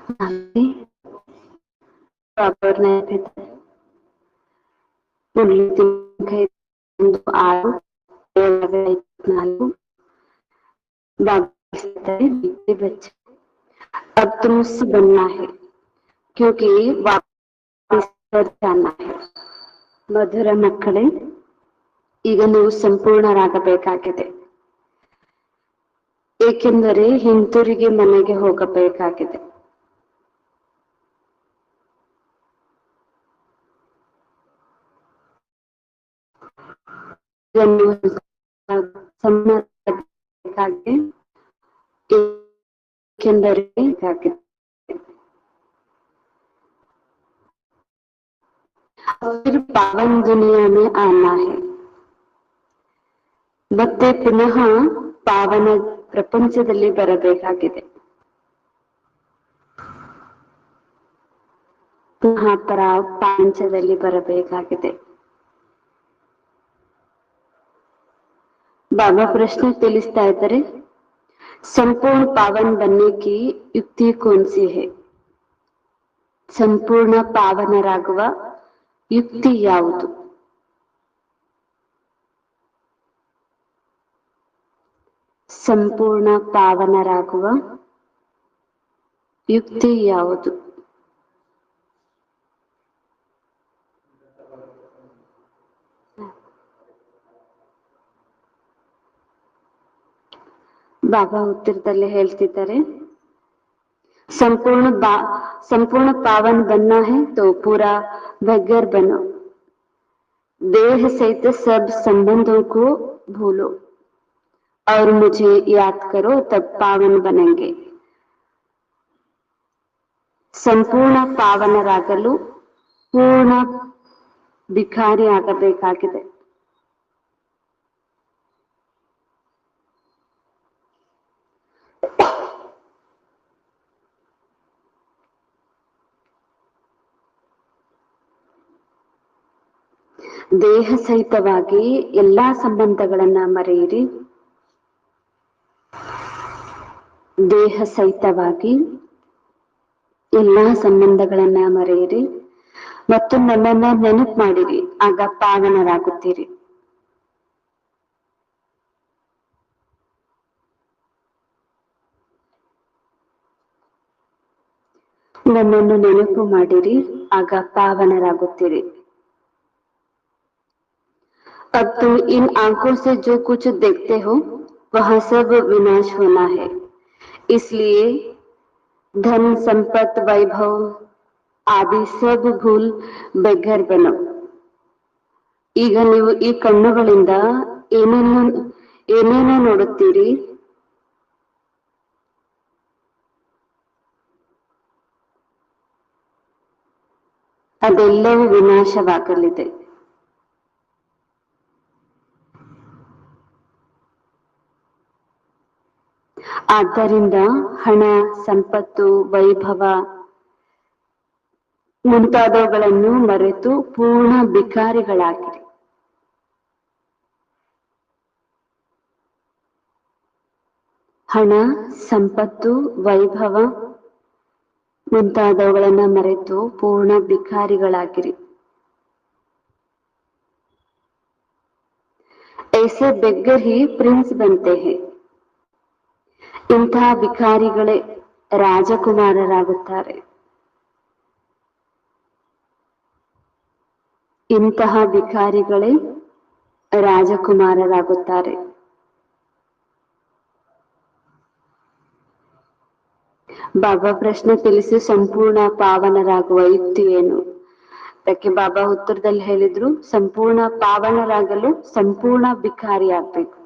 ಅಲ್ಲಿ ಪ್ರಾಪರ್ मुरली 6 बच्चे अब तो मुझसे बनना है क्योंकि वापस जाना है। ಮಧುರ ಮಕ್ಕಳೇ, ಈಗ ನೀವು ಸಂಪೂರ್ಣರಾಗಬೇಕಾಗಿದೆ, ಏಕೆಂದರೆ ಹಿಂತಿರುಗಿ ಮನೆಗೆ ಹೋಗಬೇಕಾಗಿದೆ. ಏಕೆಂದರೆ फिर पावन दुनिया में आना है. ಮತ್ತೆ ಪುನಃ ಪಾವನ ಪ್ರಪಂಚದಲ್ಲಿ ಬರಬೇಕಾಗಿದೆ. ಪುನಃ ಪ್ರಪಂಚದಲ್ಲಿ ಬರಬೇಕಾಗಿದೆ. बाबा प्रश्न ತಿಳಿಸ್ತಾ ಇದ್ದಾರೆ, संपूर्ण पावन बनने की युक्ति कौन सी है? ಸಂಪೂರ್ಣ ಪಾವನರಾಗುವ ಯುಕ್ತಿ ಯಾವುದು? ಸಂಪೂರ್ಣ ಪಾವನರಾಗುವ ಯುಕ್ತಿ ಯಾವುದು? ಬಾಬಾ ಉತ್ತರದಲ್ಲಿ ಹೇಳ್ತಿದ್ದಾರೆ, संपूर्ण पावन बनना है तो पूरा बगैर बनो, देह सहित सब संबंधों को भूलो और मुझे याद करो, तब पावन बनेंगे. ಸಂಪೂರ್ಣ ಪಾವನರಾಗಲು ಪೂರ್ಣ ಭಿಕಾರಿ ಆಗಬೇಕಾಗಿದೆ. ದೇಹ ಸಹಿತವಾಗಿ ಎಲ್ಲಾ ಸಂಬಂಧಗಳನ್ನ ಮರೆಯಿರಿ. ದೇಹ ಸಹಿತವಾಗಿ ಎಲ್ಲಾ ಸಂಬಂಧಗಳನ್ನ ಮರೆಯಿರಿ ಮತ್ತು ನನ್ನನ್ನ ನೆನಪು ಮಾಡಿರಿ, ಆಗ ಪಾವನರಾಗುತ್ತೀರಿ. ನನ್ನನ್ನು ನೆನಪು ಮಾಡಿರಿ, ಆಗ ಪಾವನರಾಗುತ್ತೀರಿ. अब तुम इन आंखों से जो कुछ देखते हो वह सब विनाश होना है, इसलिए धन संपत्ति वैभव आदि सब भूल बेघर बनो. ಈಗ ನೀವು ಈ ಕಣ್ಣುಗಳಿಂದ ಏನೇನೋ ನೋಡುತ್ತೀರಿ, ಅದೆಲ್ಲವೂ ವಿನಾಶವಾಗಲಿದೆ. ಆದ್ದರಿಂದ ಹಣ, ಸಂಪತ್ತು, ವೈಭವ ಮುಂತಾದವುಗಳನ್ನು ಮರೆತು ಪೂರ್ಣ ಭಿಕಾರಿಗಳಾಗಿರಿ. ಹಣ, ಸಂಪತ್ತು, ವೈಭವ ಮುಂತಾದವುಗಳನ್ನ ಮರೆತು ಪೂರ್ಣ ಭಿಕಾರಿಗಳಾಗಿರಿ. ऐसे बेगर ही प्रिंस बनते हैं. ಇಂತಹ ಭಿಕಾರಿಗಳೇ ರಾಜಕುಮಾರರಾಗುತ್ತಾರೆ. ಇಂತಹ ಭಿಕಾರಿಗಳೇ ರಾಜಕುಮಾರರಾಗುತ್ತಾರೆ. ಬಾಬಾ ಪ್ರಶ್ನೆ ತಿಳಿಸಿ ಸಂಪೂರ್ಣ ಪಾವನರಾಗುವ ಯುಕ್ತಿ ಏನು? ಅದಕ್ಕೆ ಬಾಬಾ ಉತ್ತರದಲ್ಲಿ ಹೇಳಿದ್ರು, ಸಂಪೂರ್ಣ ಪಾವನರಾಗಲು ಸಂಪೂರ್ಣ ಭಿಕಾರಿ ಆಗ್ಬೇಕು.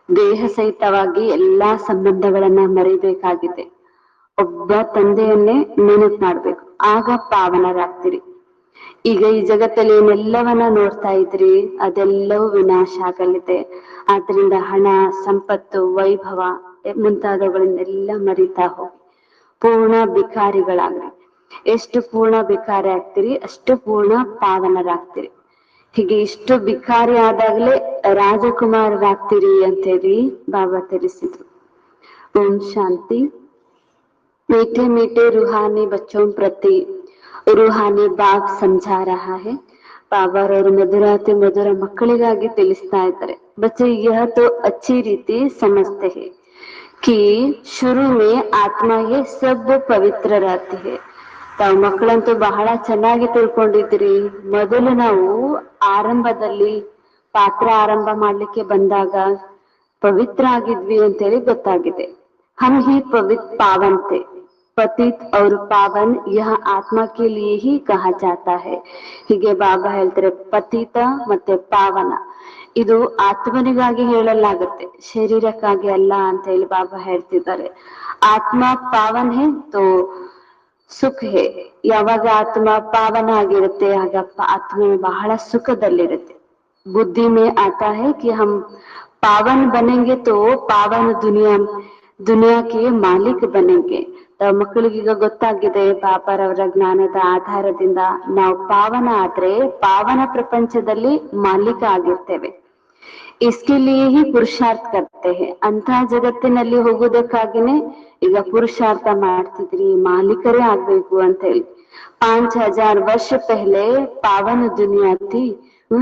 ದೇಹ ಸಹಿತವಾಗಿ ಎಲ್ಲಾ ಸಂಬಂಧಗಳನ್ನ ಮರಿಬೇಕಾಗಿದೆ. ಒಬ್ಬ ತಂದೆಯನ್ನೇ ನೆನಪು ಮಾಡ್ಬೇಕು, ಆಗ ಪಾವನರಾಗ್ತೀರಿ. ಈಗ ಈ ಜಗತ್ತಲ್ಲಿ ಏನೆಲ್ಲವನ್ನ ನೋಡ್ತಾ ಇದ್ರಿ ಅದೆಲ್ಲವೂ ವಿನಾಶ ಆಗಲಿದೆ. ಆದ್ರಿಂದ ಹಣ, ಸಂಪತ್ತು, ವೈಭವ ಮುಂತಾದವುಗಳನ್ನೆಲ್ಲ ಮರಿತಾ ಹೋಗಿ ಪೂರ್ಣ ಭಿಕಾರಿಗಳಾಗ್ರಿ. ಎಷ್ಟು ಪೂರ್ಣ ಭಿಕಾರಿ ಆಗ್ತೀರಿ ಅಷ್ಟು ಪೂರ್ಣ ಪಾವನರಾಗ್ತೀರಿ. ಹೀಗೆ ಇಷ್ಟು ಭಿಕಾರಿ ಆದಾಗಲೇ ರಾಜಕುಮಾರರಾಗ್ತೀರಿ ಅಂತ ಹೇಳಿ ಬಾಬಾ ತಿಳಿಸಿದ್ರು. ಓಂ ಶಾಂತಿ. मीठे मीठे रूहानी बच्चों प्रति रूहानी बाग समझा रहा है। ಬಾಬಾರವರು ಮಧುರಾತಿ ಮಧುರ ಮಕ್ಕಳಿಗಾಗಿ ತಿಳಿಸ್ತಾ ಇದ್ದಾರೆ, बच्चे यह तो अच्छी रीति समझते हैं कि शुरू में आत्मा ये सब पवित्र रहती है। ತಾವು ಮಕ್ಕಳಂತೂ ಬಹಳ ಚೆನ್ನಾಗಿ ತಿಳ್ಕೊಂಡಿದ್ರಿ. ಮೊದಲು ನಾವು ಆರಂಭದಲ್ಲಿ ಪಾತ್ರ ಆರಂಭ ಮಾಡ್ಲಿಕ್ಕೆ ಬಂದಾಗ ಪವಿತ್ರ ಆಗಿದ್ವಿ ಅಂತೇಳಿ ಗೊತ್ತಾಗಿದೆ. हम ही पवित्र पावन थे। पतित और पावन यह आत्मा के लिए ही कहा जाता है। ಹೀಗೆ ಬಾಬಾ ಹೇಳ್ತಾರೆ, ಪತಿತ ಮತ್ತೆ ಪಾವನ ಇದು ಆತ್ಮನಿಗಾಗಿ ಹೇಳಲಾಗುತ್ತೆ, ಶರೀರಕ್ಕಾಗಿ ಅಲ್ಲ ಅಂತ ಹೇಳಿ ಬಾಬಾ ಹೇಳ್ತಿದ್ದಾರೆ. ಆತ್ಮ ಪಾವನ್ ಹೇ ತೋ ಸುಖ ಹೇ. ಯಾವಾಗ ಆತ್ಮ ಪಾವನ ಆಗಿರುತ್ತೆ ಆಗ ಆತ್ಮ ಬಹಳ ಸುಖದಲ್ಲಿರುತ್ತೆ. बुद्धि में आता है कि हम पावन बनेंगे तो पावन दुनिया के मालिक बनेंगे. ಮಕ್ಕಳಿಗೀಗ ಗೊತ್ತಾಗಿದೆ ಬಾಬಾರವರ ಜ್ಞಾನದ ಆಧಾರದಿಂದ ನಾವು ಪಾವನ ಆದ್ರೆ ಪಾವನ ಪ್ರಪಂಚದಲ್ಲಿ ಮಾಲೀಕ ಆಗಿರ್ತೇವೆ. इसके लिए ही पुरुषार्थ करते हैं. ಅಂತಹ ಜಗತ್ತಿನಲ್ಲಿ ಹೋಗುವುದಕ್ಕಾಗಿನೇ ಈಗ ಪುರುಷಾರ್ಥ ಮಾಡ್ತಿದ್ರಿ, ಮಾಲೀಕರೇ ಆಗ್ಬೇಕು ಅಂತ ಹೇಳಿ. 5000 ವರ್ಷ ಪೆಹಲೆ ಪಾವನ ದುನಿಯಾ ಥಿ.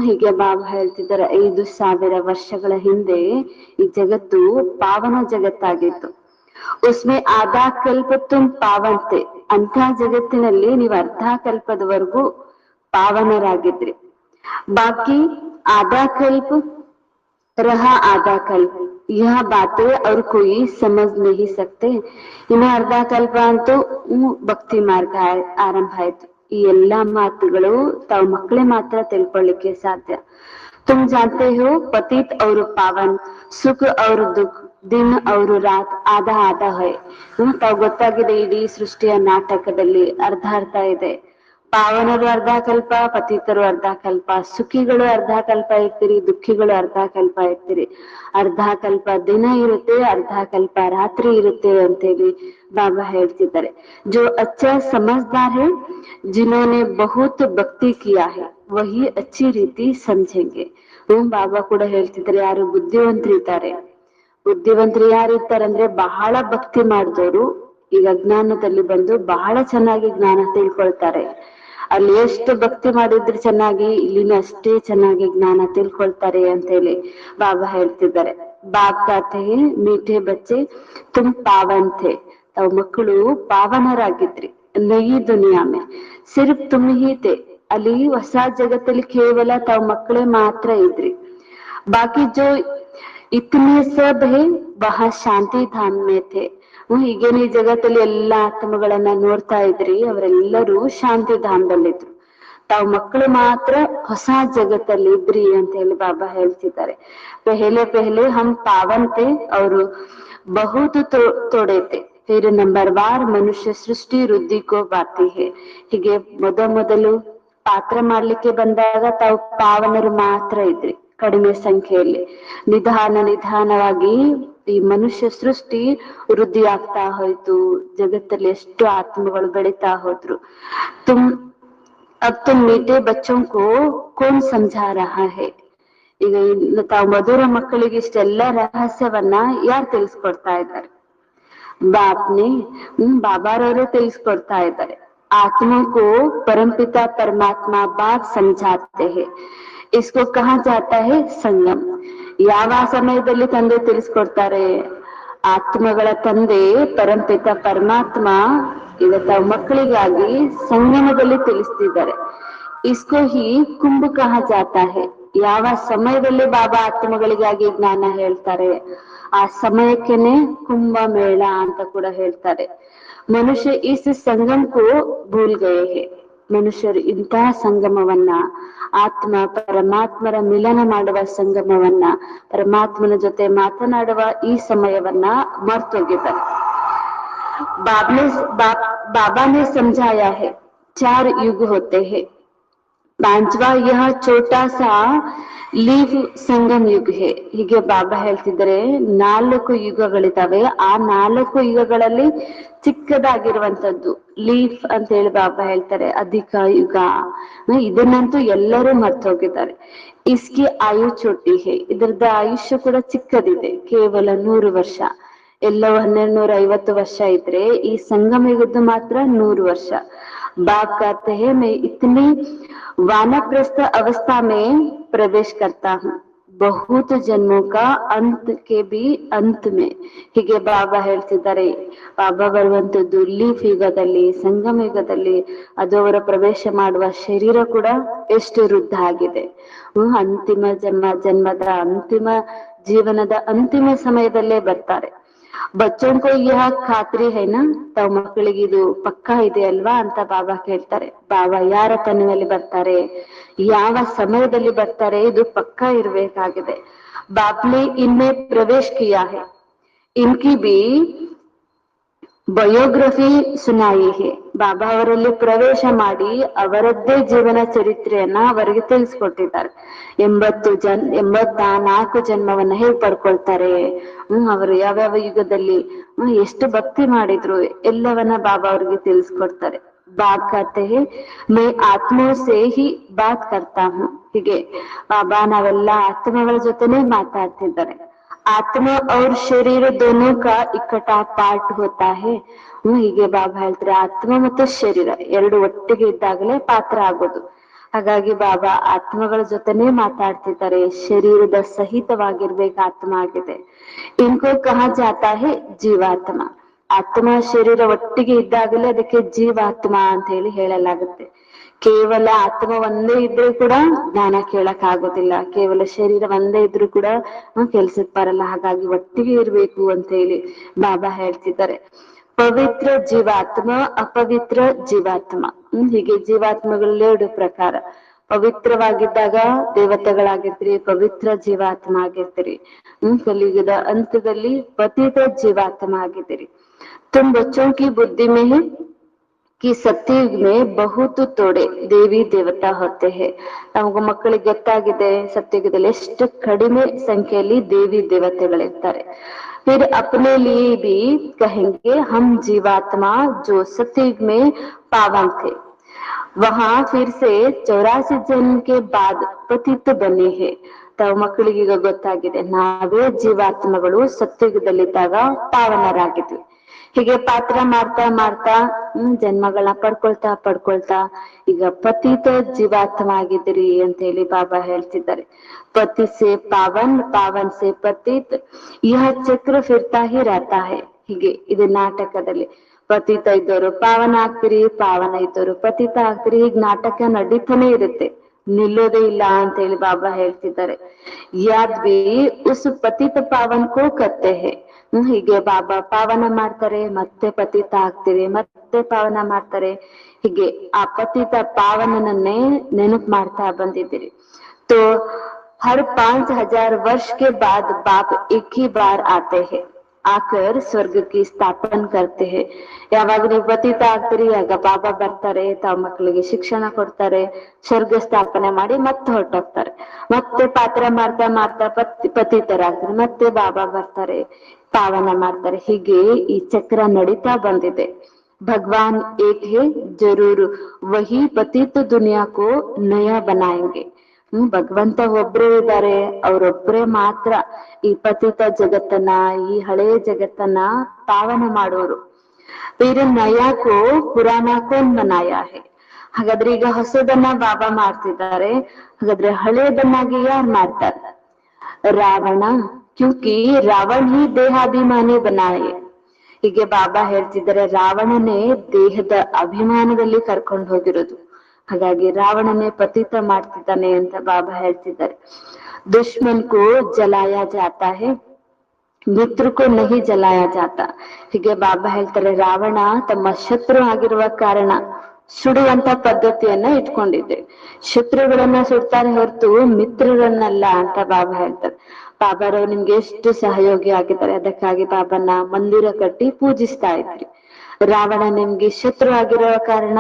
ಹೀಗೆ ಬಾಬಾ ಹೇಳ್ತಿದ್ದಾರೆ, 5000 ವರ್ಷಗಳ ಹಿಂದೆ ಈ ಜಗತ್ತು ಪಾವನ ಜಗತ್ತಾಗಿತ್ತು. ಉಸ್ಮೆ ಆಧಾ ಕಲ್ಪ ತುಮ್ ಪಾವನ್ ಥೆ. ಅಂಥ ಜಗತ್ತಿನಲ್ಲಿ ನೀವು ಅರ್ಧ ಕಲ್ಪದವರೆಗೂ ಪಾವನರಾಗಿದ್ರಿ. ಬಾಕಿ ಆಧಾ ಕಲ್ಪ ರಹ ಆಧಾ ಕಲ್ಪ यह बातें और कोई समझ नहीं सकते. ಇನ್ನು ಅರ್ಧ ಕಲ್ಪ ಅಂತೂ ಭಕ್ತಿ ಮಾರ್ಗ ಆರಂಭ ಆಯ್ತು. ಈ ಎಲ್ಲಾ ಮಾತುಗಳು ತಾವು ಮಕ್ಕಳೇ ಮಾತ್ರ ತಿಳ್ಕೊಳ್ಳಿಕ್ಕೆ ಸಾಧ್ಯ. तुम जानते हो पतित और पावन सुख और दुख दिन और रात आधा आधा है. ತಾವು ಗೊತ್ತಾಗಿದೆ ಇಡೀ ಸೃಷ್ಟಿಯ ನಾಟಕದಲ್ಲಿ ಅರ್ಧ ಅರ್ಧ ಇದೆ. ಪಾವನರು ಅರ್ಧ ಕಲ್ಪ, ಪತಿತರು ಅರ್ಧ ಕಲ್ಪ, ಸುಖಿಗಳು ಅರ್ಧ ಕಲ್ಪ ಇರ್ತೀರಿ, ದುಃಖಿಗಳು ಅರ್ಧ ಕಲ್ಪ ಇರ್ತೀರಿ. ಅರ್ಧ ಕಲ್ಪ ದಿನ ಇರುತ್ತೆ, ಅರ್ಧ ಕಲ್ಪ ರಾತ್ರಿ ಇರುತ್ತೆ ಅಂತೇಳಿ ಬಾಬಾ ಹೇಳ್ತಿದ್ದಾರೆ. जो अच्छा समझदार है जिन्होंने बहुत भक्ति किया है वही अच्छी ರೀತಿ समझेंगे. ಬಾಬಾ ಕೂಡ ಹೇಳ್ತಿದ್ದಾರೆ, ಯಾರು ಬುದ್ಧಿವಂತರಿದ್ದಾರೆ, ಬುದ್ಧಿವಂತರು ಯಾರಿರ್ತಾರೆ ಅಂದ್ರೆ ಬಹಳ ಭಕ್ತಿ ಮಾಡಿದವರು ಈಗ ಜ್ಞಾನದಲ್ಲಿ ಬಂದು ಬಹಳ ಚೆನ್ನಾಗಿ ಜ್ಞಾನ ತಿಳ್ಕೊಳ್ತಾರೆ. ಅಲ್ಲಿ ಎಷ್ಟು ಭಕ್ತಿ ಮಾಡಿದ್ರೆ ಚೆನ್ನಾಗಿ, ಇಲ್ಲಿನೂ ಅಷ್ಟೇ ಚೆನ್ನಾಗಿ ಜ್ಞಾನ ತಿಳ್ಕೊಳ್ತಾರೆ ಅಂತ ಹೇಳಿ ಬಾಬಾ ಹೇಳ್ತಿದ್ದಾರೆ. ಬಾಬ್ ಕಾತೆ ಮೀಠೆ ಬಚ್ಚೆ ತುಮ್ ಪಾವನ್ ಥೆ. ತಾವು ಮಕ್ಕಳು ಪಾವನರಾಗಿದ್ರಿ. ನಯಿ ದುನಿಯಾ ಮೇ ಸಿರ್ಫ್ ತುಮ್ ಹಿ ಥೆ. ಅಲ್ಲಿ ಹೊಸ ಜಗತ್ತಲ್ಲಿ ಕೇವಲ ತಾವು ಮಕ್ಕಳೇ ಮಾತ್ರ ಇದ್ರಿ. ಬಾಕಿ ಜೋ ಇತನೆ ಸಬ್ ಹೇ ವಹ ಶಾಂತಿ ಧಾಮ್ ಮೇ ಥೆ. ಹೀಗೇನೆ ಈ ಜಗತ್ತಲ್ಲಿ ಎಲ್ಲಾ ಆತ್ಮಗಳನ್ನ ನೋಡ್ತಾ ಇದ್ರಿ, ಅವರೆಲ್ಲರೂ ಶಾಂತಿ ಧಾಮದಲ್ಲಿದ್ರು. ತಾವು ಮಕ್ಕಳು ಮಾತ್ರ ಹೊಸ ಜಗತ್ತಲ್ಲಿ ಇದ್ರಿ ಅಂತ ಹೇಳಿ ಬಾಬಾ ಹೇಳ್ತಿದ್ದಾರೆ. ಪೆಹಲೆ ಪೆಹಲೆ ಹಮ್ ಪಾವನ್ ಥೆ ಅವರು ಬಹುದು ತೊಡೆತೆ ಫಿರ್ ನಂಬರ್ವಾರ್ ಮನುಷ್ಯ ಸೃಷ್ಟಿ ವೃದ್ಧಿ ಕೋ ಬಾತಿ ಹೇ. ಹೀಗೆ ಮೊದಲು ಪಾತ್ರ ಮಾಡ್ಲಿಕ್ಕೆ ಬಂದಾಗ ತಾವು ಪಾವನರು ಮಾತ್ರ ಇದ್ರಿ, ಕಡಿಮೆ ಸಂಖ್ಯೆಯಲ್ಲಿ. ನಿಧಾನವಾಗಿ ಈ ಮನುಷ್ಯ ಸೃಷ್ಟಿ ವೃದ್ಧಿ ಆಗ್ತಾ ಹೋಯ್ತು, ಜಗತ್ತಲ್ಲಿ ಎಷ್ಟು ಆತ್ಮಗಳು ಬೆಳೀತಾ ಹೋದ್ರು. अब तुम मीठे बच्चों को कौन समझा रहा है. ಈಗ ತಾವು ಮಧುರ ಮಕ್ಕಳಿಗೆ ಇಷ್ಟೆಲ್ಲ ರಹಸ್ಯವನ್ನ ಯಾರು ತಿಳಿಸ್ಕೊಡ್ತಾ ಇದ್ದಾರೆ? ಬಾಪ್ನೆ ಬಾಬಾರವರೇ ತಿಳಿಸ್ಕೊಡ್ತಾ ಇದ್ದಾರೆ. आत्मा को परमपिता परमात्मा बाप समझाते हैं. इसको कहा जाता है संगम. ಯಾವ ಸಮಯದಲ್ಲಿ ತಂದೆ ತಿಳಿಸ್ಕೊಡ್ತಾರೆ? ಆತ್ಮಗಳ ತಂದೆ ಪರಂಪಿತ ಪರಮಾತ್ಮ ಈಗ ತಾವು ಮಕ್ಕಳಿಗಾಗಿ ಸಂಗಮದಲ್ಲಿ ತಿಳಿಸ್ತಿದ್ದಾರೆ. ಇಸ್ಕೋ ಹಿ ಕುಂಭ ಕಹ ಜಾತಾ ಹೇ. ಯಾವ ಸಮಯದಲ್ಲಿ ಬಾಬಾ ಆತ್ಮಗಳಿಗಾಗಿ ಜ್ಞಾನ ಹೇಳ್ತಾರೆ ಆ ಸಮಯಕ್ಕೆನೆ ಕುಂಭ ಮೇಳ ಅಂತ ಕೂಡ ಹೇಳ್ತಾರೆ. ಮನುಷ್ಯ ಇಸ್ ಸಂಗಮಕ್ಕೂ ಭೂಲ್ ಗಯೇ ಹೇ. ಮನುಷ್ಯರು ಇಂತಹ ಸಂಗಮವನ್ನ, ಆತ್ಮ ಪರಮಾತ್ಮರ ಮಿಲನ ಮಾಡುವ ಸಂಗಮವನ್ನ, ಪರಮಾತ್ಮನ ಜೊತೆ ಮಾತನಾಡುವ ಈ ಸಮಯವನ್ನ ಮರ್ತೋಗಿದ್ದಾರೆ. बाबा ने समझाया है 4 युग होते हैं. 5वां यह छोटा सा ಲೀವ್ ಸಂಗಮ್ ಯುಗ ಹೇ. ಹೀಗೆ ಬಾಬಾ ಹೇಳ್ತಿದ್ರೆ 4 ಯುಗಗಳಿದಾವೆ. ಆ 4 ಯುಗಗಳಲ್ಲಿ ಚಿಕ್ಕದಾಗಿರುವಂತದ್ದು ಲೀಫ್ ಅಂತ ಹೇಳಿ ಬಾಬಾ ಹೇಳ್ತಾರೆ. ಅಧಿಕ ಯುಗ, ಇದನ್ನಂತೂ ಎಲ್ಲರೂ ಮರ್ತೋಗಿದ್ದಾರೆ. ಇಸ್ಕಿ ಆಯು ಚೋಟಿ ಹೇ. ಇದರದ ಆಯುಷ್ಯ ಕೂಡ ಚಿಕ್ಕದಿದೆ, ಕೇವಲ 100 ವರ್ಷ. ಎಲ್ಲವೂ 1250 ವರ್ಷ ಇದ್ರೆ ಈ ಸಂಗಮ ಯುಗದ್ದು ಮಾತ್ರ 100 वर्ष। बाप कहते हैं मैं इतनी वानप्रस्थ अवस्था में प्रवेश करता हूँ, बहुत जन्मों का अंत के भी अंत में। ಹೀಗೆ ಬಾಬಾ ಹೇಳ್ತಿದ್ದಾರೆ, ಬಾಬಾ ಬರುವಂತದ್ದು ಲೀಫ್ ಯುಗದಲ್ಲಿ, ಸಂಗಮ ಯುಗದಲ್ಲಿ, ಅದು ಅವರ ಪ್ರವೇಶ ಮಾಡುವ ಶರೀರ ಕೂಡ ಎಷ್ಟು ವೃದ್ಧ ಆಗಿದೆ। ಅಂತಿಮ ಜನ್ಮದ ಅಂತಿಮ ಜೀವನದ ಅಂತಿಮ ಸಮಯದಲ್ಲೇ ಬರ್ತಾರೆ। ಬಚ್ಚೋं को यह ಖಾತ್ರಿ है ना, ತಾವು ಮಕ್ಕಳಿಗೆ ಇದು ಪಕ್ಕಾ ಇದೆ ಅಲ್ವಾ ಅಂತ ಬಾಬಾ ಕೇಳ್ತಾರೆ। ಬಾಬಾ ಯಾರ ತನುವಲ್ಲಿ ಬರ್ತಾರೆ, ಯಾವ ಸಮಯದಲ್ಲಿ ಬರ್ತಾರೆ, ಇದು ಪಕ್ಕಾ ಇರ್ಬೇಕಾಗಿದೆ। ಬಾಪ್ನೆ ಇನ್ಮೇ ಪ್ರವೇಶ ಕಿಯಾ है, इनकी भी ಬಯೋಗ್ರಫಿ ಸುನಾಯಿ ಹೇ। ಬಾಬಾ ಅವರಲ್ಲಿ ಪ್ರವೇಶ ಮಾಡಿ ಅವರದ್ದೇ ಜೀವನ ಚರಿತ್ರೆಯನ್ನ ಅವರಿಗೆ ತಿಳಿಸ್ಕೊಟ್ಟಿದ್ದಾರೆ। 84 ಜನ್ಮವನ್ನ ಹೇಗೆ ಪಡ್ಕೊಳ್ತಾರೆ, ಅವರು ಯಾವ್ಯಾವ ಯುಗದಲ್ಲಿ ಎಷ್ಟು ಭಕ್ತಿ ಮಾಡಿದ್ರು ಎಲ್ಲವನ್ನ ಬಾಬಾ ಅವ್ರಿಗೆ ತಿಳಿಸ್ಕೊಡ್ತಾರೆ। ಬಾತ್ ಕರ್ತೆ ಹೇ ಮೈ ಆತ್ಮೋ ಸೇ ಹಿ ಬಾತ್ ಕರ್ತಾ ಹೂಂ। ಹೀಗೆ ಬಾಬಾ ನಾವೆಲ್ಲ ಆತ್ಮಗಳ ಜೊತೆನೆ ಮಾತಾಡ್ತಿದ್ದಾರೆ। आत्मा और शरीर दोनों का इकट्ठा पार्ट होता है। ಹೀಗೆ ಬಾಬಾ ಹೇಳ್ತಾರೆ, ಆತ್ಮ ಮತ್ತು ಶರೀರ ಎರಡು ಒಟ್ಟಿಗೆ ಇದ್ದಾಗಲೇ ಪಾತ್ರ ಆಗೋದು। ಹಾಗಾಗಿ ಬಾಬಾ ಆತ್ಮಗಳ ಜೊತೆನೆ ಮಾತಾಡ್ತಿದ್ದಾರೆ, ಶರೀರದ ಸಹಿತವಾಗಿರ್ಬೇಕು ಆತ್ಮ ಆಗಿದೆ। ಇನ್ಕೋ ಕಹಾ ಜಾತಾ ಹೇ ಜೀವಾತ್ಮ, ಆತ್ಮ ಶರೀರ ಒಟ್ಟಿಗೆ ಇದ್ದಾಗಲೇ ಅದಕ್ಕೆ ಜೀವಾತ್ಮ ಅಂತ ಹೇಳಲಾಗುತ್ತೆ। ಕೇವಲ ಆತ್ಮ ಒಂದೇ ಇದ್ರೂ ಕೂಡ ಜ್ಞಾನ ಕೇಳಕ್ ಆಗೋದಿಲ್ಲ, ಕೇವಲ ಶರೀರ ಒಂದೇ ಇದ್ರೂ ಕೂಡ ಕೆಲ್ಸಕ್ ಬರಲ್ಲ। ಹಾಗಾಗಿ ಒಟ್ಟಿಗೆ ಇರ್ಬೇಕು ಅಂತ ಹೇಳಿ ಬಾಬಾ ಹೇಳ್ತಿದ್ದಾರೆ। ಪವಿತ್ರ ಜೀವಾತ್ಮ, ಅಪವಿತ್ರ ಜೀವಾತ್ಮ। ಹೀಗೆ ಜೀವಾತ್ಮಗಳಲ್ಲಿ 2 ಪ್ರಕಾರ, ಪವಿತ್ರವಾಗಿದ್ದಾಗ ದೇವತೆಗಳಾಗಿರ್ತೀರಿ, ಪವಿತ್ರ ಜೀವಾತ್ಮ ಆಗಿರ್ತೀರಿ। ಕಲಿಯುಗದ ಅಂತದಲ್ಲಿ ಪತಿತ ಜೀವಾತ್ಮ ಆಗಿದ್ದೀರಿ। ತುಮ್ ಬಚ್ಚೋं की बुद्धि में है कि सत्युग में बहुत थोड़े देवी देवता होते हैं। ನಮಗ ಮಕ್ಕಳಿಗೆ ಗೊತ್ತಾಗಿದೆ ಸತ್ಯುಗದಲ್ಲಿ ಎಷ್ಟು ಕಡಿಮೆ ಸಂಖ್ಯೆಯಲ್ಲಿ ದೇವಿ ದೇವತೆಗಳಿರ್ತಾರೆ। फिर अपने लिए भी कहेंगे हम जीवात्मा जो सत्युग में पावन थे वहां फिर से 84 जन्म के बाद पतित बने हैं। ತಾವು ಮಕ್ಕಳಿಗೆ ಈಗ ಗೊತ್ತಾಗಿದೆ ನಾವೇ ಜೀವಾತ್ಮಗಳು ಸತ್ಯುಗದಲ್ಲಿದ್ದಾಗ ಪಾವನರಾಗಿದ್ವಿ। ಹೀಗೆ ಪಾತ್ರ ಮಾಡ್ತಾ ಮಾಡ್ತಾ ಜನ್ಮಗಳನ್ನ ಪಡ್ಕೊಳ್ತಾ ಈಗ ಪತಿತ ಜೀವಾತ್ಮ ಆಗಿದ್ರಿ ಅಂತ ಹೇಳಿ ಬಾಬಾ ಹೇಳ್ತಿದ್ದಾರೆ। ಪತಿ ಸೆ ಪಾವನ್, ಪಾವನ್ ಸೆ ಪತಿತ್, ಯಹ ಚಕ್ರ ಫಿರ್ತಾ ಹಿ ರಹತಾ ಹೈ। ಹೀಗೆ ಇದು ನಾಟಕದಲ್ಲಿ ಪತಿತ ಇದ್ದವರು ಪಾವನ ಆಗ್ತಿರಿ, ಪಾವನ ಇದ್ದವರು ಪತಿತ ಆಗ್ತಿರಿ, ಹೀಗ್ ನಾಟಕ ನಡೀತಾನೆ ಇರುತ್ತೆ, ನಿಲ್ಲೋದೇ ಇಲ್ಲ ಅಂತ ಹೇಳಿ ಬಾಬಾ ಹೇಳ್ತಿದ್ದಾರೆ। ಯಾದ್ ಬಿ ಉಸ್ ಪತಿತ ಪಾವನ್ ಕೋ ಕರ್ತೆ ಹೈ। ಹೀಗೆ ಬಾಬಾ ಪಾವನ ಮಾಡ್ತಾರೆ, ಮತ್ತೆ ಪತಿತ ಆಗ್ತಿರಿ, ಮತ್ತೆ ಪಾವನ ಮಾಡ್ತಾರೆ। ಹೀಗೆ ಆ ಪತಿತ ಪಾವನನನ್ನೇ ನೆನಪು ಮಾಡ್ತಾ ಬಂದಿದ್ದೀರಿ। तो हर 5000 वर्ष के बाद बाप एक ही बार आते हैं, आकर ಸ್ವರ್ಗ की ಸ್ಥಾಪನ करते हैं। ಯಾವಾಗ ನೀವು ಪತಿತ ಆಗ್ತೀರಿ ಆಗ ಬಾಬಾ ಬರ್ತಾರೆ, ತಾವ್ ಮಕ್ಕಳಿಗೆ ಶಿಕ್ಷಣ ಕೊಡ್ತಾರೆ, ಸ್ವರ್ಗ ಸ್ಥಾಪನೆ ಮಾಡಿ ಮತ್ತೆ ಹೊರಟೋಗ್ತಾರೆ। ಮತ್ತೆ ಪಾತ್ರ ಮಾಡ್ತಾ ಮಾಡ್ತಾ ಪತಿತರಾಗ್ತಾರೆ, ಮತ್ತೆ ಬಾಬಾ ಬರ್ತಾರೆ, ಪಾವನ ಮಾಡ್ತಾರೆ। ಹೀಗೆ ಈ ಚಕ್ರ ನಡೀತಾ ಬಂದಿದೆ। भगवान एक है, जरूर वही पतित दुनिया को नया बनाएंगे। ಭಗವಂತ ಒಬ್ರೇ ಇದ್ದಾರೆ, ಅವರೊಬ್ರೇ ಮಾತ್ರ ಈ ಪತಿತ ಜಗತ್ತನ್ನ, ಈ ಹಳೆಯ ಜಗತ್ತನ್ನ ಪಾವನ ಮಾಡೋರು। ಬೇರೆ ನಯಾಕೋ ಪುರಾಣಕೋನ್ ಬನಾಯ ಹೇ। ಹಾಗಾದ್ರೆ ಈಗ ಹೊಸದನ್ನ ಬಾಬಾ ಮಾಡ್ತಿದ್ದಾರೆ, ಹಾಗಾದ್ರೆ ಹಳೆಯದನ್ನಾಗಿ ಯಾರು ಮಾಡ್ತಾರೆ? ರಾವಣ, ಕ್ಯೂಕಿ ರಾವಣ ಹಿ ದೇಹಾಭಿಮಾನಿ ಬನಾಯೆ। ಹೀಗೆ ಬಾಬಾ ಹೇಳ್ತಿದ್ದಾರೆ, ರಾವಣನೇ ದೇಹದ ಅಭಿಮಾನದಲ್ಲಿ ಕರ್ಕೊಂಡು ಹೋಗಿರೋದು, ಹಾಗಾಗಿ ರಾವಣನೇ ಪತಿತ ಮಾಡ್ತಿದ್ದಾನೆ ಅಂತ ಬಾಬಾ ಹೇಳ್ತಿದ್ದಾರೆ। ದುಶ್ಮನ್ ಕೋ ಜಲಾಯ ಜಾತಾ ಹೈ, ಮಿತ್ರ ಕೋ ನಹಿ ಜಲಾಯ ಜಾತಾ। ಹೀಗೆ ಬಾಬಾ ಹೇಳ್ತಾರೆ, ರಾವಣ ತಮ್ಮ ಶತ್ರು ಆಗಿರುವ ಕಾರಣ ಸುಡುವಂತ ಪದ್ಧತಿಯನ್ನ ಇಟ್ಕೊಂಡಿದ್ದೆ, ಶತ್ರುಗಳನ್ನ ಸುಡ್ತಾರೆ ಹೊರತು ಮಿತ್ರರನ್ನಲ್ಲ ಅಂತ ಬಾಬಾ ಹೇಳ್ತಾರೆ। ಬಾಬಾರವ್ರು ನಿಮ್ಗೆ ಎಷ್ಟು ಸಹಯೋಗಿ ಆಗಿದ್ದಾರೆ, ಅದಕ್ಕಾಗಿ ಬಾಬಾನ ಮಂದಿರ ಕಟ್ಟಿ ಪೂಜಿಸ್ತಾ ಇದ್ರಿ। ರಾವಣ ನಿಮ್ಗೆ ಶತ್ರು ಆಗಿರುವ ಕಾರಣ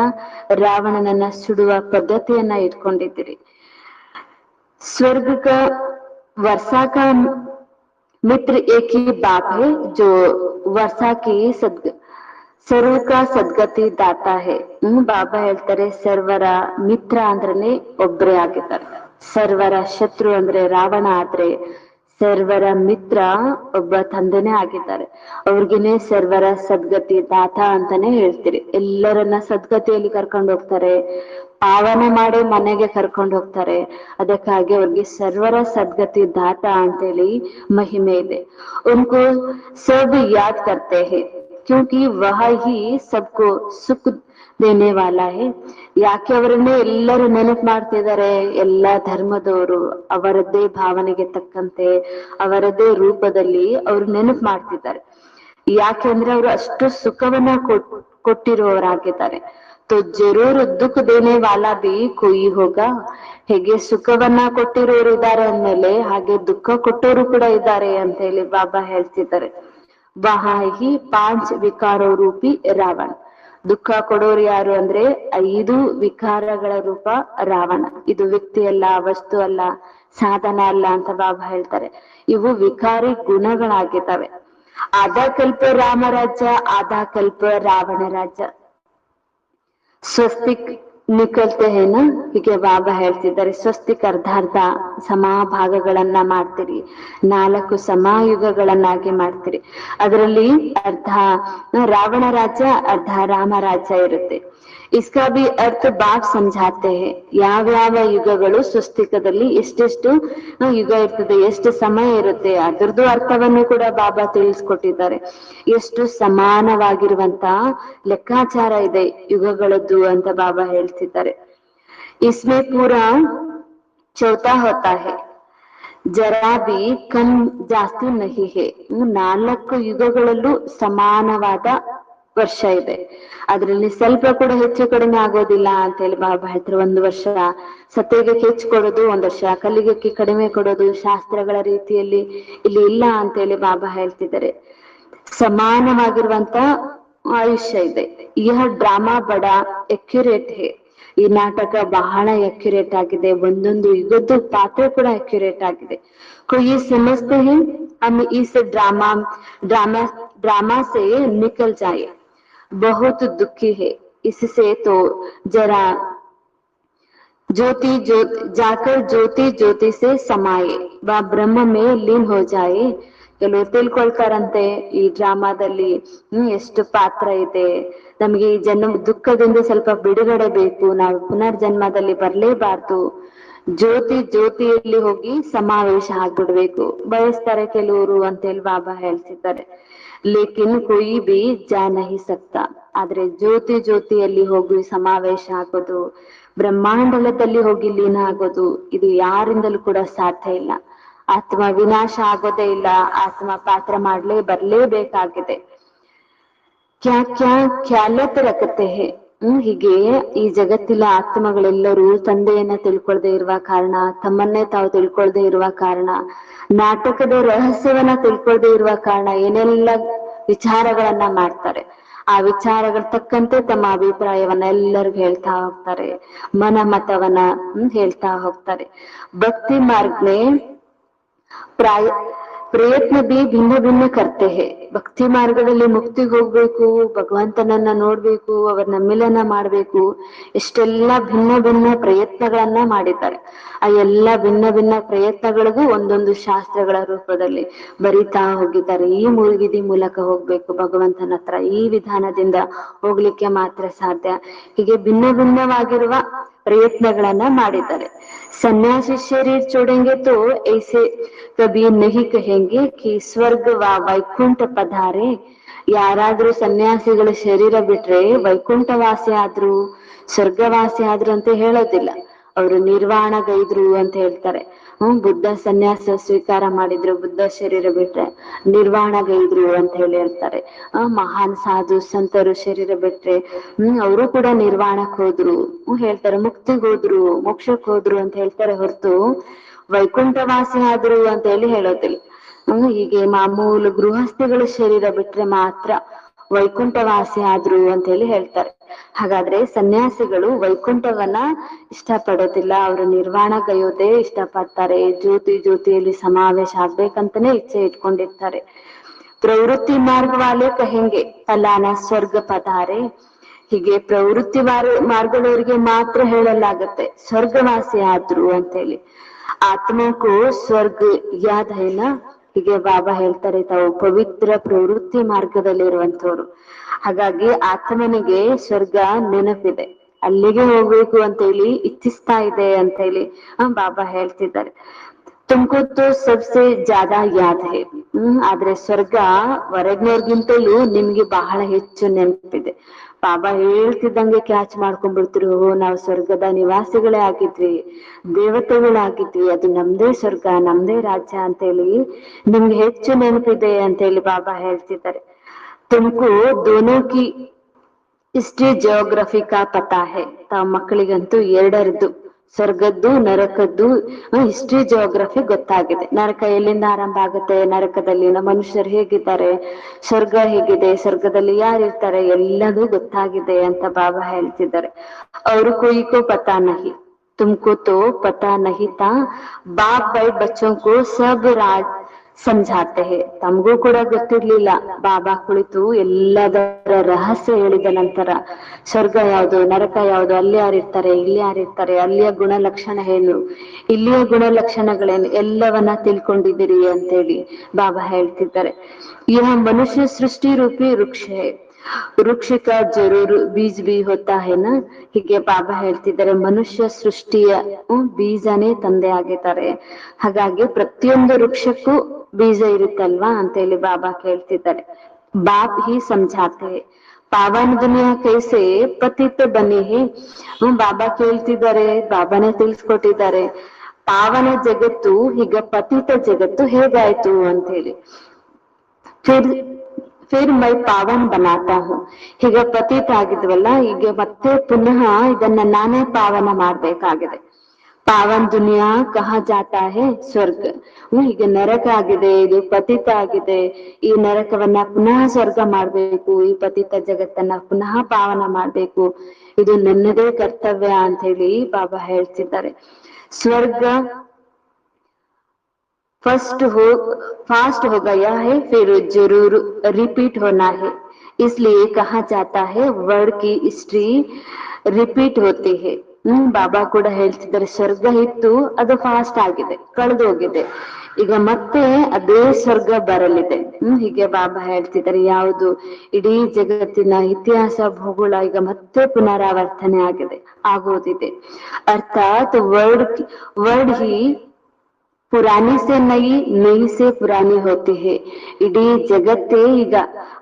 ರಾವಣನನ್ನ ಸುಡುವ ಪದ್ಧತಿಯನ್ನ ಇಟ್ಕೊಂಡಿದ್ದೀರಿ। स्वर्ग का वर्षा का मित्र एक ही बाप है, जो वर्षा की ಸರ್ವ ಕಾ ಸದ್ಗತಿ ದಾತಾ ಹೇ। ಬಾಬಾ ಹೇಳ್ತಾರೆ, ಸರ್ವರ ಮಿತ್ರ ಅಂದ್ರೇನೆ ಒಬ್ರೇ ಆಗಿದ್ದಾರೆ, ಸರ್ವರ ಶತ್ರು ಅಂದ್ರೆ ರಾವಣ ಆದ್ರೆ ಸರ್ವರ ಮಿತ್ರ ಒಬ್ಬ ತಂದೆನೇ ಆಗಿದ್ದಾರೆ. ಅವ್ರಿಗೇನೆ ಸರ್ವರ ಸದ್ಗತಿ ದಾತ ಅಂತಾನೆ ಹೇಳ್ತೀರಿ. ಎಲ್ಲರನ್ನ ಸದ್ಗತಿಯಲ್ಲಿ ಕರ್ಕೊಂಡು ಹೋಗ್ತಾರೆ, ಪಾವನ ಮಾಡಿ ಮನೆಗೆ ಕರ್ಕೊಂಡು ಹೋಗ್ತಾರೆ. ಅದಕ್ಕಾಗಿ ಅವ್ರಿಗೆ ಸರ್ವರ ಸದ್ಗತಿ ದಾತ ಅಂತೇಳಿ ಮಹಿಮೆ ಇದೆ. ಉनको सब याद करते हैं क्योंकि वह ही सबको सुख ದೇನೆ ವಾಲಾ ಹೇ. ಯಾಕೆ ಅವರನ್ನೇ ಎಲ್ಲರೂ ನೆನಪು ಮಾಡ್ತಿದ್ದಾರೆ? ಎಲ್ಲಾ ಧರ್ಮದವರು ಅವರದ್ದೇ ಭಾವನೆಗೆ ತಕ್ಕಂತೆ ಅವರದ್ದೇ ರೂಪದಲ್ಲಿ ಅವರು ನೆನಪು ಮಾಡ್ತಿದ್ದಾರೆ. ಯಾಕೆಂದ್ರೆ ಅವರು ಅಷ್ಟು ಸುಖವನ್ನ ಕೊಟ್ಟಿರುವವರಾಗಿದ್ದಾರೆ. ತೋ ಜರೂರ್ ದುಃಖ ದೇನೆ ವಾಲಾ ಬಿ ಕೊಯಿ ಹೋಗ. ಹೇಗೆ ಸುಖವನ್ನ ಕೊಟ್ಟಿರೋರು ಇದ್ದಾರೆ ಅಂದ್ಮೇಲೆ ಹಾಗೆ ದುಃಖ ಕೊಟ್ಟೋರು ಕೂಡ ಇದ್ದಾರೆ ಅಂತ ಹೇಳಿ ಬಾಬಾ ಹೇಳ್ತಿದ್ದಾರೆ. ವಹಾಹಿ ಪಾಂಚ್ ವಿಕಾರೋ ರೂಪಿ ರಾವಣ. ದುಃಖ ಕೊಡೋರು ಯಾರು ಅಂದ್ರೆ 5 ವಿಕಾರಗಳ ರೂಪ ರಾವಣ. ಇದು ವ್ಯಕ್ತಿ ಅಲ್ಲ, ವಸ್ತು ಅಲ್ಲ, ಸಾಧನ ಅಲ್ಲ ಅಂತ ಬಾಬಾ ಹೇಳ್ತಾರೆ. ಇವು ವಿಕಾರಿ ಗುಣಗಳಾಗಿದ್ದಾವೆ. ಆಧಾ ಕಲ್ಪ ರಾಮರಾಜ್ಯ, ಆಧಾ ಕಲ್ಪ ರಾವಣ ರಾಜ್ಯ. ಸ್ವಸ್ತಿಕ್ ನಿಕಲ್ತೆ ಹೇನ, ಹೀಗೆ ಬಾಬಾ ಹೇಳ್ತಿದ್ದಾರೆ. ಸ್ವಸ್ತಿಕ್ ಅರ್ಧ ಸಮಾಭಾಗಗಳನ್ನ ಮಾಡ್ತೀರಿ, 4 ಸಮಾಯುಗಗಳನ್ನಾಗಿ ಮಾಡ್ತೀರಿ. ಅದರಲ್ಲಿ ಅರ್ಧ ರಾವಣ ರಾಜ್ಯ, ಅರ್ಧ ರಾಮ ರಾಜ್ಯ ಇರುತ್ತೆ. ಇಸ್ಕಾ ಬಿ ಅರ್ಥ ಬಾಪ್ ಸಮझाते हैं. ಯಾವ್ಯಾವ ಯುಗಗಳು ಸ್ವಸ್ತಿಕದಲ್ಲಿ ಎಷ್ಟೆಷ್ಟು ಯುಗ ಇರ್ತದೆ, ಎಷ್ಟು ಸಮಯ ಇರುತ್ತೆ, ಅದರದ್ದು ಅರ್ಥವನ್ನು ಕೂಡ ಬಾಬಾ ತಿಳಿಸ್ಕೊಟ್ಟಿದ್ದಾರೆ. ಎಷ್ಟು ಸಮಾನವಾಗಿರುವಂತ ಲೆಕ್ಕಾಚಾರ ಇದೆ ಯುಗಗಳದ್ದು ಅಂತ ಬಾಬಾ ಹೇಳ್ತಿದ್ದಾರೆ. ಇಸ್ಮೇ ಪೂರಾ ಚೌತಾ ಹೋತಾ ಹೇ, ಜರಾ ಬಿ ಕಮ್ ಜಾಸ್ತಿ ನಹಿ ಹೇ. 4 ಯುಗಗಳಲ್ಲೂ ಸಮಾನವಾದ ವರ್ಷ ಇದೆ. ಅದ್ರಲ್ಲಿ ಸ್ವಲ್ಪ ಕೂಡ ಹೆಚ್ಚು ಕಡಿಮೆ ಆಗೋದಿಲ್ಲ ಅಂತ ಹೇಳಿ ಬಾಬಾ ಹೇಳ್ತಾರೆ. 1 ವರ್ಷ ಸತ್ಯಕ್ಕೆ ಹೆಚ್ಚು ಕೊಡೋದು, 1 ವರ್ಷ ಕಲಿಗಕ್ಕೆ ಕಡಿಮೆ ಕೊಡೋದು ಶಾಸ್ತ್ರಗಳ ರೀತಿಯಲ್ಲಿ ಇಲ್ಲಿ ಇಲ್ಲ ಅಂತ ಹೇಳಿ ಬಾಬಾ ಹೇಳ್ತಿದ್ದಾರೆ. ಸಮಾನವಾಗಿರುವಂತ ಆಯುಷ್ಯ ಇದೆ. ಈ ಡ್ರಾಮಾ ಬಡ ಅಕ್ಯುರೇಟ್ ಹೇ. ಈ ನಾಟಕ ಬಹಳ ಅಕ್ಯುರೇಟ್ ಆಗಿದೆ. ಒಂದೊಂದು ಯುಗದ್ದು ಪಾತ್ರ ಕೂಡ ಅಕ್ಯುರೇಟ್ ಆಗಿದೆ. ಕೊಯಿ ಸಮಜ್ತೆ ಹೇ ಹಮ್ ಇಸ್ ड्रामा से निकल जाए, बहुत दुखी है इससे, तो जरा जाकर ज्योति ज्योति से समाये व ब्रह्म में लीन हो जाए. ಕೆಲವು ತಿಳ್ಕೊಳ್ತಾರಂತೆ ಈ ಡ್ರಾಮಾದಲ್ಲಿ ಎಷ್ಟು ಪಾತ್ರ ಇದೆ, ನಮಗೆ ಈ ಜನ್ಮ ದುಃಖದಿಂದ ಸ್ವಲ್ಪ ಬಿಡುಗಡೆ ಬೇಕು, ನಾವು ಪುನರ್ಜನ್ಮದಲ್ಲಿ ಬರ್ಲೇಬಾರ್ದು, ಜ್ಯೋತಿಯಲ್ಲಿ ಹೋಗಿ ಸಮಾವೇಶ ಆಗ್ಬಿಡ್ಬೇಕು ಬಯಸ್ತಾರೆ ಕೆಲವರು ಅಂತೇಳಿ ಬಾಬಾ ಹೇಳ್ತಿದ್ದಾರೆ. ಲೇಕಿನ್ ಕೊಯಿ ಬಿ ಜಾ ನಹಿ ಸಕ್ತಾ. ಆದ್ರೆ ಜ್ಯೋತಿಯಲ್ಲಿ ಹೋಗಿ ಸಮಾವೇಶ ಆಗೋದು, ಬ್ರಹ್ಮಾಂಡಲದಲ್ಲಿ ಹೋಗಿ ಲೀನ ಆಗೋದು, ಇದು ಯಾರಿಂದಲೂ ಕೂಡ ಸಾಧ್ಯ ಇಲ್ಲ. ಆತ್ಮ ವಿನಾಶ ಆಗೋದೇ ಇಲ್ಲ. ಆತ್ಮ ಪಾತ್ರ ಬರ್ಲೇಬೇಕಾಗಿದೆ. ಖ್ಯಾಲತ್ ರಖತೆ ಹೇ. ಹೀಗೆ ಈ ಜಗತ್ತಿನ ಆತ್ಮಗಳೆಲ್ಲರೂ ತಂದೆಯನ್ನ ತಿಳ್ಕೊಳ್ದೆ ಇರುವ ಕಾರಣ, ತಮ್ಮನ್ನೇ ತಾವು ತಿಳ್ಕೊಳ್ದೆ ಇರುವ ಕಾರಣ, ನಾಟಕದ ರಹಸ್ಯವನ್ನ ತಿಳ್ಕೊಳ್ದೆ ಇರುವ ಕಾರಣ ಏನೆಲ್ಲ ವಿಚಾರಗಳನ್ನ ಮಾಡ್ತಾರೆ. ಆ ವಿಚಾರಗಳ ತಕ್ಕಂತೆ ತಮ್ಮ ಅಭಿಪ್ರಾಯವನ್ನ ಎಲ್ಲರಿಗೂ ಹೇಳ್ತಾ ಹೋಗ್ತಾರೆ, ಮತವನ್ನ ಹೇಳ್ತಾ ಹೋಗ್ತಾರೆ. ಭಕ್ತಿ ಮಾರ್ಗನೆ ಪ್ರಯತ್ನ ಬಿ ಭಿನ್ನ ಭಿನ್ನ ಕರ್ತೆ ಹೇ. ಭಕ್ತಿ ಮಾರ್ಗದಲ್ಲಿ ಮುಕ್ತಿಗೆ ಹೋಗ್ಬೇಕು, ಭಗವಂತನನ್ನ ನೋಡ್ಬೇಕು, ಅವರನ್ನ ಮಿಲನ ಮಾಡ್ಬೇಕು, ಎಷ್ಟೆಲ್ಲ ಭಿನ್ನ ಭಿನ್ನ ಪ್ರಯತ್ನಗಳನ್ನ ಮಾಡಿದ್ದಾರೆ. ಆ ಎಲ್ಲ ಭಿನ್ನ ಭಿನ್ನ ಪ್ರಯತ್ನಗಳಿಗೂ ಒಂದೊಂದು ಶಾಸ್ತ್ರಗಳ ರೂಪದಲ್ಲಿ ಬರಿತಾ ಹೋಗಿದ್ದಾರೆ. ಈ ವಿಧಿ ಮೂಲಕ ಹೋಗ್ಬೇಕು ಭಗವಂತನ ಹತ್ರ, ಈ ವಿಧಾನದಿಂದ ಹೋಗ್ಲಿಕ್ಕೆ ಮಾತ್ರ ಸಾಧ್ಯ. ಹೀಗೆ ಭಿನ್ನ ಭಿನ್ನವಾಗಿರುವ ಪ್ರಯತ್ನಗಳನ್ನ ಮಾಡಿದ್ದಾರೆ. सन्यासी शरीर छोड़ेंगे तो ऐसे कभी नहीं कहेंगे कि ಸ್ವರ್ಗ ವೈಕುಂಠ ಪಧಾರೆ. ಯಾರಾದ್ರೂ ಸನ್ಯಾಸಿಗಳ ಶರೀರ ಬಿಟ್ರೆ ವೈಕುಂಠವಾಸಿ ಆದ್ರು, ಸ್ವರ್ಗವಾಸಿ ಆದ್ರು ಅಂತ ಹೇಳೋದಿಲ್ಲ. ಅವರು ನಿರ್ವಾಣಗೈದ್ರು ಅಂತ ಹೇಳ್ತಾರೆ. ಬುದ್ಧ ಸನ್ಯಾಸ ಸ್ವೀಕಾರ ಮಾಡಿದ್ರು, ಬುದ್ಧ ಶರೀರ ಬಿಟ್ರೆ ನಿರ್ವಾಣಗೈದ್ರು ಅಂತ ಹೇಳಿ ಹೇಳ್ತಾರೆ. ಮಹಾನ್ ಸಾಧು ಸಂತರು ಶರೀರ ಬಿಟ್ರೆ ಅವರು ಕೂಡ ನಿರ್ವಾಣಕ್ ಹೋದ್ರು ಹೇಳ್ತಾರೆ, ಮುಕ್ತಿಗೆ ಹೋದ್ರು, ಮೋಕ್ಷಕ್ಕೆ ಹೋದ್ರು ಅಂತ ಹೇಳ್ತಾರೆ ಹೊರತು ವೈಕುಂಠವಾಸಿ ಆದ್ರು ಅಂತ ಹೇಳಿ ಹೇಳೋದಿಲ್ಲ. ಹೀಗೆ ಮಾಮೂಲು ಗೃಹಸ್ಥಿಗಳ ಶರೀರ ಬಿಟ್ರೆ ಮಾತ್ರ ವೈಕುಂಠವಾಸಿ ಆದ್ರು ಅಂತ ಹೇಳಿ ಹೇಳ್ತಾರೆ. ಹಾಗಾದ್ರೆ ಸನ್ಯಾಸಿಗಳು ವೈಕುಂಠವನ್ನ ಇಷ್ಟಪಡೋದಿಲ್ಲ, ಅವರು ನಿರ್ವಾಣಗೈಯೋದೇ ಇಷ್ಟಪಡ್ತಾರೆ. ಜ್ಯೋತಿಯಲ್ಲಿ ಸಮಾವೇಶ ಆಗ್ಬೇಕಂತಾನೆ ಇಚ್ಛೆ ಇಟ್ಕೊಂಡಿರ್ತಾರೆ. ಪ್ರವೃತ್ತಿ ಮಾರ್ಗ ವಾಲೆ ಕಹೆಂಗೆ ಫಲಾನ ಸ್ವರ್ಗ ಪಧಾರೆ. ಹೀಗೆ ಪ್ರವೃತ್ತಿ ಮಾರ್ಗದವರಿಗೆ ಮಾತ್ರ ಹೇಳಲಾಗತ್ತೆ ಸ್ವರ್ಗವಾಸಿ ಆದ್ರು ಅಂತ ಹೇಳಿ. ಆತ್ಮ ಕೋ ಸ್ವರ್ಗ ಯಾದ್ ಹೈನಾ, ಹೀಗೆ ಬಾಬಾ ಹೇಳ್ತಾರೆ, ತಾವು ಪವಿತ್ರ ಪ್ರವೃತ್ತಿ ಮಾರ್ಗದಲ್ಲಿ ಇರುವಂತವ್ರು. ಹಾಗಾಗಿ ಆತ್ಮನಿಗೆ ಸ್ವರ್ಗ ನೆನಪಿದೆ, ಅಲ್ಲಿಗೆ ಹೋಗ್ಬೇಕು ಅಂತ ಹೇಳಿ ಇಚ್ಛಿಸ್ತಾ ಇದೆ ಅಂತ ಹೇಳಿ ಬಾಬಾ ಹೇಳ್ತಿದ್ದಾರೆ. ತುಮಕೋ ತೋ ಸಬ್ಸೆ ಜ್ಯಾದಾ ಯಾದ್ ಹೈ. ಆದ್ರೆ ಸ್ವರ್ಗ ಹೊರಗಿನವ್ರಿಗಿಂತಲೂ ನಿಮ್ಗೆ ಬಹಳ ಹೆಚ್ಚು ನೆನಪಿದೆ. ಬಾಬಾ ಹೇಳ್ತಿದ್ದಂಗೆ ಕ್ಯಾಚ್ ಮಾಡ್ಕೊಂಡ್ಬಿಡ್ತಿರು, ನಾವು ಸ್ವರ್ಗದ ನಿವಾಸಿಗಳೇ ಆಗಿದ್ವಿ, ದೇವತೆಗಳಾಗಿದ್ವಿ, ಅದು ನಮ್ದೇ ಸ್ವರ್ಗ, ನಮ್ದೇ ರಾಜ್ಯ ಅಂತ ಹೇಳಿ ನಿಮ್ಗೆ ಹೆಚ್ಚು ನೆನಪಿದೆ ಅಂತ ಹೇಳಿ ಬಾಬಾ ಹೇಳ್ತಿದ್ದಾರೆ. ತುಮಕು ದೋನೋ ಕಿ ಹಿಸ್ಟ್ರಿ ಜಿಯೋಗ್ರಫಿ ಕಾ ಪತಾ ಹೈ. ತಾವ್ ಮಕ್ಕಳಿಗಂತೂ ಎರಡರದ್ದು, ಸ್ವರ್ಗದ್ದು ನರಕದ್ದು ಹಿಸ್ಟ್ರಿ ಜಿಯೋಗ್ರಫಿ ಗೊತ್ತಾಗಿದೆ. ನರಕ ಎಲ್ಲಿಂದ ಆರಂಭ ಆಗುತ್ತೆ, ನರಕದಲ್ಲಿನ ಮನುಷ್ಯರು ಹೇಗಿದ್ದಾರೆ, ಸ್ವರ್ಗ ಹೇಗಿದೆ, ಸ್ವರ್ಗದಲ್ಲಿ ಯಾರಿರ್ತಾರೆ, ಎಲ್ಲದೂ ಗೊತ್ತಾಗಿದೆ ಅಂತ ಬಾಬಾ ಹೇಳ್ತಿದ್ದಾರೆ. ಅವರು ಕೊಯ್ಕೋ ಪತಾ ನಹಿ, ತುಮಕೋ ತೋ ಪತಾ ನಹಿ ತಾ, ಬಾಪ್ ಬೈ ಬಚ್ಚೋ ಕೋ ಸಬ್ ರಾಜ್ ಸಮझाते हैं. ತಮಗೂ ಕೂಡ ಗೊತ್ತಿರ್ಲಿಲ್ಲ, ಬಾಬಾ ಕುಳಿತು ಎಲ್ಲದರ ರಹಸ್ಯ ಹೇಳಿದ ನಂತರ ಸ್ವರ್ಗ ಯಾವುದು, ನರಕ ಯಾವುದು, ಅಲ್ಲಿ ಯಾರಿರ್ತಾರೆ, ಇಲ್ಲಿ ಯಾರಿರ್ತಾರೆ, ಅಲ್ಲಿಯ ಗುಣಲಕ್ಷಣ ಏನು, ಇಲ್ಲಿಯ ಗುಣಲಕ್ಷಣಗಳೇನು, ಎಲ್ಲವನ್ನ ತಿಳ್ಕೊಂಡಿದ್ದೀರಿ ಅಂತೇಳಿ ಬಾಬಾ ಹೇಳ್ತಿದ್ದಾರೆ. ಯಹ ಮನುಷ್ಯ ಸೃಷ್ಟಿ ರೂಪಿ ವೃಕ್ಷ ಹೈ, ವೃಕ್ಷ ಕಾ ಜರೂರ್ ಬೀಜ ಬಿ ಹೋತಾ ಹೈನಾ. ಹೀಗೆ ಬಾಬಾ ಹೇಳ್ತಿದ್ದಾರೆ, ಮನುಷ್ಯ ಸೃಷ್ಟಿಯ ಬೀಜನೇ ತಂದೆ ಆಗಿದ್ದಾರೆ. ಹಾಗಾಗಿ ಪ್ರತಿಯೊಂದು ವೃಕ್ಷಕ್ಕೂ ಬೀಜ ಇರುತ್ತಲ್ವಾ ಅಂತ ಹೇಳಿ ಬಾಬಾ ಕೇಳ್ತಿದ್ದಾರೆ. ಬಾಪ್ ಹಿ ಸಮझाते हैं, ಪಾವನ ದುನಿಯಾ ಕೈಸೆ ಪತಿತ ಬನೆ ಹೇ. ಬಾಬಾ ಕೇಳ್ತಿದ್ದಾರೆ, ಬಾಬಾನೇ ತಿಳಿಸ್ಕೊಟ್ಟಿದ್ದಾರೆ, ಪಾವನ ಜಗತ್ತು ಈಗ ಪತಿತ ಜಗತ್ತು ಹೇಗಾಯ್ತು ಅಂತ ಹೇಳಿ. ಫಿರ್ ಮೈ ಪಾವನ್ ಬನಾತಾ ಹೂಂ. ಈಗ ಪತಿತ ಆಗಿದ್ವಲ್ಲ, ಈಗ ಮತ್ತೆ ಪುನಃ ಇದನ್ನ ನಾನೇ ಪಾವನ ಮಾಡ್ಬೇಕಾಗಿದೆ. ಪಾವನ್ ದುನಿಯಾ ಕಹಾ ಜಾತಾ ಹೇ, ಸ್ವರ್ಗ. ಈಗ ನರಕ ಆಗಿದೆ, ಇದು ಪತಿತ ಆಗಿದೆ, ಈ ನರಕವನ್ನ ಪುನಃ ಸ್ವರ್ಗ ಮಾಡ್ಬೇಕು, ಈ ಪತಿತ ಜಗತ್ತನ್ನ ಪುನಃ ಪಾವನ ಮಾಡ್ಬೇಕು, ಇದು ನನ್ನದೇ ಕರ್ತವ್ಯ ಅಂತ ಹೇಳಿ ಬಾಬಾ ಹೇಳ್ತಿದ್ದಾರೆ. ಸ್ವರ್ಗ फास्ट हो गया है, फिर जरूर रिपीट होना है, इसलिए कहा जाता है वर्ड की हिस्ट्री ರಿಪೀಟ್ ಹೋತಿ ಹೇ. ಬಾಬಾ ಕೂಡ ಹೇಳ್ತಿದ್ದಾರೆ, ಸ್ವರ್ಗ ಇತ್ತು, ಅದು ಫಾಸ್ಟ್ ಆಗಿದೆ, ಕಳೆದು ಹೋಗಿದೆ, ಈಗ ಮತ್ತೆ ಅದೇ ಸ್ವರ್ಗ ಬರಲಿದೆ. ಹೀಗೆ ಬಾಬಾ ಹೇಳ್ತಿದ್ದಾರೆ, ಯಾವುದು ಇಡೀ ಜಗತ್ತಿನ ಇತಿಹಾಸ ಭೂಗೋಳ ಈಗ ಮತ್ತೆ ಪುನರಾವರ್ತನೆ ಆಗೋದಿದೆ. ಅರ್ಥಾತ್ ವರ್ಡ್ ಹಿ ಪುರಾಣಿ ಸೆ ನಯಿ, ನಯಿ ಸೆ ಪುರಾಣಿ ಹೋತಿ ಹೇ. ಇಡೀ ಜಗತ್ತೇ ಈಗ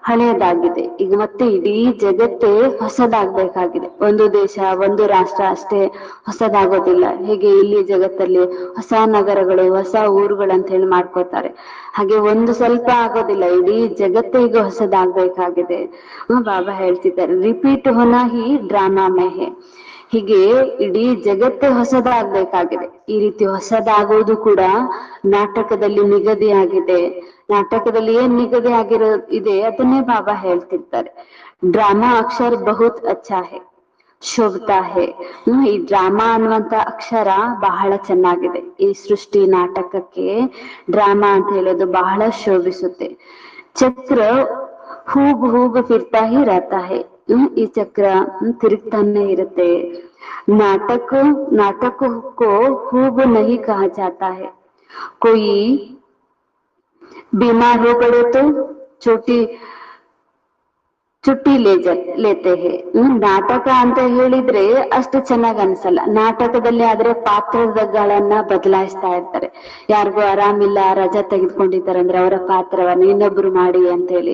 ಹಳೆಯದಾಗಿದೆ, ಈಗ ಮತ್ತೆ ಇಡೀ ಜಗತ್ತೇ ಹೊಸದಾಗ್ಬೇಕಾಗಿದೆ. ಒಂದು ದೇಶ, ಒಂದು ರಾಷ್ಟ್ರ ಅಷ್ಟೇ ಹೊಸದಾಗೋದಿಲ್ಲ. ಹೇಗೆ ಇಲ್ಲಿ ಜಗತ್ತಲ್ಲಿ ಹೊಸ ನಗರಗಳು, ಹೊಸ ಊರುಗಳು ಅಂತ ಹೇಳಿ ಮಾಡ್ಕೋತಾರೆ, ಹಾಗೆ ಒಂದು ಸ್ವಲ್ಪ ಆಗೋದಿಲ್ಲ, ಇಡೀ ಜಗತ್ತೇ ಈಗ ಹೊಸದಾಗ್ಬೇಕಾಗಿದೆ. ಬಾಬಾ ಹೇಳ್ತಿದ್ದಾರೆ, ರಿಪೀಟ್ ಹೋನಾ ಹಿ ಡ್ರಾಮಾ ಮೇ ಹೇ. ಹೀಗೆ ಇಡೀ ಜಗತ್ತೇ ಹೊಸದಾಗ್ಬೇಕಾಗಿದೆ. ಈ ರೀತಿ ಹೊಸದಾಗೋದು ಕೂಡ ನಾಟಕದಲ್ಲಿ ನಿಗದಿಯಾಗಿದೆ. ನಾಟಕದಲ್ಲಿ ಏನ್ ನಿಗದಿ ಇದೆ ಅದನ್ನೇ ಬಾಬಾ ಹೇಳ್ತಿರ್ತಾರೆ. ಡ್ರಾಮಾ ಅಕ್ಷರ ಬಹುತ್ ಅಚ್ಚಾ ಹೇ, ಶೋಭತಾ ಹೇ. ಈ ಡ್ರಾಮಾ ಅನ್ನುವಂತ ಅಕ್ಷರ ಬಹಳ ಚೆನ್ನಾಗಿದೆ. ಈ ಸೃಷ್ಟಿ ನಾಟಕಕ್ಕೆ ಡ್ರಾಮಾ ಅಂತ ಹೇಳೋದು ಬಹಳ ಶೋಭಿಸುತ್ತೆ. ಚಕ್ರ ಹೂಬ್ ಫಿರ್ತಾ ಹಿ ರಹತಾ ಹೇ. ಈ ಚಕ್ರ ತಿರುಗ್ತಾನೆ ಇರುತ್ತೆ. नाटक को खूब नहीं कहा जाता है. कोई बीमार हो पड़े तो ಚುಟ್ಟಿ ಲೇತೆ ಹೇ. ನಾಟಕ ಅಂತ ಹೇಳಿದ್ರೆ ಅಷ್ಟು ಚೆನ್ನಾಗ್ ಅನ್ಸಲ್ಲ. ನಾಟಕದಲ್ಲಿ ಆದ್ರೆ ಪಾತ್ರಗಳನ್ನ ಬದಲಾಯಿಸ್ತಾ ಇರ್ತಾರೆ. ಯಾರಿಗೂ ಆರಾಮಿಲ್ಲ, ರಜಾ ತೆಗೆದುಕೊಂಡಿದ್ದಾರೆ ಅಂದ್ರೆ ಅವರ ಪಾತ್ರವನ್ನ ಇನ್ನೊಬ್ರು ಮಾಡಿ ಅಂತ ಹೇಳಿ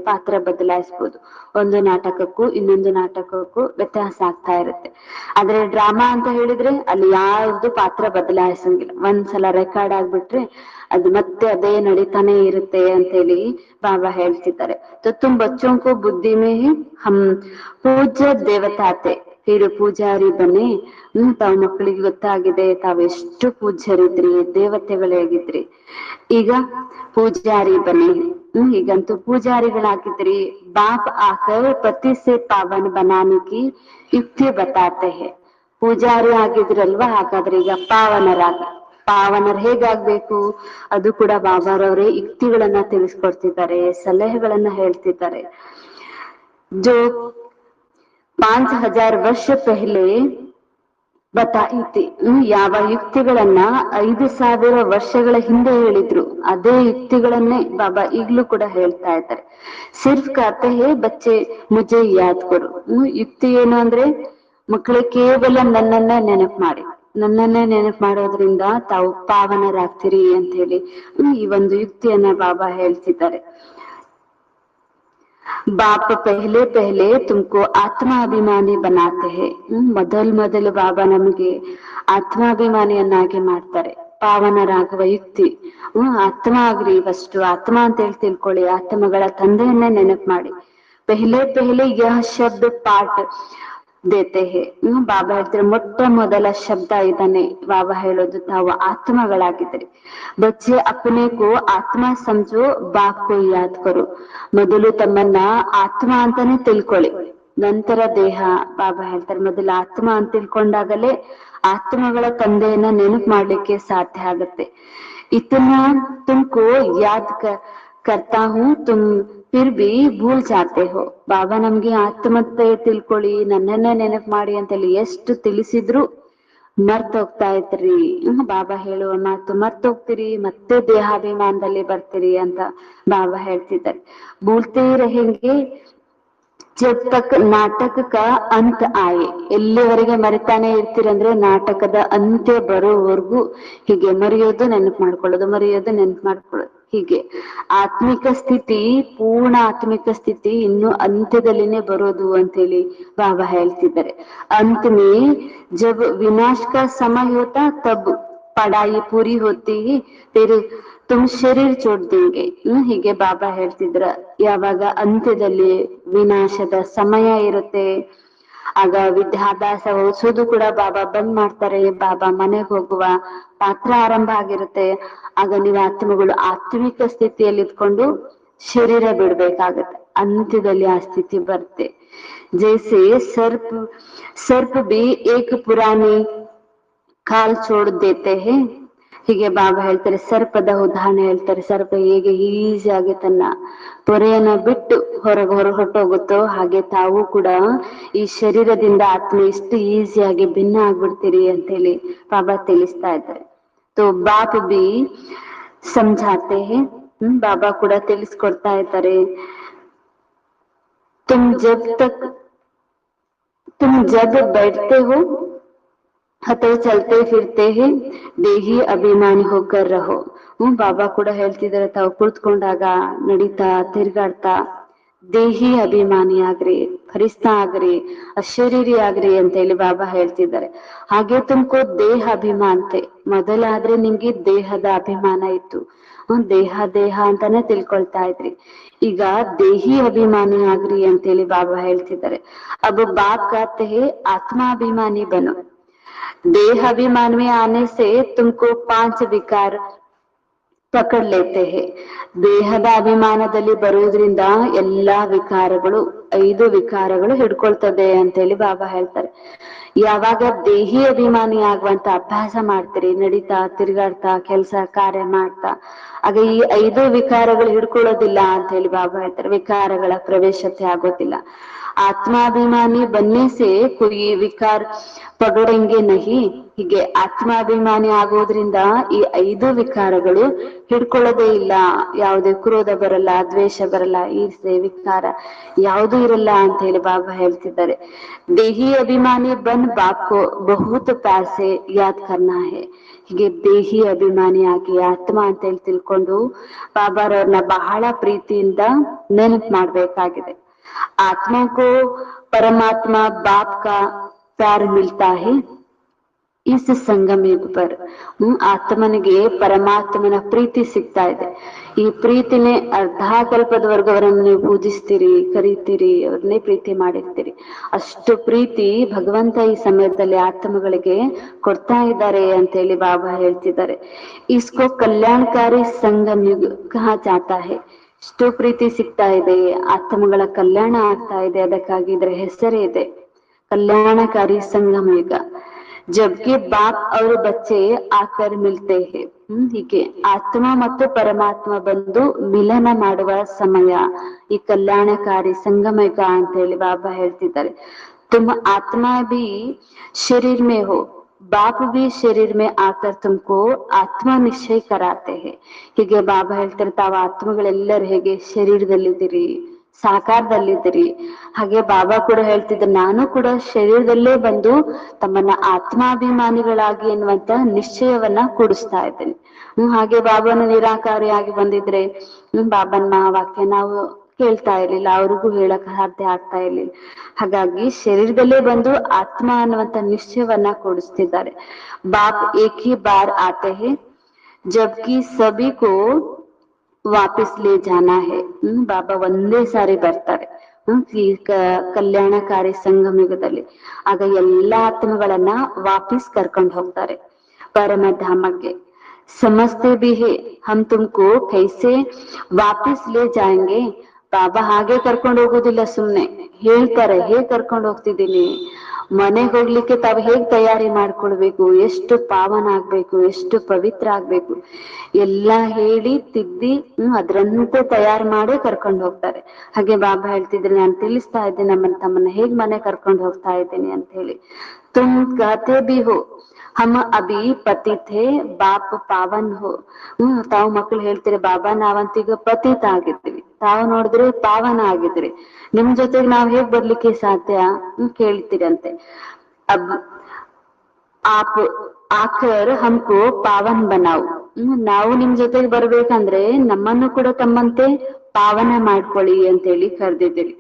ಪಾತ್ರ ಬದಲಾಯಿಸ್ಬೋದು. ಒಂದು ನಾಟಕಕ್ಕೂ ಇನ್ನೊಂದು ನಾಟಕಕ್ಕೂ ವ್ಯತ್ಯಾಸ ಆಗ್ತಾ ಇರುತ್ತೆ. ಆದ್ರೆ ಡ್ರಾಮಾ ಅಂತ ಹೇಳಿದ್ರೆ ಅಲ್ಲಿ ಯಾವ್ದು ಪಾತ್ರ ಬದಲಾಯಿಸಂಗಿಲ್ಲ. ಒಂದ್ಸಲ ರೆಕಾರ್ಡ್ ಆಗ್ಬಿಟ್ರೆ ಅದು ಮತ್ತೆ ಅದೇ ನಡೀತಾನೆ ಇರುತ್ತೆ ಅಂತ ಹೇಳಿ ಬಾಬಾ ಹೇಳ್ತಿದ್ದಾರೆ. ತುಮ್ ಬಚ್ಚೋ ಕೋ ಬುದ್ಧಿ ಮೇ ಹಮ್ ಪೂಜ್ಯ ದೇವತಾತೆ, ಫಿರ್ ಪೂಜಾರಿ ಬನ್ನಿ. ತಾವ್ ಮಕ್ಕಳಿಗೆ ಗೊತ್ತಾಗಿದೆ ತಾವೆಷ್ಟು ಪೂಜ್ಯರಿದ್ರಿ, ದೇವತೆಗಳಾಗಿದ್ರಿ, ಈಗ ಪೂಜಾರಿ ಬನ್ನಿ. ಈಗಂತೂ ಪೂಜಾರಿಗಳಾಗಿದ್ರಿ. ಬಾಪ್ ಆಕರ್ ಪತಿ ಸೆ ಪಾವನ್ ಬನಾನೆ ಕಿ ಯುಕ್ತಿ ಬತಾತೆ ಹೇ. ಪೂಜಾರಿ ಆಗಿದ್ರಲ್ವಾ, ಹಾಗಾದ್ರೆ ಈಗ ಪಾವನರ್ ಹೇಗಾಗ್ಬೇಕು ಅದು ಕೂಡ ಬಾಬಾರವರೇ ಯುಕ್ತಿಗಳನ್ನ ತಿಳಿಸ್ಕೊಡ್ತಿದ್ದಾರೆ, ಸಲಹೆಗಳನ್ನ ಹೇಳ್ತಿದ್ದಾರೆ. जो 5000 वर्ष पहले ಬತಾಯಿತಿ. ಯಾವ ಯುಕ್ತಿಗಳನ್ನ 5,000 ವರ್ಷಗಳ ಹಿಂದೆ ಹೇಳಿದ್ರು ಅದೇ ಯುಕ್ತಿಗಳನ್ನೇ ಬಾಬಾ ಈಗ್ಲೂ ಕೂಡ ಹೇಳ್ತಾ ಇದ್ದಾರೆ. ಸಿರ್ಫ್ ಕಾತೆ ಹೇ ಬಚ್ಚೆ ಮುಜೆ ಯಾದ್ ಕೊರು. ಯುಕ್ತಿ ಏನು ಅಂದ್ರೆ ಮಕ್ಕಳಿಗೆ ಕೇವಲ ನನ್ನನ್ನೇ ನೆನಪು ಮಾಡಿ, ನನ್ನನ್ನೇ ನೆನಪು ಮಾಡೋದ್ರಿಂದ ತಾವು ಪಾವನರಾಗ್ತೀರಿ ಅಂತ ಹೇಳಿ ಈ ಒಂದು ಯುಕ್ತಿಯನ್ನ ಬಾಬಾ ಹೇಳ್ತಿದ್ದಾರೆ. बाप पहले पहले तुमको ಆತ್ಮಾಭಿಮಾನಿ बनाते हैं. ಮೊದಲು ಬಾಬಾ ನಮಗೆ ಆತ್ಮಾಭಿಮಾನಿಯನ್ನಾಗಿ ಮಾಡ್ತಾರೆ, ಪಾವನರಾಗುವ ಯುಕ್ತಿ. ಆತ್ಮ ಆಗ್ರಿ, ಫಸ್ಟ್ ಆತ್ಮ ಅಂತ ಹೇಳಿ ತಿಳ್ಕೊಳ್ಳಿ, ಆತ್ಮಗಳ ತಂದೆಯನ್ನೇ ನೆನಪು ಮಾಡಿ. ಪೆಹಲೆ ಪೆಹಲೆ ಯಹ ಶಬ್ದ ಪಾಠ ದೇತೆ ಹೇ. ಬಾಬಾ ಹೇಳ್ತಾರೆ ಮೊಟ್ಟ ಮೊದಲ ಶಬ್ದ ಇದನ್ನೇ ಬಾಬಾ ಹೇಳೋದು, ತಾವು ಆತ್ಮಗಳಾಗಿದ್ರಿ. ಬಚ್ಚೆ ಅಪನೆಗೂ ಆತ್ಮ ಸಮಜೋ ಬಾಪ್ ಕೋ ಯಾದ್ ಕರೋ. ಮೊದಲು ತಮ್ಮನ್ನ ಆತ್ಮ ಅಂತಾನೆ ತಿಳ್ಕೊಳ್ಳಿ, ನಂತರ ದೇಹ. ಬಾಬಾ ಹೇಳ್ತಾರೆ ಮೊದಲು ಆತ್ಮ ಅಂತ ತಿಳ್ಕೊಂಡಾಗಲೇ ಆತ್ಮಗಳ ತಂದೆಯನ್ನ ನೆನಪು ಮಾಡ್ಲಿಕ್ಕೆ ಸಾಧ್ಯ ಆಗತ್ತೆ. ಇತನ ತುಮ್ಕೋ ಯಾದ್ ಕರ್ತಾ ಹೂಂ ತುಮ್ ಫಿರ್ ಬಿ ಭೂಲ್ ಜಾತೆ ಹೋ. ಬಾಬಾ ನಮ್ಗೆ ಆತ್ಮತ್ತೆ ತಿಳ್ಕೊಳ್ಳಿ, ನನ್ನನ್ನೇ ನೆನಪು ಮಾಡಿ ಅಂತೇಳಿ ಎಷ್ಟು ತಿಳಿಸಿದ್ರು ಮರ್ತೋಗ್ತಾ ಇದ್ರಿ. ಬಾಬಾ ಹೇಳುವ ಮಾತು ಮರ್ತೋಗ್ತೀರಿ, ಮತ್ತೆ ದೇಹಾಭಿಮಾನದಲ್ಲಿ ಬರ್ತೀರಿ ಅಂತ ಬಾಬಾ ಹೇಳ್ತಿದ್ದಾರೆ. ಭೂಲ್ತೇ रहेंगे ಜಬ್ ತಕ್ ನಾಟಕ ಕಾ ಅಂತ ಆಯೆ. ಎಲ್ಲಿವರೆಗೆ ಮರಿತಾನೆ ಇರ್ತೀರಂದ್ರೆ ನಾಟಕದ ಅಂತ್ಯ ಬರೋವರೆಗೂ ಹೀಗೆ ಮರೆಯೋದು, ನೆನಪು ಮಾಡ್ಕೊಳ್ಳೋದು, ಮರೆಯೋದು, ನೆನಪು ಮಾಡ್ಕೊಳ್ಳೋದು. ಹೀಗೆ ಆತ್ಮಿಕ ಸ್ಥಿತಿ, ಪೂರ್ಣ ಆತ್ಮಿಕ ಸ್ಥಿತಿ ಇನ್ನು ಅಂತ್ಯದಲ್ಲಿನೇ ಬರೋದು ಅಂತೇಳಿ ಬಾಬಾ ಹೇಳ್ತಿದ್ದಾರೆ. अंत में जब विनाश का समय होता तब पढ़ाई पूरी होती है, फिर तुम शरीर छोड़ देंगे. ಹೀಗೆ ಬಾಬಾ ಹೇಳ್ತಿದ್ರ, ಯಾವಾಗ ಅಂತ್ಯದಲ್ಲಿ ವಿನಾಶದ ಸಮಯ ಇರುತ್ತೆ ಆಗ ವಿದ್ಯಾಭ್ಯಾಸ ಓದಿಸೋದು ಕೂಡ ಬಾಬಾ ಬಂದ್ ಮಾಡ್ತಾರೆ. ಬಾಬಾ ಮನೆಗೆ ಹೋಗುವ ಪಾತ್ರ ಆರಂಭ ಆಗಿರುತ್ತೆ. ಆಗ ನೀವು ಆತ್ಮಗಳು ಆತ್ಮಿಕ ಸ್ಥಿತಿಯಲ್ಲಿ ಇದ್ಕೊಂಡು ಶರೀರ ಬಿಡ್ಬೇಕಾಗತ್ತೆ. ಅಂತ್ಯದಲ್ಲಿ ಆ ಸ್ಥಿತಿ ಬರುತ್ತೆ. ಜೈಸೆ ಸರ್ಪ ಬಿ ಏಕ್ ಪುರಾಣಿ ಕಾಲ್ ಚೋಡ್ ದೇತೆ ಹೇ. ಹೀಗೆ ಬಾಬಾ ಹೇಳ್ತಾರೆ, ಸರ್ಪದ ಉದಾಹರಣೆ ಹೇಳ್ತಾರೆ. ಸರ್ಪ ಹೇಗೆ ಈಸಿಯಾಗಿ ತನ್ನ ಪೊರೆಯನ್ನ ಬಿಟ್ಟು ಹೊರಟೋಗುತ್ತೋ ಹಾಗೆ ತಾವು ಕೂಡ ಈ ಶರೀರದಿಂದ ಆತ್ಮ ಇಷ್ಟು ಈಸಿಯಾಗಿ ಭಿನ್ನ ಆಗ್ಬಿಡ್ತೀರಿ ಅಂತ ಹೇಳಿ ಬಾಬಾ ತಿಳಿಸ್ತಾ ಇದ್ದಾರೆ. ತೋ ಬಾಪ್ ಬಿ ಸಮझाते हैं. ಬಾಬಾ ಕೂಡ ತಿಳಿಸ್ಕೊಡ್ತಾ ಇದ್ದಾರೆ, तुम जब बैठते हो ಅಥವಾ ಚಲ್ತೆ ಫಿರ್ತೆ ಹೇ ದೇಹಿ ಅಭಿಮಾನಿ ಹೋಗರ್ ರಹೋ. ಬಾಬಾ ಕೂಡ ಹೇಳ್ತಿದ್ದಾರೆ, ತಾವು ಕುಳಿತುಕೊಂಡಾಗ, ನಡೀತಾ, ತಿರ್ಗಾಡ್ತಾ ದೇಹಿ ಅಭಿಮಾನಿ ಆಗ್ರಿ, ಫರಿಸ್ತಾ ಆಗ್ರಿ, ಅಶರೀರಿ ಆಗ್ರಿ ಅಂತ ಹೇಳಿ ಬಾಬಾ ಹೇಳ್ತಿದ್ದಾರೆ. ಹಾಗೆ ತುಮ್ಕೋ ದೇಹ ಅಭಿಮಾನತೆ. ಮೊದಲಾದ್ರೆ ನಿಮ್ಗೆ ದೇಹದ ಅಭಿಮಾನ ಇತ್ತು, ದೇಹ ಅಂತಾನೆ ತಿಳ್ಕೊಳ್ತಾ ಇದ್ರಿ. ಈಗ ದೇಹಿ ಅಭಿಮಾನಿ ಆಗ್ರಿ ಅಂತೇಳಿ ಬಾಬಾ ಹೇಳ್ತಿದ್ದಾರೆ. अब बाप कहते हैं आत्माभिमानी बनो. देह अभिमान में आने से तुमको 5 विकार ಪಕಡ್ ಲೇತೆ ಹೇ. ದೇಹದ ಅಭಿಮಾನದಲ್ಲಿ ಬರುವುದ್ರಿಂದ ಎಲ್ಲಾ ವಿಕಾರಗಳು, 5 ವಿಕಾರಗಳು ಹಿಡ್ಕೊಳ್ತದೆ ಅಂತೇಳಿ ಬಾಬಾ ಹೇಳ್ತಾರೆ. ಯಾವಾಗ ದೇಹಿ ಅಭಿಮಾನಿ ಆಗುವಂತ ಅಭ್ಯಾಸ ಮಾಡ್ತೀರಿ, ನಡೀತಾ, ತಿರ್ಗಾಡ್ತಾ, ಕೆಲಸ ಕಾರ್ಯ ಮಾಡ್ತಾ, ಆಗ ಈ 5 ವಿಕಾರಗಳು ಹಿಡ್ಕೊಳ್ಳೋದಿಲ್ಲ ಅಂತ ಹೇಳಿ ಬಾಬಾ ಹೇಳ್ತಾರೆ. ವಿಕಾರಗಳ ಪ್ರವೇಶತೆ ಆಗೋದಿಲ್ಲ. ಆತ್ಮಾಭಿಮಾನಿ ಬನ್ನೆ ಸೇ ಕೊಯಿ ವಿಕಾರ ಪಗಡೆಂಗೆ ನಹಿ. ಹೀಗೆ ಆತ್ಮಾಭಿಮಾನಿ ಆಗೋದ್ರಿಂದ ಈ 5 ವಿಕಾರಗಳು ಹಿಡ್ಕೊಳ್ಳೋದೇ ಇಲ್ಲ. ಯಾವುದೇ ಕ್ರೋಧ ಬರಲ್ಲ, ದ್ವೇಷ ಬರಲ್ಲ, ಈರ್ಷೆ, ವಿಕಾರ ಯಾವುದೂ ಇರಲ್ಲ ಅಂತ ಹೇಳಿ ಬಾಬಾ ಹೇಳ್ತಿದ್ದಾರೆ. ದೇಹಿ ಅಭಿಮಾನಿ ಬನ್ ಬಾಪ್ಕೋ ಬಹುತ್ ಪ್ಯಾಸೆ ಯಾದ್ ಕರ್ನಾ ಹೇ. ಹೀಗೆ ದೇಹಿ ಅಭಿಮಾನಿ ಆಗಿ ಆತ್ಮ ಅಂತ ಹೇಳಿ ತಿಳ್ಕೊಂಡು ಬಾಬಾರವ್ರನ್ನ ಬಹಳ ಪ್ರೀತಿಯಿಂದ ನೆನಪು ಮಾಡ್ಬೇಕಾಗಿದೆ. आत्मा को परमात्मा बाप का प्यार मिलता है इस संगम युग पर. ಆತ್ಮನಿಗೆ ಪರಮಾತ್ಮನ ಪ್ರೀತಿ ಸಿಗ್ತಾ ಇದೆ. ಈ ಪ್ರೀತಿನೇ ಅರ್ಧ ಕಲ್ಪದವರೆಗೂ ನೀವು ಪೂಜಿಸ್ತೀರಿ, ಕರೀತೀರಿ, ಅವ್ರನ್ನೇ ಪ್ರೀತಿ ಮಾಡಿರ್ತೀರಿ. ಅಷ್ಟು ಪ್ರೀತಿ ಭಗವಂತ ಈ ಸಮಯದಲ್ಲಿ ಆತ್ಮಗಳಿಗೆ ಕೊಡ್ತಾ ಇದ್ದಾರೆ ಅಂತ ಹೇಳಿ ಬಾಬಾ ಹೇಳ್ತಿದ್ದಾರೆ. ಇಸ್ಕೋ ಕಲ್ಯಾಣಕಾರಿ ಸಂಗಮ್ ಯುಗ ಕಹಾ ಜಾತಾ ಹೇ. ಇಷ್ಟು ಪ್ರೀತಿ ಸಿಗ್ತಾ ಇದೆ, ಆತ್ಮಗಳ ಕಲ್ಯಾಣ ಆಗ್ತಾ ಇದೆ, ಅದಕ್ಕಾಗಿ ಇದರ ಹೆಸರೇ ಇದೆ ಕಲ್ಯಾಣಕಾರಿ ಸಂಗಮ ಯುಗ. ಜಬ್ಕಿ ಬಾಪ್ ಅವರು ಬಚ್ಚೆ ಆಕರ್ ಮಿಲ್ತೆ ಹೇ. ಹೀಗೆ ಆತ್ಮ ಮತ್ತು ಪರಮಾತ್ಮ ಬಂದು ಮಿಲನ ಮಾಡುವ ಸಮಯ ಈ ಕಲ್ಯಾಣಕಾರಿ ಸಂಗಮ ಯುಗ ಅಂತ ಹೇಳಿ ಬಾಬಾ ಹೇಳ್ತಿದ್ದಾರೆ. ತುಮ್ ಆತ್ಮ ಬಿ ಶರೀರ್ ಮೇ ಹೋ बाप भी शरीर में आकर तुमको ಆತ್ಮ ನಿಶ್ಚಯ कराते हैं. ಹೀಗೆ ಬಾಬಾ ಹೇಳ್ತಾರೆ, ತಾವು ಆತ್ಮಗಳೆಲ್ಲರೂ ಹೇಗೆ ಶರೀರದಲ್ಲಿದ್ದೀರಿ, ಸಾಕಾರದಲ್ಲಿದ್ದೀರಿ, ಹಾಗೆ ಬಾಬಾ ಕೂಡ ಹೇಳ್ತಿದ್ರು, ನಾನು ಕೂಡ ಶರೀರದಲ್ಲೇ ಬಂದು ತಮ್ಮನ್ನ ಆತ್ಮಾಭಿಮಾನಿಗಳಾಗಿ ಎನ್ನುವಂತ ನಿಶ್ಚಯವನ್ನ ಕೂಡಿಸ್ತಾ ಇದ್ದೇನೆ. ಹಾಗೆ ಬಾಬಾನ ನಿರಾಕಾರಿಯಾಗಿ ಬಂದಿದ್ರೆ ಬಾಬನ್ ಮಹಾವಾಕ್ಯ ನಾವು ಕೇಳ್ತಾ ಇರ್ಲಿಲ್ಲ, ಅವ್ರಿಗೂ ಹೇಳಕ್ ಸಾಧ್ಯ ಆಗ್ತಾ ಇರ್ಲಿಲ್ಲ. ಹಾಗಾಗಿ ಶರೀರದಲ್ಲೇ ಬಂದು ಆತ್ಮ ಅನ್ನುವಂತ ನಿಶ್ಚಯವನ್ನ ಕೂಡಿಸ್ತಿದ್ದಾರೆ. ಬಾಪ್ ಏಕ್ ಹಿ ಬಾರ್ ಆತೆ ಹೇ ಜಬ್ಕಿ ಸಭಿ ಕೋ ವಾಪಸ್ ಲೇ ಜಾನಾ ಹೇ. ಬಾಬಾ ಒಂದೇ ಸಾರಿ ಬರ್ತಾರೆ ಈ ಕಲ್ಯಾಣಕಾರಿ ಸಂಗಮಯುಗದಲ್ಲಿ. ಆಗ ಎಲ್ಲಾ ಆತ್ಮಗಳನ್ನ ವಾಪಸ್ ಕರ್ಕೊಂಡು ಹೋಗ್ತಾರೆ ಪರಮಧಾಮಕ್ಕೆ. ಸಮಸ್ತೆ भी है हम तुमको कैसे वापस ले जाएंगे. ಬಾಬಾ ಹಾಗೆ ಕರ್ಕೊಂಡು ಹೋಗೋದಿಲ್ಲ, ಸುಮ್ನೆ ಹೇಳ್ತಾರೆ ಹೇಗ್ ಕರ್ಕೊಂಡು ಹೋಗ್ತಿದ್ದೀನಿ, ಮನೆಗೆ ಹೋಗ್ಲಿಕ್ಕೆ ತಾವು ಹೇಗ್ ತಯಾರಿ ಮಾಡ್ಕೊಳ್ಬೇಕು, ಎಷ್ಟು ಪಾವನ ಆಗ್ಬೇಕು, ಎಷ್ಟು ಪವಿತ್ರ ಆಗ್ಬೇಕು ಎಲ್ಲಾ ಹೇಳಿ ತಿದ್ದಿ ಅದ್ರಂತೆ ತಯಾರು ಮಾಡಿ ಕರ್ಕೊಂಡು ಹೋಗ್ತಾರೆ. ಹಾಗೆ ಬಾಬಾ ಹೇಳ್ತಿದ್ರೆ, ನಾನು ತಿಳಿಸ್ತಾ ಇದ್ದೀನಿ ನಮ್ಮನ್ನ ತಮ್ಮನ್ನ ಹೇಗ್ ಮನೆ ಕರ್ಕೊಂಡು ಹೋಗ್ತಾ ಇದ್ದೀನಿ ಅಂತ ಹೇಳಿ. ತುಮ್ कहते भी हो हम अभी पतित है बाप पावन हो. ತಾವು ಮಕ್ಕಳು ಹೇಳ್ತೀರಿ, ಬಾಬಾ ನಾವಂತೀಗ ಪತಿತ ಆಗಿದ್ದೀವಿ, ತಾವು ನೋಡಿದ್ರೆ ಪಾವನ ಆಗಿದ್ರಿ, ನಿಮ್ ಜೊತೆಗೆ ನಾವ್ ಹೇಗ್ ಬರ್ಲಿಕ್ಕೆ ಸಾಧ್ಯ ಕೇಳ್ತೀರಂತೆ. ಅಬ್ ಆಪ್ ಆಕರ್ ಹಮ್ಕೋ ಪಾವನ್ ಬನಾವು. ನಾವು ನಿಮ್ ಜೊತೆಗೆ ಬರ್ಬೇಕಂದ್ರೆ ನಮ್ಮನ್ನು ಕೂಡ ತಮ್ಮಂತೆ ಪಾವನ ಮಾಡ್ಕೊಳ್ಳಿ ಅಂತ ಹೇಳಿ ಕರೆದಿದ್ದೀರಿ.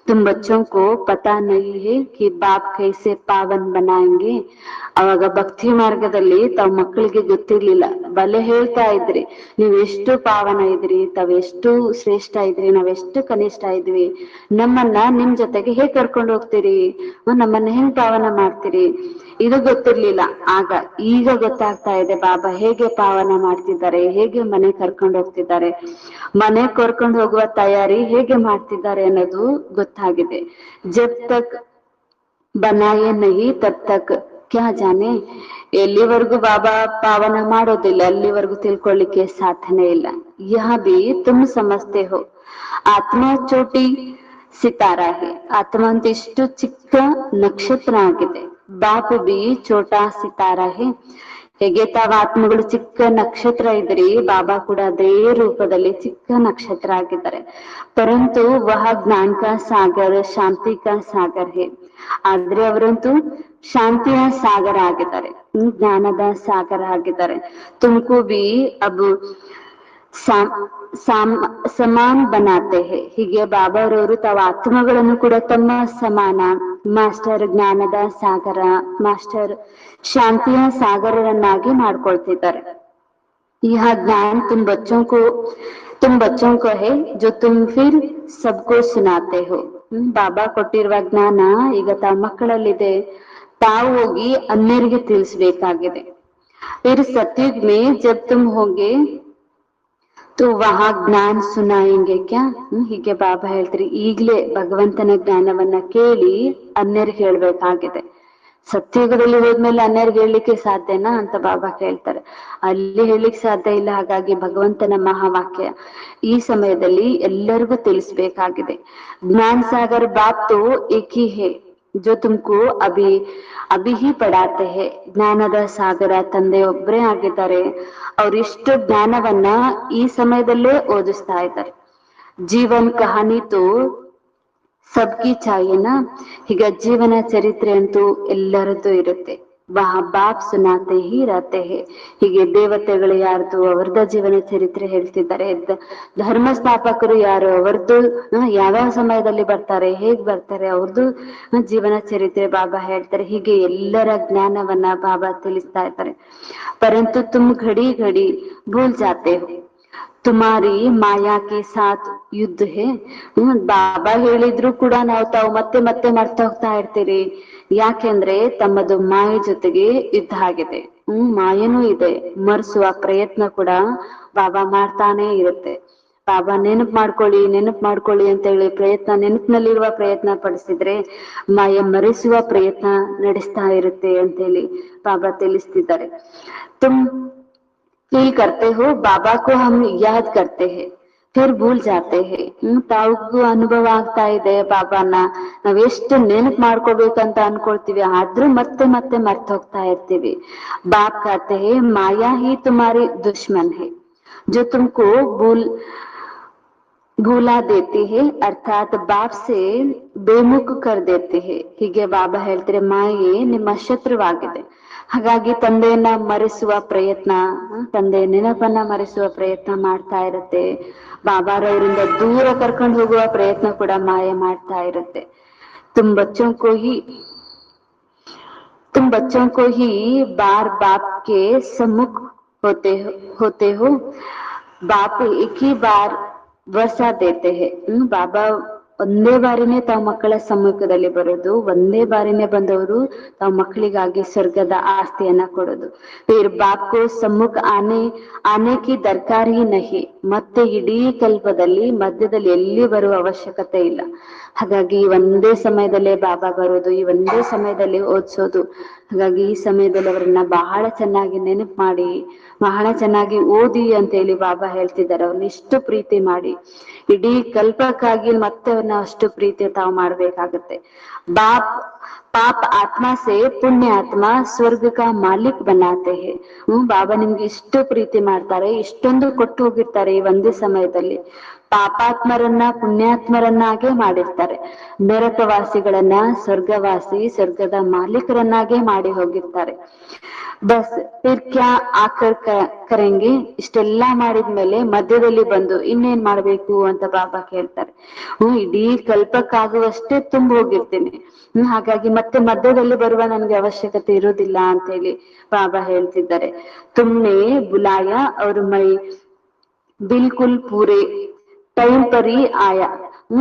तुम बच्चों को पता नहीं है कि बाप कैसे पावन बनाएंगे. ಅವಾಗ ಭಕ್ತಿ ಮಾರ್ಗದಲ್ಲಿ ತಾವ್ ಮಕ್ಕಳಿಗೆ ಗೊತ್ತಿರ್ಲಿಲ್ಲ, ಬಲೆ ಹೇಳ್ತಾ ಇದ್ರಿ, ನೀವ್ ಎಷ್ಟು ಪಾವನ ಇದ್ರಿ, ತಾವೆಷ್ಟು ಶ್ರೇಷ್ಠ ಇದ್ರಿ, ನಾವೆಷ್ಟು ಕನಿಷ್ಠ ಇದ್ವಿ, ನಮ್ಮನ್ನ ನಿಮ್ ಜೊತೆಗೆ ಹೇಗ್ ಕರ್ಕೊಂಡು ಹೋಗ್ತೀರಿ, ನಮ್ಮನ್ನ ಹೆಂಗ್ ಪಾವನ ಮಾಡ್ತೀರಿ, ಇದು ಗೊತ್ತಿರ್ಲಿಲ್ಲ. ಆಗ ಈಗ ಗೊತ್ತಾಗ್ತಾ ಇದೆ ಬಾಬಾ ಹೇಗೆ ಪಾವನ ಮಾಡ್ತಿದ್ದಾರೆ, ಹೇಗೆ ಮನೆ ಕರ್ಕೊಂಡು ಹೋಗ್ತಿದ್ದಾರೆ, ಮನೆ ಕರ್ಕೊಂಡು ಹೋಗುವ ತಯಾರಿ ಹೇಗೆ ಮಾಡ್ತಿದ್ದಾರೆ ಅನ್ನೋದು ಗೊತ್ತಾಗಿದೆ. ಜಬ್ ತಕ್ ಬನಾಯೇ ನಹಿ ತಬ್ ತಕ್ ಕ್ಯಾ ಜಾನೆ. ಎಲ್ಲಿವರೆಗೂ ಬಾಬಾ ಪಾವನ ಮಾಡೋದಿಲ್ಲ ಅಲ್ಲಿವರೆಗೂ ತಿಳ್ಕೊಳ್ಳಿಕ್ಕೆ ಸಾಧ್ಯನೇ ಇಲ್ಲ. ಯಹ ಬಿ ತುಮ್ ಸಮಜ್ತೆ ಹೋ ಆತ್ಮ ಚೋಟಿ ಸಿತಾರ ಹೇ. ಆತ್ಮ ಅಂತ ಇಷ್ಟು ಚಿಕ್ಕ ನಕ್ಷತ್ರ ಆಗಿದೆ. ಬಾಪ್ ಬಿ ಚೋಟಾ ಸಿತಾರ ಹೇ. ಹೇಗೆ ತಾವ ಆತ್ಮಗಳು ಚಿಕ್ಕ ನಕ್ಷತ್ರ ಇದ್ರಿ, ಬಾಬಾ ಕೂಡ ಅದೇ ರೂಪದಲ್ಲಿ ಚಿಕ್ಕ ನಕ್ಷತ್ರ ಆಗಿದ್ದಾರೆ. ಪರಂತು ವಹ ಜ್ಞಾನ ಕಾ ಸಾಗರ್ ಶಾಂತಿ ಕಾ ಸಾಗರ್ ಹೇ. ಆದ್ರೆ ಅವರಂತೂ ಶಾಂತಿಯ ಸಾಗರ ಆಗಿದ್ದಾರೆ, ಜ್ಞಾನದ ಸಾಗರ ಆಗಿದ್ದಾರೆ. ತುಮಕು ಬಿ ಅಬ್ ಸಮಾನ್ ಬನಾತೆ ಹೇ. ಹೀಗೆ ಬಾಬಾರವರು ತಾವ ಆತ್ಮಗಳನ್ನು ಕೂಡ ತಮ್ಮ ಸಮಾನ, ಮಾಸ್ಟರ್ ಜ್ಞಾನದ ಸಾಗರ, ಮಾಸ್ಟರ್ ಶಾಂತಿಯ ಸಾಗರರನ್ನಾಗಿ ಮಾಡ್ಕೊಳ್ತಿದ್ದಾರೆ. यह ज्ञान तुम बच्चों को है जो तुम फिर सबको सुनाते हो. ಬಾಬಾ ಕೊಟ್ಟಿರುವ ಜ್ಞಾನ ಈಗ ತಾವ್ ಮಕ್ಕಳಲ್ಲಿದೆ, ತಾವು ಹೋಗಿ ಅನ್ಯರಿಗೆ ತಿಳಿಸ್ಬೇಕಾಗಿದೆ. फिर सतयुग में जब तुम होगे तो वहाँ ज्ञान सुनाएंगे क्या. ಹೀಗೆ ಬಾಬಾ ಹೇಳ್ತಾರೆ, ಈಗ್ಲೇ ಭಗವಂತನ ಜ್ಞಾನವನ್ನ ಕೇಳಿ ಅನ್ಯರಿಗೆ ಹೇಳ್ಬೇಕಾಗಿದೆ. ಸತ್ಯುಗದಲ್ಲಿ ಹೋದ್ಮೇಲೆ ಅನ್ಯರಿಗೆ ಹೇಳಲಿಕ್ಕೆ ಸಾಧ್ಯನಾ ಅಂತ ಬಾಬಾ ಕೇಳ್ತಾರೆ. ಅಲ್ಲಿ ಹೇಳಲಿಕ್ಕೆ ಸಾಧ್ಯ ಇಲ್ಲ. ಹಾಗಾಗಿ ಭಗವಂತನ ಮಹಾವಾಕ್ಯ ಈ ಸಮಯದಲ್ಲಿ ಎಲ್ಲರಿಗೂ ತಿಳಿಸ್ಬೇಕಾಗಿದೆ. ಜ್ಞಾನ ಸಾಗರ್ ಬಾಪ್ ತೋ ಏಕ್ ಹಿ ಹೇ ಜೋ ತುಮ್ಕೋ ಅಭಿ ಅಭಿ ಹಿ ಪಡಾತೆ ಹೇ. ಜ್ಞಾನದ ಸಾಗರ ತಂದೆ ಒಬ್ಬರೇ ಆಗಿದ್ದಾರೆ. ಅವ್ರಿಷ್ಟು ಜ್ಞಾನವನ್ನ ಈ ಸಮಯದಲ್ಲೇ ಓದಿಸ್ತಾ ಇದ್ದಾರೆ. ಜೀವನ್ ಕಹಾನಿ ತೋ ಸಬ್ಕಿ ಚಾಹಿಯೇನಾ. ಈಗ ಜೀವನ ಚರಿತ್ರೆ ಅಂತೂ ಎಲ್ಲರದ್ದು ಇರುತ್ತೆ. ಬಾಪ್ ಸುನಾತೆ ಹಿ ರತೆ ಹೇ. ಹೀಗೆ ದೇವತೆಗಳು ಯಾರ್ದು ಅವರದ ಜೀವನ ಚರಿತ್ರೆ ಹೇಳ್ತಿದ್ದಾರೆ. ಧರ್ಮ ಸ್ಥಾಪಕರು ಯಾರು, ಅವರದ್ದು ಯಾವ್ಯಾವ ಸಮಯದಲ್ಲಿ ಬರ್ತಾರೆ, ಹೇಗ್ ಬರ್ತಾರೆ, ಅವ್ರದ್ದು ಜೀವನ ಚರಿತ್ರೆ ಬಾಬಾ ಹೇಳ್ತಾರೆ. ಹೀಗೆ ಎಲ್ಲರ ಜ್ಞಾನವನ್ನ ಬಾಬಾ ತಿಳಿಸ್ತಾ ಇದ್ದಾರೆ. ಪರಂತು ತುಮ್ ಘಡಿ ಘಡಿ ಭೂಲ್ ಜಾತೆ ಹೋ ತುಮಾರಿ ಮಾಯಾ ಕೆ ಸಾಥ್ ಯುದ್ಧ ಹೇ. ಬಾಬಾ ಹೇಳಿದ್ರು ಕೂಡ ತಾವು ಮತ್ತೆ ಮತ್ತೆ ಮರ್ತ ಹೋಗ್ತಾ ಇರ್ತೀರಿ. ಯಾಕೆಂದ್ರೆ ತಮ್ಮದು ಮಾಯೆ ಜೊತೆಗೆ ಯುದ್ಧ ಆಗಿದೆ. ಮಾಯನೂ ಇದೆ, ಮರ್ಸುವ ಪ್ರಯತ್ನ ಕೂಡ ಬಾಬಾ ಮಾಡ್ತಾನೆ ಇರುತ್ತೆ. ಬಾಬಾ ನೆನಪು ಮಾಡ್ಕೊಳ್ಳಿ ಅಂತ ಹೇಳಿ ನೆನಪಿನಲ್ಲಿರುವ ಪ್ರಯತ್ನ ಪಡಿಸಿದ್ರೆ ಮಾಯೆ ಮರೆಸುವ ಪ್ರಯತ್ನ ನಡೆಸ್ತಾ ಇರುತ್ತೆ ಅಂತ ಹೇಳಿ ಬಾಬಾ ತಿಳಿಸ್ತಿದ್ದಾರೆ. तुम फील करते हो बाबा को हम याद करते हैं. ಫಿರ್ ಭೂಲ್ ಜಾತೆ ಹೇ. ತಾವು ಅನುಭವ ಆಗ್ತಾ ಇದೆ ಬಾಬಾನ ನಾವ್ ಎಷ್ಟು ನೆನಪು ಮಾಡ್ಕೋಬೇಕಂತ ಅನ್ಕೊಳ್ತೀವಿ, ಆದ್ರೂ ಮತ್ತೆ ಮತ್ತೆ ಮರ್ತ ಹೋಗ್ತಾ ಇರ್ತೀವಿ. ಬಾಪ್ कहते हैं माया ही तुम्हारी दुश्मन है जो तुमको ಭೂಲಾ ದೇತಿ ಹೇ ಅರ್ಥಾತ್ ಬಾಪ್ ಸೆ ಬೇಮುಖ್ ಕರ್ ದೇತಿ ಹೇ. ಹೀಗೆ ಬಾಬಾ ಹೇಳ್ತಾರೆ, ಮಾಯೆ ನಿಮ್ಮ ಶತ್ರುವಾಗಿದೆ. ಹಾಗಾಗಿ ತಂದೆಯನ್ನ ಮರೆಸುವ ಪ್ರಯತ್ನ, ತಂದೆಯ ನೆನಪನ್ನ ಮರೆಸುವ ಪ್ರಯತ್ನ ಮಾಡ್ತಾ ಇರುತ್ತೆ. ಬಾಬಾರವರಿಂದ ದೂರ ಕರ್ಕೊಂಡು ಹೋಗುವ ಪ್ರಯತ್ನ ಕೂಡ ಮಾಯೆ ಮಾಡ್ತಾ ಇರುತ್ತೆ. तुम बच्चों को ही तुम बच्चों को ही बार बाप के सम्मुख होते हो. बाप एक ही बार ವರ್ಷ ದೇತೆ ಹೇ. ಬಾಬಾ ಒಂದೇ ಬಾರಿನೇ ತಾವ್ ಮಕ್ಕಳ ಸಮ್ಮುಖದಲ್ಲಿ ಬರೋದು, ಒಂದೇ ಬಾರಿನೇ ಬಂದವರು ತಾವ್ ಮಕ್ಕಳಿಗಾಗಿ ಸ್ವರ್ಗದ ಆಸ್ತಿಯನ್ನ ಕೊಡೋದು. ಫಿರ್ ಬಾಪ್ ಕೋ ಸಮ್ಮುಖ ಆನೆ ಕಿ ದರ್ಕಾರ್ ಹಿ ನಹಿ. ಮತ್ತೆ ಇಡೀ ಕಲ್ಪದಲ್ಲಿ ಮಧ್ಯದಲ್ಲಿ ಎಲ್ಲಿ ಬರುವ ಅವಶ್ಯಕತೆ ಇಲ್ಲ. ಹಾಗಾಗಿ ಒಂದೇ ಸಮಯದಲ್ಲೇ ಬಾಬಾ ಬರೋದು, ಈ ಒಂದೇ ಸಮಯದಲ್ಲಿ ಓದಿಸೋದು. ಹಾಗಾಗಿ ಈ ಸಮಯದಲ್ಲಿ ಅವರನ್ನ ಬಹಳ ಚೆನ್ನಾಗಿ ನೆನಪು ಮಾಡಿ, ಬಹಳ ಚೆನ್ನಾಗಿ ಓದಿ ಅಂತ ಹೇಳಿ ಬಾಬಾ ಹೇಳ್ತಿದ್ದಾರೆ. ಅವ್ರನ್ನ ಇಷ್ಟು ಪ್ರೀತಿ ಮಾಡಿ, ಇಡೀ ಕಲ್ಪಕ್ಕಾಗಿ ಮತ್ತೆ ಅವ್ರನ್ನ ಅಷ್ಟು ಪ್ರೀತಿ ತಾವು ಮಾಡ್ಬೇಕಾಗತ್ತೆ. ಪಾಪ ಆತ್ಮ ಸೇ ಪುಣ್ಯ ಆತ್ಮ ಸ್ವರ್ಗ ಕಾ ಮಾಲಿಕ್ ಬನಾತೆ ಹೇ. ಬಾಬಾ ನಿಮ್ಗೆ ಇಷ್ಟು ಪ್ರೀತಿ ಮಾಡ್ತಾರೆ, ಇಷ್ಟೊಂದು ಕೊಟ್ಟು ಹೋಗಿರ್ತಾರೆ. ಈ ಒಂದೇ ಸಮಯದಲ್ಲಿ ಪಾಪಾತ್ಮರನ್ನ ಪುಣ್ಯಾತ್ಮರನ್ನಾಗೆ ಮಾಡಿರ್ತಾರೆ. ನರಕವಾಸಿಗಳನ್ನ ಸ್ವರ್ಗದ ಮಾಲೀಕರನ್ನಾಗೆ ಮಾಡಿ ಹೋಗಿರ್ತಾರೆ. ಬಸ್ ಫಿರ್ ಕ್ಯಾ ಆಕರ್ ಕರೆಂಗೆ. ಇಷ್ಟೆಲ್ಲಾ ಮಾಡಿದ್ಮೇಲೆ ಮಧ್ಯದಲ್ಲಿ ಬಂದು ಇನ್ನೇನ್ ಮಾಡ್ಬೇಕು ಅಂತ ಬಾಬಾ ಕೇಳ್ತಾರೆ. ಇಡೀ ಕಲ್ಪಕ್ಕಾಗುವಷ್ಟೇ ತುಂಬ ಹೋಗಿರ್ತೀನಿ, ಹಾಗಾಗಿ ಮತ್ತೆ ಮಧ್ಯದಲ್ಲಿ ಬರುವ ನನ್ಗೆ ಅವಶ್ಯಕತೆ ಇರೋದಿಲ್ಲ ಅಂತ ಹೇಳಿ ಬಾಬಾ ಹೇಳ್ತಿದ್ದಾರೆ. ತುಮ್ನೆ ಬುಲಾಯ ಅವ್ರ ಮೈ ಬಿಲ್ಕುಲ್ ಪೂರೆ ಟೈಮ್ ಪರಿ ಆಯ.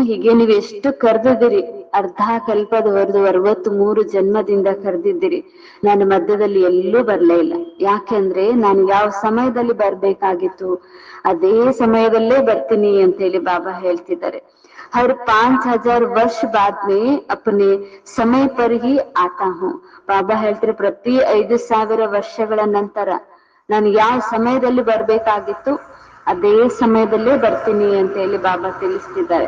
ಹೀಗೆ ನೀವು ಎಷ್ಟು ಕರೆದಿದ್ದೀರಿ, ಅರ್ಧ ಕಲ್ಪದವರೆದು 63 ಜನ್ಮದಿಂದ ಕರೆದಿದ್ದೀರಿ. ನಾನು ಮಧ್ಯದಲ್ಲಿ ಎಲ್ಲೂ ಬರ್ಲೇ ಇಲ್ಲ. ಯಾಕೆಂದ್ರೆ ನಾನು ಯಾವ ಸಮಯದಲ್ಲಿ ಬರ್ಬೇಕಾಗಿತ್ತು ಅದೇ ಸಮಯದಲ್ಲೇ ಬರ್ತೀನಿ ಅಂತ ಹೇಳಿ ಬಾಬಾ ಹೇಳ್ತಿದ್ದಾರೆ. हर 5000 ವರ್ಷ ಬಾದ್ ಮೇ ಅಪನೆ ಸಮಯ ಪರ್ ಹಿ ಆತಾ ಹೂಂ. ಬಾಬಾ ಹೇಳ್ತಾರೆ, ಪ್ರತಿ 5000 ವರ್ಷಗಳ ನಂತರ ನಾನು ಯಾವ ಸಮಯದಲ್ಲಿ ಬರ್ಬೇಕಾಗಿತ್ತು ಅದೇ ಸಮಯದಲ್ಲೇ ಬರ್ತೀನಿ ಅಂತ ಹೇಳಿ ಬಾಬಾ ತಿಳಿಸ್ತಿದ್ದಾರೆ.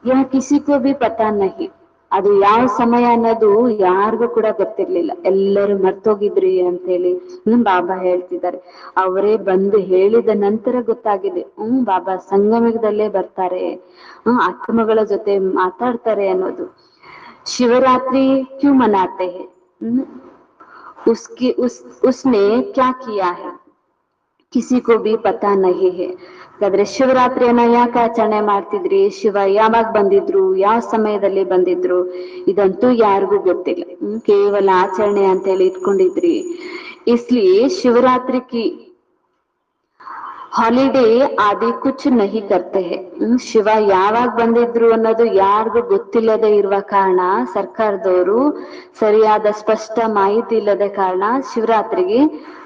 ಯಾ ಕಿಸಿಕೋ ಬಿ ಪತಾ ನಹಿ. ಅದು ಯಾವ ಸಮಯ ಅನ್ನೋದು ಯಾರಿಗೂ ಕೂಡ ಗೊತ್ತಿರ್ಲಿಲ್ಲ, ಎಲ್ಲರೂ ಮರ್ತೋಗಿದ್ರಿ ಅಂತ ಹೇಳಿ ಬಾಬಾ ಹೇಳ್ತಿದ್ದಾರೆ. ಅವರೇ ಬಂದು ಹೇಳಿದ ನಂತರ ಗೊತ್ತಾಗಿದೆ, ಬಾಬಾ ಸಂಗಮದಲ್ಲೇ ಬರ್ತಾರೆ, ಆತ್ಮಗಳ ಜೊತೆ ಮಾತಾಡ್ತಾರೆ ಅನ್ನೋದು. ಶಿವರಾತ್ರಿ ಕ್ಯೂ ಮನಾತೆ ಹೇ. उसने क्या किया है किसी को भी पता नहीं है. ಹಾಗಾದ್ರೆ ಶಿವರಾತ್ರಿಯನ್ನ ಯಾಕೆ ಆಚರಣೆ ಮಾಡ್ತಿದ್ರಿ, ಶಿವ ಯಾವಾಗ ಬಂದಿದ್ರು, ಯಾವ ಸಮಯದಲ್ಲಿ ಬಂದಿದ್ರು, ಇದಂತೂ ಯಾರಿಗೂ ಗೊತ್ತಿಲ್ಲ. ಕೇವಲ ಆಚರಣೆ ಅಂತ ಹೇಳಿ ಇಟ್ಕೊಂಡಿದ್ರಿ. ಇಸ್ಲಿಯೇ ಶಿವರಾತ್ರಿ ಕಿ ಹಾಲಿಡೇ ಆದಿ ಕುಚ್ ನಹಿ ಕರ್ತೆ ಹೇ. ಶಿವ ಯಾವಾಗ ಬಂದಿದ್ರು ಅನ್ನೋದು ಯಾರಿಗೂ ಗೊತ್ತಿಲ್ಲದೆ ಇರುವ ಕಾರಣ ಸರ್ಕಾರದವರು ಸರಿಯಾದ ಸ್ಪಷ್ಟ ಮಾಹಿತಿ ಇಲ್ಲದ ಕಾರಣ ಶಿವರಾತ್ರಿಗೆ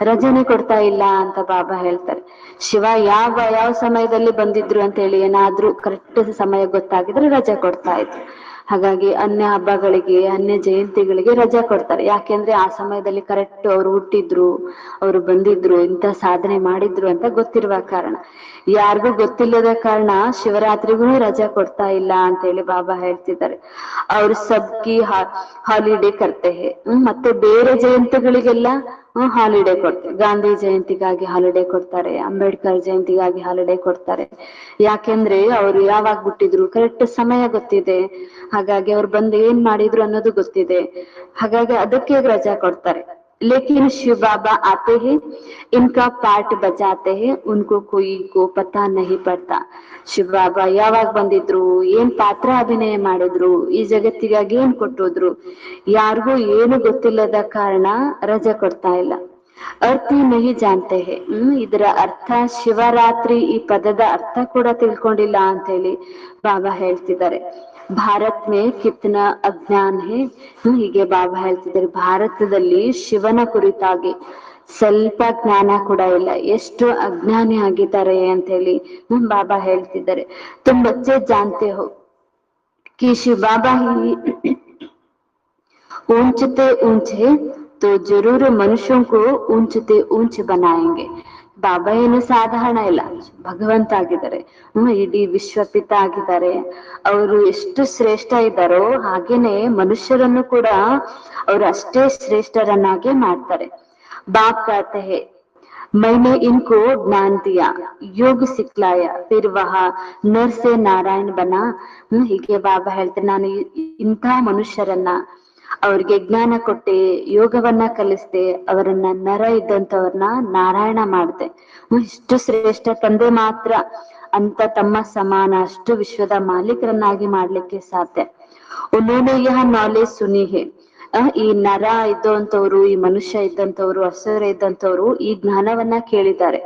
ರಜನೆ ಕೊಡ್ತಾ ಇಲ್ಲ ಅಂತ ಬಾಬಾ ಹೇಳ್ತಾರೆ. ಶಿವ ಯಾವ ಸಮಯದಲ್ಲಿ ಬಂದಿದ್ರು ಅಂತ ಹೇಳಿ ಏನಾದ್ರೂ ಕರೆಕ್ಟ್ ಸಮಯ ಗೊತ್ತಾಗಿದ್ರೆ ರಜೆ ಕೊಡ್ತಾ ಇದ್ರು. ಹಾಗಾಗಿ ಅನ್ಯ ಹಬ್ಬಗಳಿಗೆ, ಅನ್ಯ ಜಯಂತಿಗಳಿಗೆ ರಜಾ ಕೊಡ್ತಾರೆ. ಯಾಕೆಂದ್ರೆ ಆ ಸಮಯದಲ್ಲಿ ಕರೆಕ್ಟ್ ಅವ್ರು ಹುಟ್ಟಿದ್ರು, ಅವ್ರು ಬಂದಿದ್ರು, ಇಂಥ ಸಾಧನೆ ಮಾಡಿದ್ರು ಅಂತ ಗೊತ್ತಿರುವ ಕಾರಣ. ಯಾರಿಗೂ ಗೊತ್ತಿಲ್ಲದ ಕಾರಣ ಶಿವರಾತ್ರಿಗೂ ರಜಾ ಕೊಡ್ತಾ ಇಲ್ಲ ಅಂತ ಹೇಳಿ ಬಾಬಾ ಹೇಳ್ತಿದ್ದಾರೆ. ಅವ್ರು ಸಬ್ಕಿ ಹಾಲಿಡೇ ಕರ್ತೆ ಹೇ. ಮತ್ತೆ ಬೇರೆ ಜಯಂತಿಗಳಿಗೆಲ್ಲ ಹಾಲಿಡೇ ಕೊಡ್ತಾರೆ. ಗಾಂಧಿ ಜಯಂತಿಗಾಗಿ ಹಾಲಿಡೇ ಕೊಡ್ತಾರೆ, ಅಂಬೇಡ್ಕರ್ ಜಯಂತಿಗಾಗಿ ಹಾಲಿಡೇ ಕೊಡ್ತಾರೆ. ಯಾಕೆಂದ್ರೆ ಅವ್ರು ಯಾವಾಗ ಹುಟ್ಟಿದ್ರು ಕರೆಕ್ಟ್ ಸಮಯ ಗೊತ್ತಿದೆ, ಹಾಗಾಗಿ ಅವ್ರು ಬಂದು ಏನ್ ಮಾಡಿದ್ರು ಅನ್ನೋದು ಗೊತ್ತಿದೆ, ಹಾಗಾಗಿ ಅದಕ್ಕೆ ರಜಾ ಕೊಡ್ತಾರೆ. लेकिन शिव बाबा आते हैं, इनका पार्ट बजाते हैं, उनको कोई को पता नहीं पड़ता. ಶಿವ ಬಾಬಾ ಯಾವಾಗ ಬಂದಿದ್ರು, ಏನ್ ಪಾತ್ರ ಅಭಿನಯ ಮಾಡಿದ್ರು, ಈ ಜಗತ್ತಿಗಾಗಿ ಏನ್ ಕೊಟ್ಟೋದ್ರು, ಯಾರಿಗೂ ಏನು ಗೊತ್ತಿಲ್ಲದ ಕಾರಣ ರಜೆ ಕೊಡ್ತಾ ಇಲ್ಲ. ಅರ್ಥ ನಹಿ ಜಾನ್ತೆ ಹೇ. ಇದರ ಅರ್ಥ ಶಿವರಾತ್ರಿ ಈ ಪದದ ಅರ್ಥ ಕೂಡ ತಿಳ್ಕೊಂಡಿಲ್ಲ ಅಂತ ಹೇಳಿ ಬಾಬಾ ಹೇಳ್ತಿದ್ದಾರೆ. ಭಾರತ್ ಮೇ ಕಿತ್ನಾ ಅಜ್ಞಾನ್ ಹೇ. ಹೀಗೆ ಬಾಬಾ ಹೇಳ್ತಿದ್ದಾರೆ, ಭಾರತದಲ್ಲಿ ಶಿವನ ಕುರಿತಾಗಿ ಸ್ವಲ್ಪ ಜ್ಞಾನ ಕೂಡ ಇಲ್ಲ, ಎಷ್ಟು ಅಜ್ಞಾನಿ ಆಗಿದ್ದಾರೆ ಅಂತ ಹೇಳಿ ಬಾಬಾ ಹೇಳ್ತಿದ್ದಾರೆ. ತುಮ್ ಬಚ್ಚೆ ಜಾನ್ತೆ ಹೋ ಕಿ ಶಿವ ಬಾಬಾ ಹಿ ऊंचते ऊंचे तो जरूर मनुष्यों को ऊंचते ऊंच बनाएंगे. ಬಾಬಾ ಏನು ಸಾಧಾರಣ ಇಲ್ಲ, ಭಗವಂತ ಆಗಿದ್ದಾರೆ. ಇಡೀ ವಿಶ್ವಪಿತ ಆಗಿದ್ದಾರೆ. ಅವರು ಎಷ್ಟು ಶ್ರೇಷ್ಠ ಇದ್ದಾರೋ ಹಾಗೇನೆ ಮನುಷ್ಯರನ್ನು ಕೂಡ ಅವರು ಅಷ್ಟೇ ಶ್ರೇಷ್ಠರನ್ನಾಗಿ ಮಾಡ್ತಾರೆ. ಬಾಪ್ कहते हैं मैंने इनको ज्ञान दिया, योग सिखलाया, फिर वह नर से नारायण बना. ಹೀಗೆ ಬಾಬಾ ಹೇಳ್ತಾರೆ, ನಾನು ಇಂಥ ಮನುಷ್ಯರನ್ನ ಅವ್ರಿಗೆ ಜ್ಞಾನ ಕೊಟ್ಟೆ, ಯೋಗವನ್ನ ಕಲಿಸ್ದೆ, ಅವರನ್ನ ನರ ಇದ್ದಂಥವ್ರನ್ನ ನಾರಾಯಣ ಮಾಡ್ದೆ. ಇಷ್ಟು ಶ್ರೇಷ್ಠ ತಂದೆ ಮಾತ್ರ ಅಂತ ತಮ್ಮ ಸಮಾನ ಅಷ್ಟು ವಿಶ್ವದ ಮಾಲೀಕರನ್ನಾಗಿ ಮಾಡ್ಲಿಕ್ಕೆ ಸಾಧ್ಯ. ಉನ್ನೋನೆ ಯಹ ನಾಲೆಜ್ ಸುನಿ ಹೇ. ಈ ನರ ಇದ್ದಂಥವ್ರು, ಈ ಮನುಷ್ಯ ಇದ್ದಂಥವ್ರು, ಅಸುರ ಇದ್ದಂಥವ್ರು ಈ ಜ್ಞಾನವನ್ನ ಕೇಳಿದ್ದಾರೆ.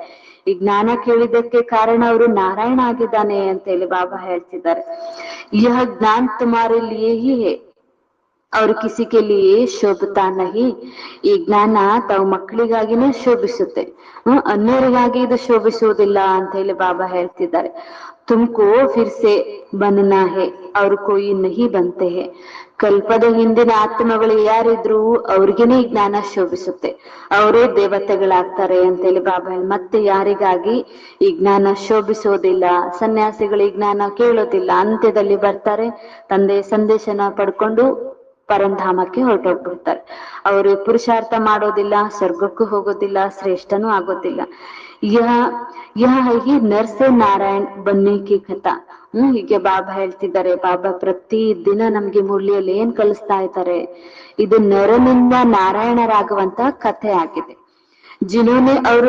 ಈ ಜ್ಞಾನ ಕೇಳಿದಕ್ಕೆ ಕಾರಣ ಅವರು ನಾರಾಯಣ ಆಗಿದ್ದಾನೆ ಅಂತ ಹೇಳಿ ಬಾಬಾ ಹೇಳ್ತಿದ್ದಾರೆ. ಯಹ ಜ್ಞಾನ್ ತುಮಾರೆ ಲಿಯೇ ಹಿ ಹೇ ಅವ್ರು ಕಿಸಿಕೆ ಲಿಯೇ ಶೋಭತಾ ನಹಿ. ಈ ಜ್ಞಾನ ತಾವು ಮಕ್ಕಳಿಗಾಗಿನೇ ಶೋಭಿಸುತ್ತೆ, ಅನ್ಯರಿಗಾಗಿ ಇದು ಶೋಭಿಸುವುದಿಲ್ಲ ಅಂತ ಹೇಳಿ ಬಾಬಾ ಹೇಳ್ತಿದ್ದಾರೆ. ತುಮ್ಕೋ ಫಿರ್ಸೆ ಬನ್ನಾ ಹೇ ಅವ್ರು ಕೋಯಿ ನಹಿ ಬಂತೆ ಹೇ. ಕಲ್ಪದ ಹಿಂದಿನ ಆತ್ಮಗಳು ಯಾರಿದ್ರು ಅವ್ರಿಗೇನೆ ಈ ಜ್ಞಾನ ಶೋಭಿಸುತ್ತೆ, ಅವರೇ ದೇವತೆಗಳಾಗ್ತಾರೆ ಅಂತೇಳಿ ಬಾಬಾ ಮತ್ತೆ ಯಾರಿಗಾಗಿ ಈ ಜ್ಞಾನ ಶೋಭಿಸೋದಿಲ್ಲ. ಸನ್ಯಾಸಿಗಳು ಈ ಜ್ಞಾನ ಕೇಳೋದಿಲ್ಲ, ಅಂತ್ಯದಲ್ಲಿ ಬರ್ತಾರೆ, ತಂದೆ ಸಂದೇಶನ ಪಡ್ಕೊಂಡು ಪರಂಧಾಮಕ್ಕೆ ಹೊರಟೋಗ್ಬಿಡ್ತಾರೆ. ಅವರು ಪುರುಷಾರ್ಥ ಮಾಡೋದಿಲ್ಲ, ಸ್ವರ್ಗಕ್ಕೂ ಹೋಗೋದಿಲ್ಲ, ಶ್ರೇಷ್ಠನೂ ಆಗೋದಿಲ್ಲ. ಹೀಗೆ ನರ್ಸೆ ನಾರಾಯಣ್ ಬನ್ನೇಕಿ ಕಥಾ. ಹೀಗೆ ಬಾಬಾ ಹೇಳ್ತಿದ್ದಾರೆ. ಬಾಬಾ ಪ್ರತಿ ದಿನ ನಮ್ಗೆ ಮುರಳಿಯಲ್ಲಿ ಏನ್ ಕಲಿಸ್ತಾ ಇದ್ದಾರೆ, ಇದು ನರನಿಂದ ನಾರಾಯಣರಾಗುವಂತ ಕಥೆ ಆಗಿದೆ. जिन्होंने और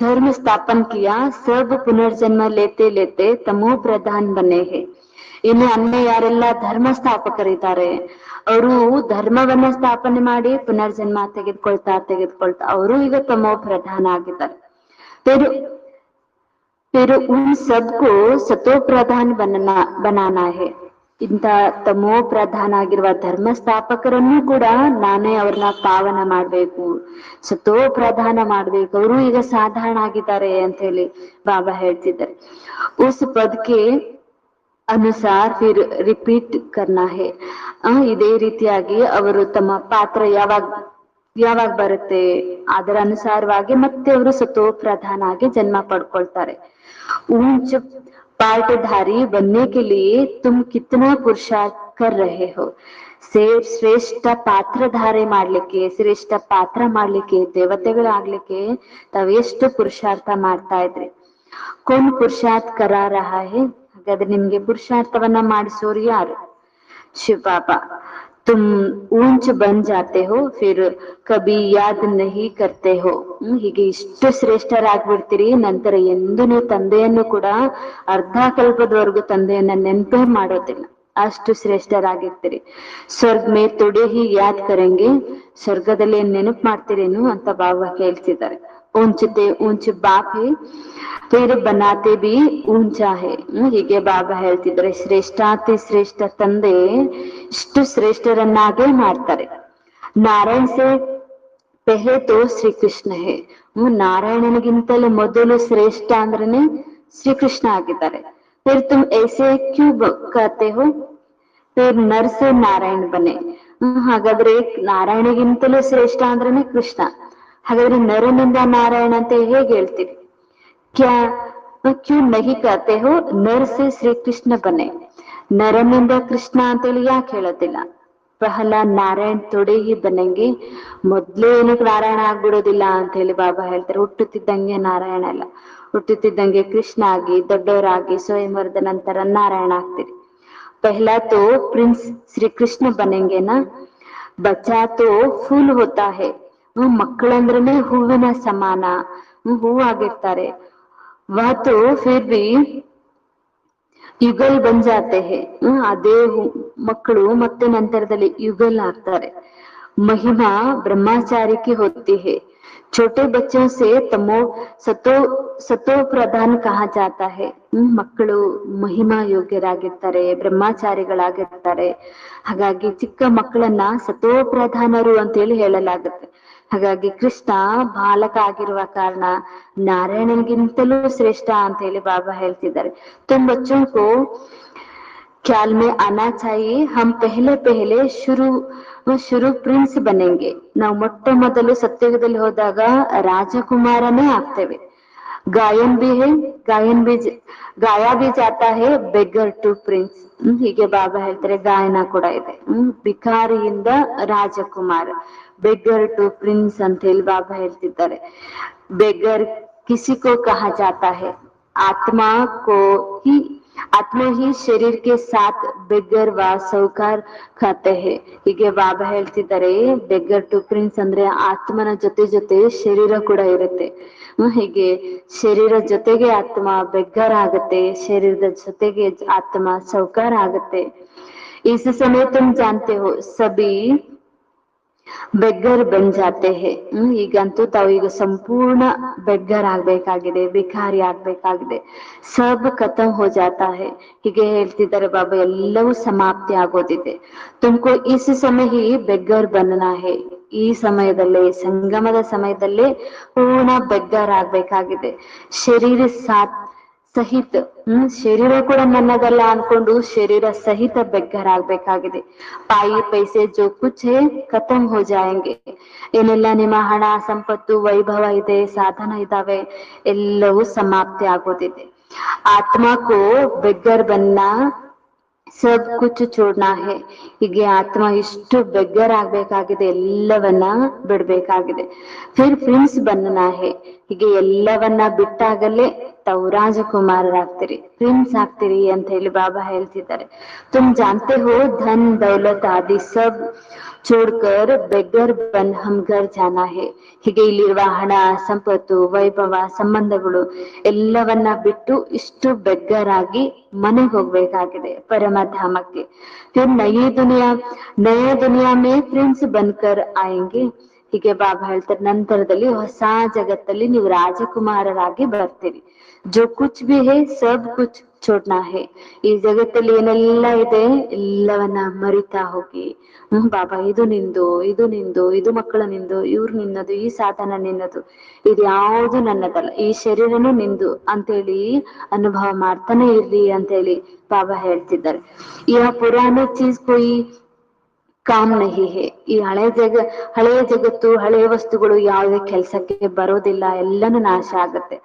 धर्म स्थापन किया सब पुनर्जन्म लेते लेते तमो प्रधान बने हैं. ಇನ್ನು ಅನ್ಯ ಯಾರೆಲ್ಲ ಧರ್ಮ ಸ್ಥಾಪಕರಿದ್ದಾರೆ, ಅವರು ಧರ್ಮವನ್ನ ಸ್ಥಾಪನೆ ಮಾಡಿ ಪುನರ್ಜನ್ಮ ತೆಗೆದುಕೊಳ್ತಾ ಅವರು ಈಗ ತಮೋ ಪ್ರಧಾನ ಆಗಿದ್ದಾರೆ. फिर उन सबको सतो प्रधान बनाना है. ಇಂಥ ತಮೋ ಪ್ರಧಾನ ಆಗಿರುವ ಧರ್ಮ ಸ್ಥಾಪಕರನ್ನು ಕೂಡ ನಾನೇ ಅವ್ರನ್ನ ಪಾವನ ಮಾಡ್ಬೇಕು, ಸತೋ ಪ್ರಧಾನ ಮಾಡ್ಬೇಕು. ಅವರು ಈಗ ಸಾಧಾರಣ ಆಗಿದ್ದಾರೆ ಅಂತ ಹೇಳಿ ಬಾಬಾ ಹೇಳ್ತಿದ್ದಾರೆ. ಉಸ್ ಪದಕ್ಕೆ ಅನುಸಾರ ಫಿರ್ ರಿಪೀಟ್ ಕರ್ನಾ ಹೇ. ಇದೇ ರೀತಿಯಾಗಿ ಅವರು ತಮ್ಮ ಪಾತ್ರ ಯಾವಾಗ ಬರುತ್ತೆ ಅದರ ಅನುಸಾರವಾಗಿ ಮತ್ತೆ ಅವರು ಸತೋ ಪ್ರಧಾನ ಆಗಿ ಜನ್ಮ ಪಡ್ಕೊಳ್ತಾರೆ. ऊंच पार्टधारी बनने के लिए तुम कितना पुरुषार्थ कर रहे हो. ಶ್ರೇಷ್ಠ ಪಾತ್ರಧಾರೆ ಮಾಡ್ಲಿಕ್ಕೆ, ಶ್ರೇಷ್ಠ ಪಾತ್ರ ಮಾಡ್ಲಿಕ್ಕೆ, ದೇವತೆಗಳಾಗ್ಲಿಕ್ಕೆ ತಾವೆಷ್ಟು ಪುರುಷಾರ್ಥ ಮಾಡ್ತಾ ಇದ್ರಿ. ಕೋನ್ ಪುರುಷಾರ್ಥ ಕರಾ ರಹಾ ಹೇ. ಹಾಗಾದ್ರೆ ನಿಮ್ಗೆ ಪುರುಷಾರ್ಥವನ್ನ ಮಾಡಿಸೋರು ಯಾರು? ಶಿವ ಬಾಬಾ. ತುಮ್ ಊಂಚ್ ಬನ್ ಜಾತೆ ಹೋ ಫಿರ್ ಕಬಿ ಯಾದ್ ನಹಿ ಕರ್ತೆ ಹೋ. ಹೀಗೆ ಇಷ್ಟು ಶ್ರೇಷ್ಠರಾಗ್ಬಿಡ್ತೀರಿ, ನಂತರ ಎಂದು ನೀವು ತಂದೆಯನ್ನು ಕೂಡ ಅರ್ಧ ಕಲ್ಪದವರೆಗೂ ತಂದೆಯನ್ನ ನೆನಪೇ ಮಾಡೋದಿಲ್ಲ, ಅಷ್ಟು ಶ್ರೇಷ್ಠರಾಗಿರ್ತೀರಿ. ಸ್ವರ್ಗ ಮೇ ತೊಡೆ ಹಿ ಯಾದ್ ಕರೆಂಗೆ. ಸ್ವರ್ಗದಲ್ಲಿ ನೆನಪು ಮಾಡ್ತೀರೇನು ಅಂತ ಬಾಬಾ ಕೇಳ್ತಿದ್ದಾರೆ. ಊಂಚತೆ ಊಂಚ ಬಾಪ್ ಹೇ ಫಿರ್ ಬನಾತೆ ಬಿ ಊಂಚಾ ಹೇ. ಹೀಗೆ ಬಾಬಾ ಹೇಳ್ತಿದ್ದಾರೆ, ಶ್ರೇಷ್ಠಾತಿ ಶ್ರೇಷ್ಠ ತಂದೆ ಇಷ್ಟು ಶ್ರೇಷ್ಠರನ್ನಾಗೇ ಮಾಡ್ತಾರೆ. ನಾರಾಯಣ್ ಸೇ ಪೆಹಲೆ ತೋ ಶ್ರೀಕೃಷ್ಣ ಹೇ. ನಾರಾಯಣನಿಗಿಂತಲೂ ಮೊದಲು ಶ್ರೇಷ್ಠ ಅಂದ್ರೇನೆ ಶ್ರೀಕೃಷ್ಣ ಆಗಿದ್ದಾರೆ. फिर तुम ऐसे क्यों कहते हो, फिर नर से नारायण बने. ಹಾಗಾದ್ರೆ ನಾರಾಯಣಗಿಂತಲೂ ಶ್ರೇಷ್ಠ ಅಂದ್ರೇನೆ ಕೃಷ್ಣ, ಹಾಗಾದ್ರೆ ನರನಿಂದ ನಾರಾಯಣ ಅಂತ ಹೇಗೆ ಹೇಳ್ತೀರಿ? ಕ್ಯೂ ನಹಿ कहते हो नर से श्री कृष्ण बने. ನರನಿಂದ ಕೃಷ್ಣ ಅಂತೇಳಿ ಯಾಕೆ ಹೇಳೋದಿಲ್ಲ? ಪಹಲ ನಾರಾಯಣ್ ತೊಡೆ ಹಿ ಬನೆಂಗೆ. ಮೊದ್ಲೇ ಏನಕ್ಕೆ ನಾರಾಯಣ ಆಗ್ಬಿಡೋದಿಲ್ಲ ಅಂತ ಹೇಳಿ ಬಾಬಾ ಹೇಳ್ತಾರೆ. ಹುಟ್ಟುತ್ತಿದ್ದಂಗೆ ನಾರಾಯಣ ಅಲ್ಲ, ಹುಟ್ಟುತ್ತಿದ್ದಂಗೆ ಕೃಷ್ಣ ಆಗಿ ದೊಡ್ಡವರಾಗಿ ಸ್ವಯಂವರದ ನಂತರ ನಾರಾಯಣ ಆಗ್ತೀರಿ. ಪಹಲಾ ತೋ ಪ್ರಿನ್ಸ್ ಶ್ರೀ ಕೃಷ್ಣ ಬನೆಂಗೆನಾ. ಬಚ್ಚಾ ತೋ ಫೂಲ್ ಹೋತಾ ಹೇ. ಮಕ್ಕಳಂದ್ರೇನೆ ಹೂವಿನ ಸಮಾನ, ಹೂವಾಗಿರ್ತಾರೆ. ವಹ ತೋ ಫಿರ್ ಭಿ ಯುಗಲ್ ಬನ್ ಜಾತೆ ಹೇ. ಅದೇ ಮಕ್ಕಳು ಮತ್ತೆ ನಂತರದಲ್ಲಿ ಯುಗಲ್ ಆಗ್ತಾರೆ. ಮಹಿಮಾ ಬ್ರಹ್ಮಚಾರಿಕೆ ಹೋತಿ ಹೇ. छोटे बच्चों से ಸತೋ ಪ್ರಧಾನ ಕಹಾ ಜಾತಾ ಹೇ. ಮಕ್ಕಳು ಮಹಿಮಾ ಯೋಗ್ಯರಾಗಿರ್ತಾರೆ, ಬ್ರಹ್ಮಚಾರಿಗಳಾಗಿರ್ತಾರೆ. ಹಾಗಾಗಿ ಚಿಕ್ಕ ಮಕ್ಕಳನ್ನ ಸತೋ ಪ್ರಧಾನರು ಅಂತೇಳಿ ಹೇಳಲಾಗುತ್ತೆ. ಹಾಗಾಗಿ ಕೃಷ್ಣ ಬಾಲಕ ಆಗಿರುವ ಕಾರಣ ನಾರಾಯಣನಿಗಿಂತಲೂ ಶ್ರೇಷ್ಠ ಅಂತ ಹೇಳಿ ಬಾಬಾ ಹೇಳ್ತಿದ್ದಾರೆ. तुम बच्चों को ख्याल में आना चाहिए, हम पहले ಶುರು ಪ್ರಿನ್ಸ್ ಬನೆಂಗೆ. ನಾವು ಮೊಟ್ಟ ಮೊದಲು ಸತ್ಯಯುಗದಲ್ಲಿ ಹೋದಾಗ ರಾಜಕುಮಾರನೇ ಆಗ್ತೇವೆ. गायन भी है, गायन भी गाया भी जाता है ಬೆಗ್ಗರ್ ಟು ಪ್ರಿನ್ಸ್. ಹೀಗೆ ಬಾಬಾ ಹೇಳ್ತಾರೆ ಗಾಯನ ಕೂಡ ಇದೆ. ಭಿಕಾರಿಯಿಂದ ರಾಜಕುಮಾರ, ಬೆಗ್ಗರ್ ಟು ಪ್ರಿನ್ಸ್ ಅಂತ ಹೇಳಿ ಬಾಬಾ ಹೇಳ್ತಿದ್ದಾರೆ. ಬೆಗ್ಗರ್ किसी को कहा जाता है, आत्मा को ही, आत्मा ही शरीर के साथ ಬೆಗ್ಗರ್ ವ ಸೌಕಾರ್ ಖಾತೆ ಹೇ. ಹೀಗೆ ಬಾಬಾ ಹೇಳ್ತಿದ್ದಾರೆ ಬೆಗ್ಗರ್ ಟು ಪ್ರಿನ್ಸ್ ಅಂದ್ರೆ ಆತ್ಮನ ಜೊತೆ ಜೊತೆ ಶರೀರ ಕೂಡ ಇರುತ್ತೆ. ಹೀಗೆ ಶರೀರ ಜೊತೆಗೆ ಆತ್ಮ ಬೆಗ್ಗರ್ ಆಗತ್ತೆ, ಶರೀರದ ಜೊತೆಗೆ ಆತ್ಮ ಸೌಕಾರ ಆಗತ್ತೆ. इस समय तुम जानते हो सभी ಬೆಗ್ಗರ್ ಬನ್ ಜಾತೆ ಹೇ. ಈಗಂತೂ ತಾವು ಈಗ ಸಂಪೂರ್ಣ ಬೆಗ್ಗರ್ ಆಗ್ಬೇಕಾಗಿದೆ, ಭಿಕಾರಿ ಆಗ್ಬೇಕಾಗಿದೆ. ಸಬ್ ಖತಮ್ ಹೋ ಜಾತಾ ಹೇ. ಹೀಗೆ ಹೇಳ್ತಿದ್ದಾರೆ ಬಾಬಾ, ಎಲ್ಲವೂ ಸಮಾಪ್ತಿ ಆಗೋದಿದೆ. ತುಮ್ಕೋ ಇಸ್ ಸಮಯ ಹಿ ಬೆಗ್ಗರ್ ಬನ್ನನಾ ಹೇ. ಈ ಸಮಯದಲ್ಲೇ, ಸಂಗಮದ ಸಮಯದಲ್ಲೇ ಪೂರ್ಣ ಬೆಗ್ಗರ್ ಆಗ್ಬೇಕಾಗಿದೆ. ಶರೀರ ಸಹಿತ, ಶರೀರ ಕೂಡ ನನ್ನದಲ್ಲ ಅನ್ಕೊಂಡು ಶರೀರ ಸಹಿತ ಬೆಗ್ಗರ್ ಆಗ್ಬೇಕಾಗಿದೆ. ಪಾಯಿ ಪೈಸೆ ಜೋ ಕುಚ್ ಹೇ ಖತಮ್ ಹೋ ಜಾಯಂಗೆ. ಏನೆಲ್ಲ ನಿಮ್ಮ ಹಣ ಸಂಪತ್ತು ವೈಭವ ಇದೆ, ಸಾಧನ ಇದಾವೆ, ಎಲ್ಲವೂ ಸಮಾಪ್ತಿ ಆಗೋದಿದೆ. ಆತ್ಮಕೋ ಬೆಗ್ಗರ್ ಬನ್ನ ಸಬ್ ಕುಚ್ ಚೋಡ್ನಾ ಹೇ. ಹೀಗೆ ಆತ್ಮ ಇಷ್ಟು ಬೆಗ್ಗರ್ ಆಗ್ಬೇಕಾಗಿದೆ, ಎಲ್ಲವನ್ನ ಬಿಡ್ಬೇಕಾಗಿದೆ. ಫಿರ್ ಪ್ರಿನ್ಸ್ ಬನ್ನನಾ ಹೇ. ಹೀಗೆ ಎಲ್ಲವನ್ನ ಬಿಟ್ಟಾಗಲೇ ತಾವು ರಾಜಕುಮಾರರಾಗ್ತೀರಿ, ಪ್ರಿನ್ಸ್ ಆಗ್ತೀರಿ ಅಂತ ಹೇಳಿ ಬಾಬಾ ಹೇಳ್ತಿದ್ದಾರೆ. ತುಮ್ ಜಾನ್ತೆ ಹೋ ಧನ್ ದೌಲತ್ ಆದಿ ಸಬ್ ಚೋಡ್ಕರ್ ಬೆಗ್ಗರ್ ಬನ್ ಹಮ್ ಘರ್ ಜಾನಾ ಹೇ. ಹೀಗೆ ಇಲ್ಲಿರುವ ಹಣ ಸಂಪತ್ತು ವೈಭವ ಸಂಬಂಧಗಳು ಎಲ್ಲವನ್ನ ಬಿಟ್ಟು ಇಷ್ಟು ಬೆಗ್ಗರ್ ಆಗಿ ಮನೆಗೆ ಹೋಗ್ಬೇಕಾಗಿದೆ, ಪರಮಧಾಮಕ್ಕೆ. ಫಿರ್ ನಯೇ ದುನಿಯಾ ಮೇ ಪ್ರಿನ್ಸ್ ಬನ್ಕರ್ ಆಯಂಗೆ. ಹೀಗೆ ಬಾಬಾ ಹೇಳ್ತಾರೆ ನಂತರದಲ್ಲಿ ಹೊಸ ಜಗತ್ತಲ್ಲಿ ನೀವು ರಾಜಕುಮಾರರಾಗಿ ಬರ್ತೀರಿ. ಜೋ ಕುಚ್ ಬಿ ಹೇ ಸಬ್ ಕುಚ್ ಚೋಡ್ನಾ ಹೇ. ಈ ಜಗತ್ತಲ್ಲಿ ಏನೆಲ್ಲ ಇದೆ ಎಲ್ಲವನ್ನ ಮರಿತಾ ಹೋಗಿ. ಬಾಬಾ ಇದು ನಿಂದು, ಇದು ನಿಂದು, ಇದು ಮಕ್ಕಳ ನಿಂದು, ಇವ್ರು ನಿನ್ನದು, ಈ ಸಾಧನ ನಿನ್ನದು, ಇದು ಯಾವುದು ನನ್ನದಲ್ಲ, ಈ ಶರೀರನು ನಿಂದು ಅಂತೇಳಿ ಅನುಭವ ಮಾಡ್ತಾನೆ ಇರ್ಲಿ ಅಂತ ಹೇಳಿ ಬಾಬಾ ಹೇಳ್ತಿದ್ದಾರೆ. ಯಹ ಪುರಾಣ ಚೀಸ್ ಕೊಯಿ ಕಾಮ್ ನಹಿ ಹೇ. ಈ ಹಳೆಯ ಜಗತ್ತು, ಹಳೆಯ ವಸ್ತುಗಳು ಯಾವುದೇ ಕೆಲ್ಸಕ್ಕೆ ಬರೋದಿಲ್ಲ, ಎಲ್ಲಾನು ನಾಶ ಆಗತ್ತೆ.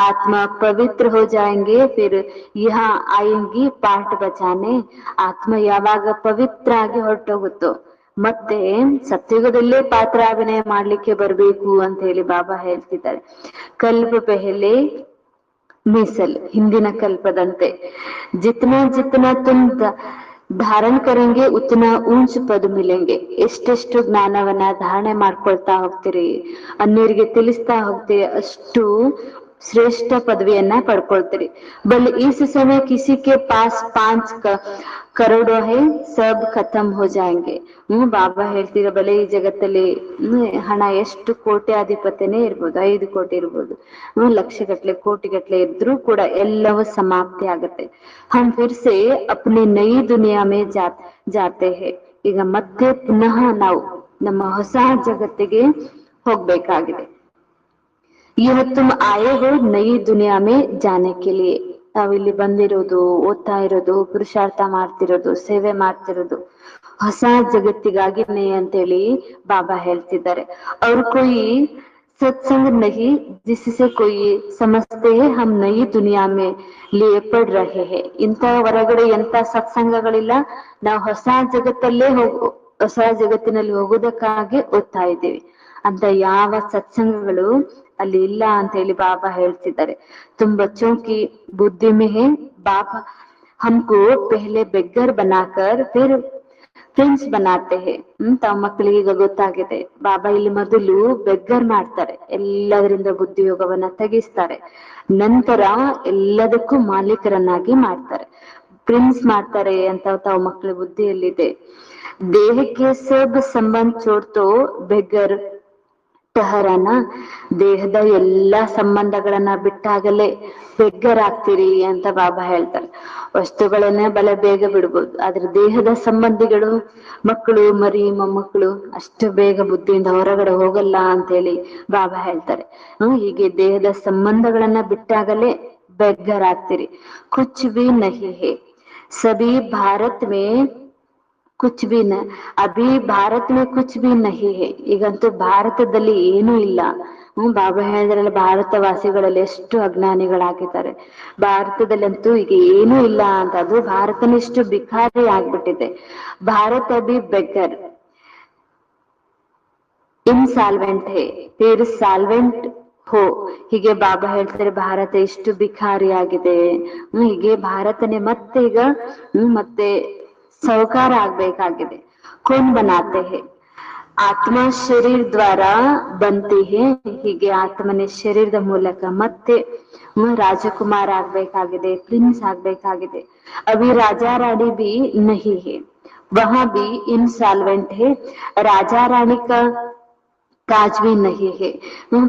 ಆತ್ಮ ಪವಿತ್ರ ಹೋ ಜಾಯಂಗೆ ಫಿರ್ ಯಹ ಆಯಂಗಿ ಪಾಠ ಬಚಾನೆ. ಆತ್ಮ ಯಾವಾಗ ಪವಿತ್ರ ಆಗಿ ಹೊರಟೋಗುತ್ತೋ ಮತ್ತೆ ಸತ್ಯುಗದಲ್ಲೇ ಪಾತ್ರಾಭಿನಯ ಮಾಡ್ಲಿಕ್ಕೆ ಬರ್ಬೇಕು ಅಂತ ಹೇಳಿ ಬಾಬಾ ಹೇಳ್ತಿದ್ದಾರೆ. ಕಲ್ಪ ಪೆಹಲೆ ಮೀಸಲ್, ಹಿಂದಿನ ಕಲ್ಪದಂತೆ ಜಿತ್ನಾ ಜಿತ್ನಾ ತುಮ್ ಧಾರಣ ಕರೆಂಗೆ ಉತ್ತನ ಊಂಚ್ ಪದ ಮಿಲೆಂಗೆ. ಎಷ್ಟೆಷ್ಟು ಜ್ಞಾನವನ್ನ ಧಾರಣೆ ಮಾಡ್ಕೊಳ್ತಾ ಹೋಗ್ತೀರಿ, ಅನ್ಯರಿಗೆ ತಿಳಿಸ್ತಾ ಹೋಗ್ತೀರಿ, ಅಷ್ಟು ಶ್ರೇಷ್ಠ ಪದವಿಯನ್ನ ಪಡ್ಕೊಳ್ತೀರಿ. ಬಲ್ ಈಸ್ ಸಮಯ ಕಿಸಿ ಕೆ ಪಾಸ್ 5 ಕರೋಡೋ ಹೇ ಸಬ್ ಖತಮ್ ಹೋ ಜಾಯಂಗೆ. ಬಾಬಾ ಹೇಳ್ತೀರ ಬಲೆ ಈ ಜಗತ್ತಲ್ಲಿ ಹಣ ಎಷ್ಟು ಕೋಟ್ಯಾಧಿಪತಿನೇ ಇರ್ಬೋದು, 5 ಕೋಟಿ ಇರ್ಬೋದು, ಲಕ್ಷಗಟ್ಲೆ ಕೋಟಿಗಟ್ಲೆ ಇದ್ರೂ ಕೂಡ ಎಲ್ಲವೂ ಸಮಾಪ್ತಿ ಆಗತ್ತೆ. ಹಮ್ ಫಿರ್ ಸೆ ಅಪ್ನಿ ನಯಿ ದುನಿಯಾ ಮೇ ಜಾತೆ ಹೇ. ಈಗ ಮತ್ತೆ ಪುನಃ ನಾವು ನಮ್ಮ ಹೊಸ ಜಗತ್ತಿಗೆ ಹೋಗ್ಬೇಕಾಗಿದೆ. ಇವತ್ತು ಆಯೇ ಹೋ ನಯಿ ದುನಿಯಾ ಮೇ ಜಾನೆ ಕೆ ಲಿಯೆ. ನಾವಿಲ್ಲಿ ಬಂದಿರೋದು, ಓದ್ತಾ ಇರೋದು, ಪುರುಷಾರ್ಥ ಮಾಡ್ತಿರೋದು, ಸೇವೆ ಮಾಡ್ತಿರೋದು ಹೊಸ ಜಗತ್ತಿಗಾಗಿನೇ ಅಂತೇಳಿ ಬಾಬಾ ಹೇಳ್ತಿದ್ದಾರೆ. ಅವ್ರ ಕೊಯಿ सत्संग नहीं जिससे कोई समझते हैं हम नई दुनिया में लिए पड़ रहे हैं. ಇಂಥ ಹೊರಗಡೆ ಎಂತ ಸತ್ಸಂಗಗಳಿಲ್ಲ, ನಾವು ಹೊಸ ಜಗತ್ತಿನಲ್ಲಿ ಹೋಗೋದಕ್ಕಾಗಿ ಓದ್ತಾ ಇದ್ದೀವಿ ಅಂತ ಯಾವ ಸತ್ಸಂಗಗಳು ಅಲ್ಲಿ ಇಲ್ಲ ಅಂತ ಹೇಳಿ ಬಾಬಾ ಹೇಳ್ತಿದ್ದಾರೆ. तुम बच्चों की बुद्धि में है बाप हमको पहले बेगर बनाकर फिर ಫ್ರೆಂಡ್ಸ್ ಬನಾತೆ ಹೇ. ತಾವ್ ಮಕ್ಕಳಿಗೆ ಈಗ ಗೊತ್ತಾಗಿದೆ ಬಾಬಾ ಇಲ್ಲಿ ಮೊದಲು ಬೆಗ್ಗರ್ ಮಾಡ್ತಾರೆ, ಎಲ್ಲದರಿಂದ ಬುದ್ಧಿಯೋಗವನ್ನ ತೆಗಿಸ್ತಾರೆ, ನಂತರ ಎಲ್ಲದಕ್ಕೂ ಮಾಲೀಕರನ್ನಾಗಿ ಮಾಡ್ತಾರೆ, ಪ್ರಿನ್ಸ್ ಮಾಡ್ತಾರೆ ಅಂತ ತಾವ್ ಮಕ್ಕಳ ಬುದ್ಧಿಯಲ್ಲಿದೆ. ದೇಹಕ್ಕೆ ಸಬ್ ಸಂಬಂಧ ಚೋಡ್ತೋ ಬೆಗ್ಗರ್ ಟಹರನ. ದೇಹದ ಎಲ್ಲಾ ಸಂಬಂಧಗಳನ್ನ ಬಿಟ್ಟಾಗಲೇ ಬೆಗ್ಗರ್ ಆಗ್ತೀರಿ ಅಂತ ಬಾಬಾ ಹೇಳ್ತಾರೆ. ವಸ್ತುಗಳನ್ನ ಬಲ ಬೇಗ ಬಿಡ್ಬೋದು, ಆದ್ರೆ ದೇಹದ ಸಂಬಂಧಿಗಳು, ಮಕ್ಕಳು ಮರಿ ಮೊಮ್ಮಕ್ಕಳು ಅಷ್ಟು ಬೇಗ ಬುದ್ಧಿಯಿಂದ ಹೊರಗಡೆ ಹೋಗಲ್ಲ ಅಂತ ಹೇಳಿ ಬಾಬಾ ಹೇಳ್ತಾರೆ. ಹೀಗೆ ದೇಹದ ಸಂಬಂಧಗಳನ್ನ ಬಿಟ್ಟಾಗಲೇ ಬೆಗ್ಗರ್ ಆಗ್ತೀರಿ. ಕುಚ್ ಬಿ ನಹಿ ಹೇ ಸಭಿ ಭಾರತ್ ಮೇ ಕುಚ್ ಬಿ ಅಭಿ ಭಾರತ್ ಮೇ ಕುಚ್ ಬಿ ನಹಿ ಹೇ. ಈಗಂತೂ ಭಾರತದಲ್ಲಿ ಏನೂ ಇಲ್ಲ, ಬಾಬಾ ಹೇಳಿದ್ರಲ್ಲ, ಭಾರತವಾಸಿಗಳಲ್ಲಿ ಎಷ್ಟು ಅಜ್ಞಾನಿಗಳಾಗಿದ್ದಾರೆ. ಭಾರತದಲ್ಲಂತೂ ಈಗ ಏನೂ ಇಲ್ಲ ಅಂತ, ಅದು ಭಾರತನ ಎಷ್ಟು ಬಿಕಾರಿ ಆಗ್ಬಿಟ್ಟಿದೆ. ಭಾರತ ಬಿ ಬೆಕ್ಕರ್ ಇನ್ಸಾಲ್ವೆಂಟ್ ಹೇ ಫಿರ್ ಸಾಲ್ವೆಂಟ್ ಹೋ. ಹೀಗೆ ಬಾಬಾ ಹೇಳ್ತಾರೆ, ಭಾರತ ಎಷ್ಟು ಬಿಕಾರಿ ಆಗಿದೆ. ಹೀಗೆ ಭಾರತನೇ ಮತ್ತೆ ಈಗ ಮತ್ತೆ ಸೌಕಾರ ಆಗ್ಬೇಕಾಗಿದೆ. ಕೌನ್ ಬನಾತೆ ಹೇ? ಆತ್ಮ ಶರೀರ ದ್ವಾರ ಬಂತಿ ಹೇ. ಹೀಗೆ ಆತ್ಮನೇ ಶರೀರದ ಮೂಲಕ ಮತ್ತೆ ರಾಜಕುಮಾರ ಆಗ್ಬೇಕಾಗಿದೆ, ಪ್ರಿನ್ಸ್ ಆಗ್ಬೇಕಾಗಿದೆ. ಅಭಿ ರಾಜಾ ರಾಣಿ ಬಿ ನಹಿ ಹೇ, ವಹಾ ಬಿ ಇನ್ಸಾಲ್ವೆಂಟ್ ಹೇ. ರಾಜಾ ರಾಣಿ ಕಾ ತಾಜ್ ಬಿ ನಹಿ ಹೇ.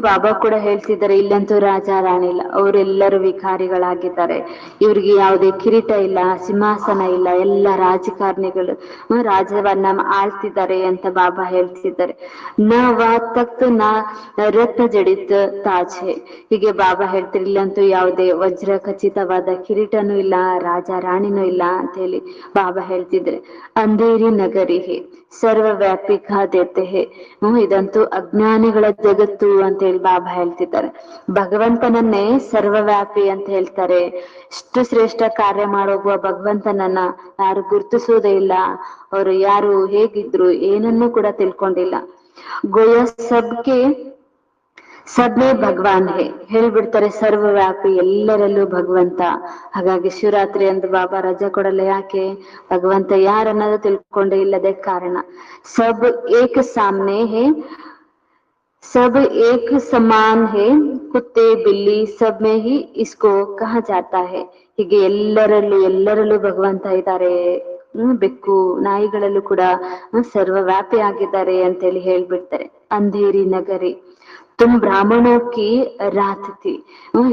ಬಾಬಾ ಕೂಡ ಹೇಳ್ತಿದ್ದಾರೆ, ಇಲ್ಲಂತೂ ರಾಜ ರಾಣಿ ಇಲ್ಲ, ಅವರೆಲ್ಲರೂ ವಿಕಾರಿಗಳಾಗಿದ್ದಾರೆ. ಇವ್ರಿಗೆ ಯಾವುದೇ ಕಿರೀಟ ಇಲ್ಲ, ಸಿಂಹಾಸನ ಇಲ್ಲ, ಎಲ್ಲ ರಾಜಕಾರಣಿಗಳು ರಾಜ್ಯವನ್ನ ಆಳ್ತಿದ್ದಾರೆ ಅಂತ ಬಾಬಾ ಹೇಳ್ತಿದ್ದಾರೆ. ನ ವಾ ತಖ್ತ್ ನ ರತ್ನ ಜಡಿತ ತಾಜ್ ಹೇ. ಹೀಗೆ ಬಾಬಾ ಹೇಳ್ತಿರ್ಲಿಲ್ಲಂತೂ ಯಾವುದೇ ವಜ್ರ ಖಚಿತವಾದ ಕಿರೀಟನೂ ಇಲ್ಲ, ರಾಜ ರಾಣಿನೂ ಇಲ್ಲ ಅಂತ ಹೇಳಿ ಬಾಬಾ ಹೇಳ್ತಿದ್ರೆ. ಅಂಧೇರಿ ನಗರಿ ಹೇ ಸರ್ವವ್ಯಾಪಿ ಖಾದೇತೆ ಹೇ. ಇದಂತೂ ಅಜ್ಞಾನಿಗಳ ಜಗತ್ತು ಅಂತ ಹೇಳಿ ಬಾಬಾ ಹೇಳ್ತಿದ್ದಾರೆ. ಭಗವಂತನನ್ನೇ ಸರ್ವವ್ಯಾಪಿ ಅಂತ ಹೇಳ್ತಾರೆ. ಇಷ್ಟು ಶ್ರೇಷ್ಠ ಕಾರ್ಯ ಮಾಡೋಗುವ ಭಗವಂತನನ್ನ ಯಾರು ಗುರುತಿಸುವುದೇ ಇಲ್ಲ. ಅವರು ಯಾರು ಹೇಗಿದ್ರು ಏನನ್ನೂ ಕೂಡ ತಿಳ್ಕೊಂಡಿಲ್ಲ. ಗೋಯ ಸಬ್ಗೆ ಸಬ್ಮೇ ಭಗವಾನ್ ಹೇ ಹೇಳ್ಬಿಡ್ತಾರೆ, ಸರ್ವವ್ಯಾಪಿ, ಎಲ್ಲರಲ್ಲೂ ಭಗವಂತ. ಹಾಗಾಗಿ ಶಿವರಾತ್ರಿ ಎಂದು ಬಾಬಾ ರಜಾ ಕೊಡಲ್ಲ. ಯಾಕೆ? ಭಗವಂತ ಯಾರನ್ನೋದು ತಿಳ್ಕೊಂಡೇ ಇಲ್ಲದೆ ಕಾರಣ. ಸಬ್ ಏಕ್ ಸಾಮ್ನೆ ಹೇ, ಸಬ್ ಏಕ್ ಸಮಾನ್ ಹೇ, ಕುತ್ತೆ ಬಿಲ್ಲಿ ಸಬ್ ಮೇ ಹಿ ಇಸ್ಕೋ ಕಹಾ ಜಾತಾ ಹೇ. ಹೀಗೆ ಎಲ್ಲರಲ್ಲೂ ಭಗವಂತ ಇದ್ದಾರೆ. ಬೆಕ್ಕು ನಾಯಿಗಳಲ್ಲೂ ಕೂಡ ಸರ್ವವ್ಯಾಪಿ ಆಗಿದ್ದಾರೆ ಅಂತೇಳಿ ಹೇಳ್ಬಿಡ್ತಾರೆ. ಅಂಧೇರಿ ನಗರಿ ತುಮ್ ಬ್ರಾಹ್ಮಣೋ ಕಿ ರಾತ್ ಥಿ.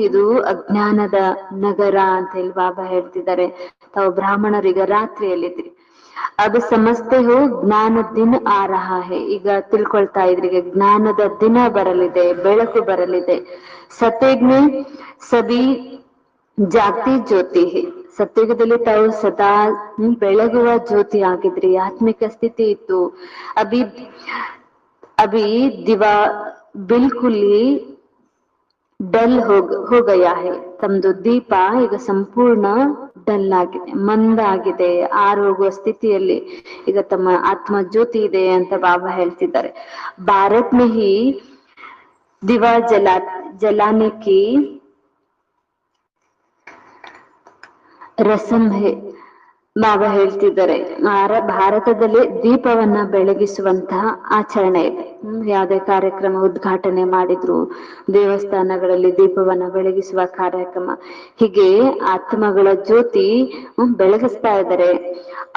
ಇದು ಅಜ್ಞಾನದ ನಗರ ಅಂತ ಹೇಳಿ ಬಾಬಾ ಹೇಳ್ತಿದ್ದಾರೆ. ತಾವು ಬ್ರಾಹ್ಮಣರೀಗ ರಾತ್ರಿಯಲ್ಲಿದ್ರಿ. ಅದು ಸಮಸ್ತೆ ಹೋ ಜ್ಞಾನ ದಿನ ಆ ರಹಾ ಹೇ. ಈಗ ತಿಳ್ಕೊಳ್ತಾ ಇದ್ರಿ, ಈಗ ಜ್ಞಾನದ ದಿನ ಬರಲಿದೆ, ಬೆಳಕು ಬರಲಿದೆ. ಸತ್ಯಜ್ಞ ಸಬಿ ಜಾಗತಿ ಜ್ಯೋತಿ ಹೇ. ಸತ್ಯುಗದಲ್ಲಿ ತಾವು ಸದಾ ಬೆಳಗುವ ಜ್ಯೋತಿ ಆಗಿದ್ರಿ, ಆತ್ಮಿಕ ಸ್ಥಿತಿ ಇತ್ತು. ಅಭಿ ಅಭಿ ದಿವಾ ಬಿಲ್ಕುಲ್ ಡಲ್ ಹೋ ಗಯಾ ಹೇ. ತಮ್ದು ದೀಪ ಈಗ ಸಂಪೂರ್ಣ ಡಲ್ ಆಗಿದೆ, ಮಂದ ಆಗಿದೆ, ಆರೋಗುವ ಸ್ಥಿತಿಯಲ್ಲಿ ಈಗ ತಮ್ಮ ಆತ್ಮ ಜ್ಯೋತಿ ಇದೆ ಅಂತ ಬಾಬಾ ಹೇಳ್ತಿದ್ದಾರೆ. ಭಾರತ್ ಮೇ ಹಿ ದಿವಾ ಜಲಾನೆ ಕಿ ರಸಂ ಹೇ. ಬಾಬಾ ಹೇಳ್ತಿದ್ದಾರೆ, ಭಾರತದಲ್ಲಿ ದೀಪವನ್ನ ಬೆಳಗಿಸುವಂತಹ ಆಚರಣೆ ಇದೆ. ಯಾವುದೇ ಕಾರ್ಯಕ್ರಮ ಉದ್ಘಾಟನೆ ಮಾಡಿದ್ರು, ದೇವಸ್ಥಾನಗಳಲ್ಲಿ ದೀಪವನ್ನ ಬೆಳಗಿಸುವ ಕಾರ್ಯಕ್ರಮ, ಹೀಗೆ ಆತ್ಮಗಳ ಜ್ಯೋತಿ ಬೆಳಗಿಸ್ತಾ ಇದ್ದಾರೆ.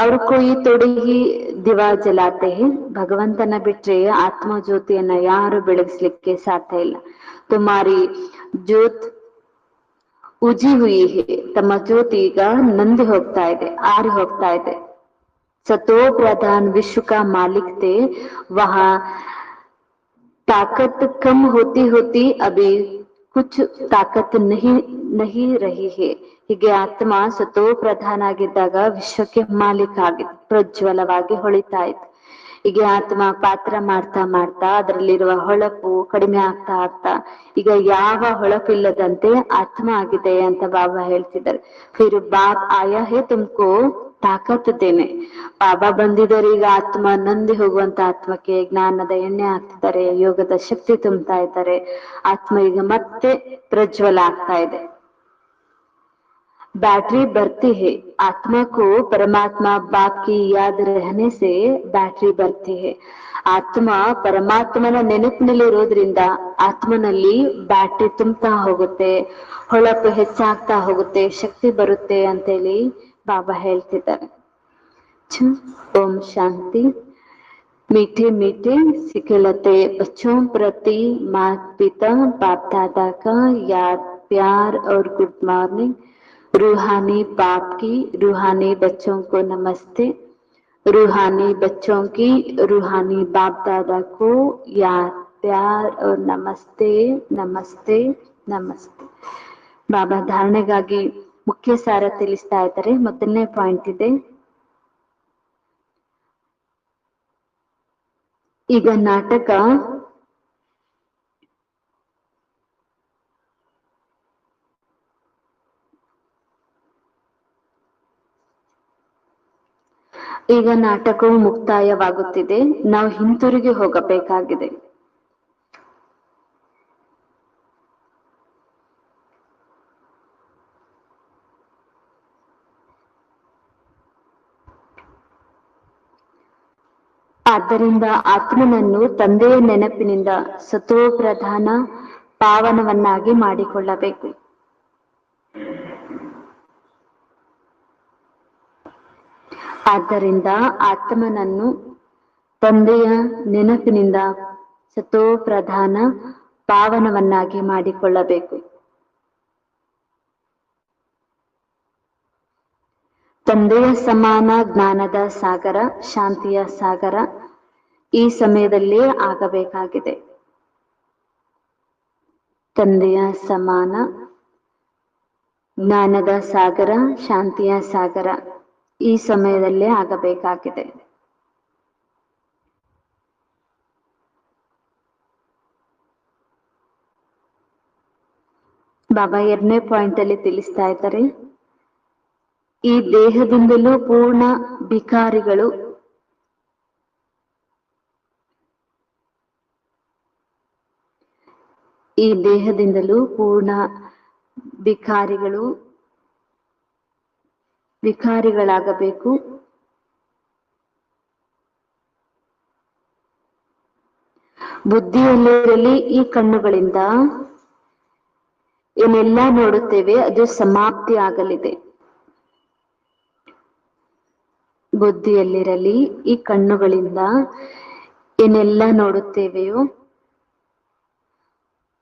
ಅವ್ರ ಕೊಯ್ ತೊಡಗಿ ದಿವಾ ಜಲಾತೆ. ಭಗವಂತನ ಬಿಟ್ರೆ ಆತ್ಮ ಜ್ಯೋತಿಯನ್ನ ಯಾರು ಬೆಳಗಿಸ್ಲಿಕ್ಕೆ ಸಾಧ್ಯ ಇಲ್ಲ. ತುಮಾರಿ ಜ್ಯೋತ್ ಉಜಿ ಹುಯಿ ಹೇ. ತಮ್ಮ ಜ್ಯೋತಿ ಈಗ ನಂದಿ ಹೋಗ್ತಾ ಇದೆ, ಆರಿ ಹೋಗ್ತಾ ಇದೆ. ಸತೋ ಪ್ರಧಾನ್ ವಿಶ್ವ ಕಾ ಮಾಲಿಕ್ थे, वहां ताकत कम होती होती अभी कुछ ताकत नहीं रही है. ಹೀಗೆ ಆತ್ಮ ಸತೋ ಪ್ರಧಾನ ಆಗಿದ್ದಾಗ ವಿಶ್ವಕ್ಕೆ ಮಾಲೀಕ ಆಗಿತ್ತು, ಪ್ರಜ್ವಲವಾಗಿ ಹೊಳಿತಾ ಇತ್ತು. ಹೀಗೆ ಆತ್ಮ ಪಾತ್ರ ಮಾಡ್ತಾ ಮಾಡ್ತಾ ಅದರಲ್ಲಿರುವ ಹೊಳಪು ಕಡಿಮೆ ಆಗ್ತಾ ಈಗ ಯಾವ ಹೊಳಪಿಲ್ಲದಂತೆ ಆತ್ಮ ಆಗಿದೆ ಅಂತ ಬಾಬಾ ಹೇಳ್ತಿದ್ದಾರೆ. ಫಿರ್ ಬಾಪ್ ಆಯಾ ಹೇ ತುಮ್ಕೋ ತಾಕತ್ ದೇನೆ. ಬಾಬಾ ಬಂದಿದ್ದಾರೆ, ಈಗ ಆತ್ಮ ನಂದಿ ಹೋಗುವಂತ ಆತ್ಮಕ್ಕೆ ಜ್ಞಾನದ ಎಣ್ಣೆ ಹಾಕ್ತಿದ್ದಾರೆ, ಯೋಗದ ಶಕ್ತಿ ತುಂಬ್ತಾ ಇದ್ದಾರೆ. ಆತ್ಮ ಈಗ ಮತ್ತೆ ಪ್ರಜ್ವಲ ಆಗ್ತಾ ಇದೆ. बैटरी बढ़ती है, आत्मा को परमात्मा बाप की याद रहने से बैटरी बढ़ती है. ಆತ್ಮ ಪರಮಾತ್ಮನ ನೆನಪಿನಲ್ಲಿರೋದ್ರಿಂದ ಆತ್ಮನಲ್ಲಿ ಬ್ಯಾಟ್ರಿ ತುಂಬ್ತಾ ಹೋಗುತ್ತೆ, ಹೊಳಪು ಹೆಚ್ಚಾಗ್ತಾ ಹೋಗುತ್ತೆ, ಶಕ್ತಿ ಬರುತ್ತೆ ಅಂತೇಳಿ ಬಾಬಾ ಹೇಳ್ತಿದ್ದಾರೆ. ಓಂ ಶಾಂತಿ. मीठे मीठे सिखलते बच्चों प्रति माता पिता बाप दादा का याद प्यार और गुड मॉर्निंग. रूहानी बाप की रूहानी बच्चों को नमस्ते. रूहानी बच्चों की रूहानी बाप दादा को याद प्यार और नमस्ते नमस्ते ನಮಸ್ತೆ. ಬಾಬಾ ಧಾರಣೆಗಾಗಿ ಮುಖ್ಯ ಸಾರ ತಿಳಿಸ್ತಾ ಇದ್ದಾರೆ. ಮೊದಲನೇ ಪಾಯಿಂಟ್ ಇದೆ, ಈಗ ನಾಟಕ ಈಗ ನಾಟಕವು ಮುಕ್ತಾಯವಾಗುತ್ತಿದೆ. ನಾವು ಹಿಂತಿರುಗಿ ಹೋಗಬೇಕಾಗಿದೆ. ಆದ್ದರಿಂದ ಆತ್ಮನನ್ನು ತಂದೆಯ ನೆನಪಿನಿಂದ ಸತೋ ಪ್ರಧಾನ ಪಾವನವನ್ನಾಗಿ ಮಾಡಿಕೊಳ್ಳಬೇಕು. ಆದ್ದರಿಂದ ಆತ್ಮನನ್ನು ತಂದೆಯ ನೆನಪಿನಿಂದ ಸತೋ ಪ್ರಧಾನ ಪಾವನವನ್ನಾಗಿ ಮಾಡಿಕೊಳ್ಳಬೇಕು. ತಂದೆಯ ಸಮಾನ ಜ್ಞಾನದ ಸಾಗರ, ಶಾಂತಿಯ ಸಾಗರ ಈ ಸಮಯದಲ್ಲಿ ಆಗಬೇಕಾಗಿದೆ. ತಂದೆಯ ಸಮಾನ ಜ್ಞಾನದ ಸಾಗರ, ಶಾಂತಿಯ ಸಾಗರ ಈ ಸಮಯದಲ್ಲೇ ಆಗಬೇಕಾಗಿದೆ. ಬಾಬಾ 2ನೇ ಪಾಯಿಂಟ್ ಅಲ್ಲಿ ತಿಳಿಸ್ತಾ ಇದ್ದಾರೆ, ಈ ದೇಹದಿಂದಲೂ ಪೂರ್ಣ ಭಿಕಾರಿಗಳು, ಈ ದೇಹದಿಂದಲೂ ಪೂರ್ಣ ವಿಕಾರಿಗಳಾಗಬೇಕು. ಬುದ್ಧಿಯಲ್ಲಿರಲಿ ಈ ಕಣ್ಣುಗಳಿಂದ ಏನೆಲ್ಲ ನೋಡುತ್ತೇವೆ ಅದು ಸಮಾಪ್ತಿ ಆಗಲಿದೆ. ಬುದ್ಧಿಯಲ್ಲಿರಲಿ ಈ ಕಣ್ಣುಗಳಿಂದ ಏನೆಲ್ಲ ನೋಡುತ್ತೇವೆಯೋ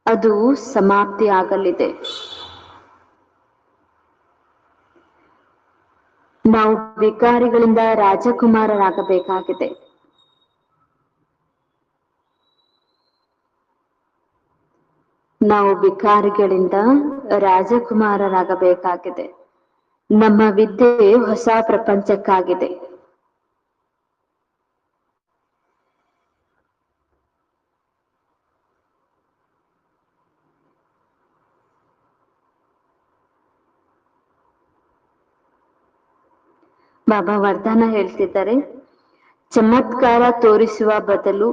ಅದು ಸಮಾಪ್ತಿ ಆಗಲಿದೆ. ನಾವು ವಿಕಾರಿಗಳಿಂದ ರಾಜಕುಮಾರರಾಗಬೇಕಾಗಿದೆ. ನಾವು ವಿಕಾರಿಗಳಿಂದ ರಾಜಕುಮಾರರಾಗಬೇಕಾಗಿದೆ. ನಮ್ಮ ವಿದ್ಯೆ ಹೊಸ ಪ್ರಪಂಚಕ್ಕಾಗಿದೆ. ಬಾಬಾ ವರದಾನ ಹೇಳ್ತಿದ್ದಾರೆ, ಚಮತ್ಕಾರ ತೋರಿಸುವ ಬದಲು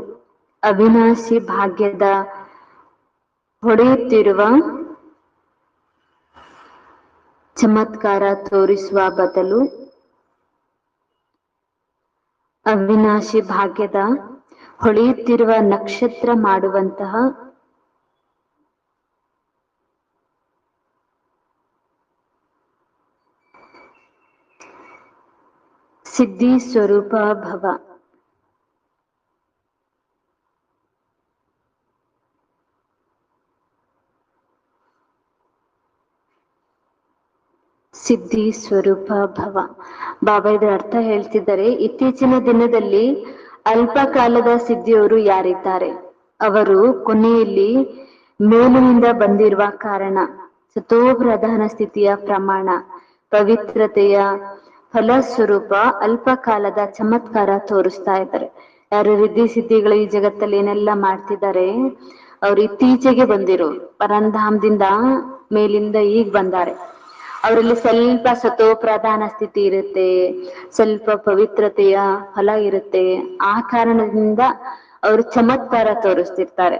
ಅವಿನಾಶಿ ಭಾಗ್ಯದ ಹೊಡೆಯುತ್ತಿರುವ ಚಮತ್ಕಾರ ತೋರಿಸುವ ಬದಲು ಅವಿನಾಶಿ ಭಾಗ್ಯದ ಹೊಳೆಯುತ್ತಿರುವ ನಕ್ಷತ್ರ ಮಾಡುವಂತಹ ಸಿದ್ಧಿ ಸ್ವರೂಪ ಭವ. ಸಿದ್ಧಿ ಸ್ವರೂಪ ಭವ. ಬಾಬಾ ಇದರ ಅರ್ಥ ಹೇಳ್ತಿದ್ದಾರೆ, ಇತ್ತೀಚಿನ ದಿನದಲ್ಲಿ ಅಲ್ಪ ಕಾಲದ ಸಿದ್ಧಿಯವರು ಯಾರಿದ್ದಾರೆ ಅವರು ಕೊನೆಯಲ್ಲಿ ಮೇಲಿನಿಂದ ಬಂದಿರುವ ಕಾರಣ ಸತೋ ಪ್ರಧಾನ ಸ್ಥಿತಿಯ ಪ್ರಮಾಣ ಪವಿತ್ರತೆಯ ಫಲಸ್ವರೂಪ ಅಲ್ಪ ಕಾಲದ ಚಮತ್ಕಾರ ತೋರಿಸ್ತಾ ಇದ್ದಾರೆ. ಯಾರು ರಿದ್ಧಿ ಸಿದ್ಧಿಗಳು ಈ ಜಗತ್ತಲ್ಲಿ ಏನೆಲ್ಲ ಮಾಡ್ತಿದ್ದಾರೆ ಅವ್ರು ಇತ್ತೀಚೆಗೆ ಬಂದಿರೋ ಪರಂಧಾಮದಿಂದ ಮೇಲಿಂದ ಈಗ ಬಂದಾರೆ. ಅವರಲ್ಲಿ ಸ್ವಲ್ಪ ಸತೋ ಪ್ರಧಾನ ಸ್ಥಿತಿ ಇರುತ್ತೆ, ಸ್ವಲ್ಪ ಪವಿತ್ರತೆಯ ಫಲ ಇರುತ್ತೆ. ಆ ಕಾರಣದಿಂದ ಅವರು ಚಮತ್ಕಾರ ತೋರಿಸ್ತಿರ್ತಾರೆ.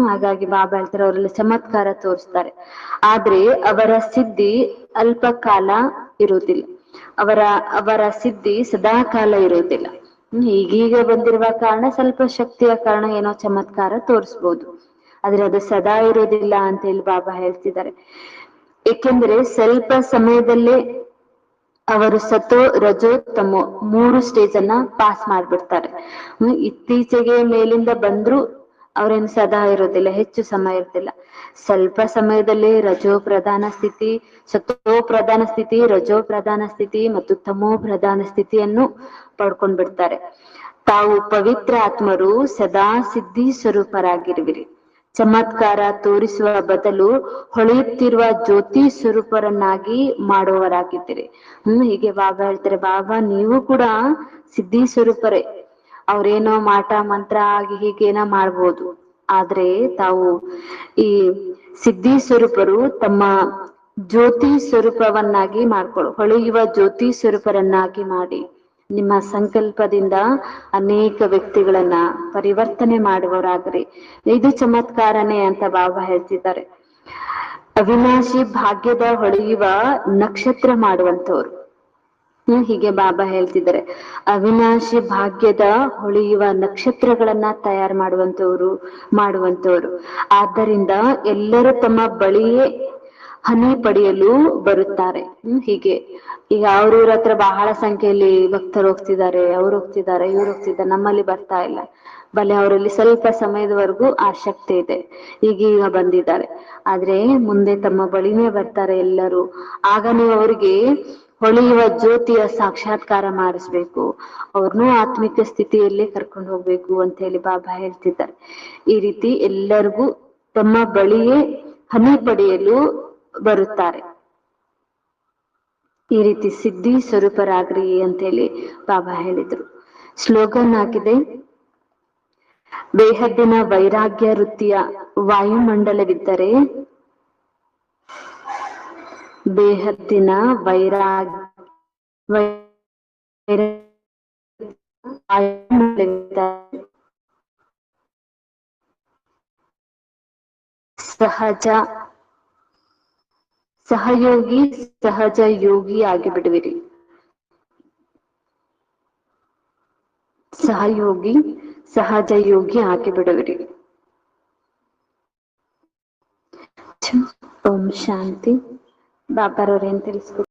ಹಾಗಾಗಿ ಬಾಬಾ ಹೇಳ್ತಾರೆ ಅವರಲ್ಲಿ ಚಮತ್ಕಾರ ತೋರಿಸ್ತಾರೆ. ಆದ್ರೆ ಅವರ ಸಿದ್ಧಿ ಅಲ್ಪ ಕಾಲ ಇರುವುದಿಲ್ಲ. ಅವರ ಸಿದ್ಧಿ ಸದಾ ಕಾಲ ಇರುವುದಿಲ್ಲ. ಈಗೀಗ ಬಂದಿರುವ ಕಾರಣ ಸ್ವಲ್ಪ ಶಕ್ತಿಯ ಕಾರಣ ಏನೋ ಚಮತ್ಕಾರ ತೋರಿಸ್ಬೋದು, ಆದ್ರೆ ಅದು ಸದಾ ಇರೋದಿಲ್ಲ ಅಂತ ಹೇಳಿ ಬಾಬಾ ಹೇಳ್ತಿದ್ದಾರೆ. ಏಕೆಂದ್ರೆ ಸ್ವಲ್ಪ ಸಮಯದಲ್ಲೇ ಅವರು ಸತೋ ರಜೋ ತಮೋ 3 ಸ್ಟೇಜ್ ಅನ್ನ ಪಾಸ್ ಮಾಡ್ಬಿಡ್ತಾರೆ. ಇತ್ತೀಚೆಗೆ ಮೇಲಿಂದ ಬಂದ್ರು ಅವ್ರೇನು ಸದಾ ಇರೋದಿಲ್ಲ, ಹೆಚ್ಚು ಸಮಯ ಇರ್ತಿಲ್ಲ. ಸ್ವಲ್ಪ ಸಮಯದಲ್ಲಿ ರಜೋ ಪ್ರಧಾನ ಸ್ಥಿತಿ, ಸತೋ ಪ್ರಧಾನ ಸ್ಥಿತಿ, ರಜೋ ಪ್ರಧಾನ ಸ್ಥಿತಿ ಮತ್ತು ತಮೋ ಪ್ರಧಾನ ಸ್ಥಿತಿಯನ್ನು ಪಡ್ಕೊಂಡ್ ಬಿಡ್ತಾರೆ. ತಾವು ಪವಿತ್ರ ಆತ್ಮರು ಸದಾ ಸಿದ್ಧಿ ಸ್ವರೂಪರಾಗಿರುವಿರಿ. ಚಮತ್ಕಾರ ತೋರಿಸುವ ಬದಲು ಹೊಳೆಯುತ್ತಿರುವ ಜ್ಯೋತಿ ಸ್ವರೂಪರನ್ನಾಗಿ ಮಾಡುವವರಾಗಿದ್ದೀರಿ. ಹೀಗೆ ಬಾಬಾ ಹೇಳ್ತಾರೆ, ಬಾಬಾ ನೀವು ಕೂಡ ಸಿದ್ಧಿ ಸ್ವರೂಪರೇ. ಅವ್ರೇನೋ ಮಾಟ ಮಂತ್ರ ಆಗಿ ಹೀಗೇನೋ ಮಾಡ್ಬೋದು, ಆದ್ರೆ ತಾವು ಈ ಸಿದ್ಧಿ ಸ್ವರೂಪರು ತಮ್ಮ ಜ್ಯೋತಿ ಸ್ವರೂಪವನ್ನಾಗಿ ಹೊಳೆಯುವ ಜ್ಯೋತಿ ಸ್ವರೂಪರನ್ನಾಗಿ ಮಾಡಿ ನಿಮ್ಮ ಸಂಕಲ್ಪದಿಂದ ಅನೇಕ ವ್ಯಕ್ತಿಗಳನ್ನ ಪರಿವರ್ತನೆ ಮಾಡುವವರಾಗ್ರಿ. ಇದು ಚಮತ್ಕಾರನೇ ಅಂತ ಬಾಬಾ ಹೇಳ್ತಿದ್ದಾರೆ. ಅವಿನಾಶಿ ಭಾಗ್ಯದ ಹೊಳೆಯುವ ನಕ್ಷತ್ರ ಮಾಡುವಂತವ್ರು. ಹೀಗೆ ಬಾಬಾ ಹೇಳ್ತಿದ್ದಾರೆ, ಅವಿನಾಶಿ ಭಾಗ್ಯದ ಹೊಳೆಯುವ ನಕ್ಷತ್ರಗಳನ್ನ ತಯಾರು ಮಾಡುವಂತವ್ರು. ಆದ್ದರಿಂದ ಎಲ್ಲರೂ ತಮ್ಮ ಬಳಿಯೇ ಹನಿ ಪಡೆಯಲು ಬರುತ್ತಾರೆ. ಹೀಗೆ ಈಗ ಅವ್ರವ್ರ ಹತ್ರ ಬಹಳ ಸಂಖ್ಯೆಯಲ್ಲಿ ಭಕ್ತರು ಹೋಗ್ತಿದ್ದಾರೆ, ಅವ್ರು ಹೋಗ್ತಿದ್ದಾರೆ, ಇವ್ರು ಹೋಗ್ತಿದ್ದಾರೆ, ನಮ್ಮಲ್ಲಿ ಬರ್ತಾ ಇಲ್ಲ. ಬಲೆ ಅವರಲ್ಲಿ ಸ್ವಲ್ಪ ಸಮಯದವರೆಗೂ ಆ ಶಕ್ತಿ ಇದೆ, ಈಗೀಗ ಬಂದಿದ್ದಾರೆ. ಆದ್ರೆ ಮುಂದೆ ತಮ್ಮ ಬಳಿನೇ ಬರ್ತಾರೆ ಎಲ್ಲರೂ. ಆಗ ನೀವು ಅವ್ರಿಗೆ ಹೊಳೆಯುವ ಜ್ಯೋತಿಯ ಸಾಕ್ಷಾತ್ಕಾರ ಮಾಡಿಸ್ಬೇಕು, ಅವ್ರನ್ನೂ ಆತ್ಮಿಕ ಸ್ಥಿತಿಯಲ್ಲೇ ಕರ್ಕೊಂಡು ಹೋಗ್ಬೇಕು ಅಂತ ಹೇಳಿ ಬಾಬಾ ಹೇಳ್ತಿದ್ದಾರೆ. ಈ ರೀತಿ ಎಲ್ಲರಿಗೂ ತಮ್ಮ ಬಳಿಯೇ ಹನಿ ಪಡೆಯಲು ಬರುತ್ತಾರೆ. ಈ ರೀತಿ ಸಿದ್ಧಿ ಸ್ವರೂಪರಾಗ್ರಿ ಅಂತ ಹೇಳಿ ಬಾಬಾ ಹೇಳಿದ್ರು. ಸ್ಲೋಗನ್ ಹಾಕಿದೆ, ಬೇಹದ್ದಿನ ವೈರಾಗ್ಯ ವೃತ್ತಿಯ ವಾಯುಮಂಡಲವಿದ್ದರೆ ಬೇಹದ್ದಿನ ಸಹಜ ಯೋಗಿ ಆಗಿಬಿಡುವಿರಿ. ಸಹಜ ಯೋಗಿ ಆಗಿಬಿಡುವಿರಿ. ಓಂ ಶಾಂತಿ. ಬಾಬಾರವ್ರೇನ್ ತಿಳಿಸ್ಕೊಡ್ತಾರೆ?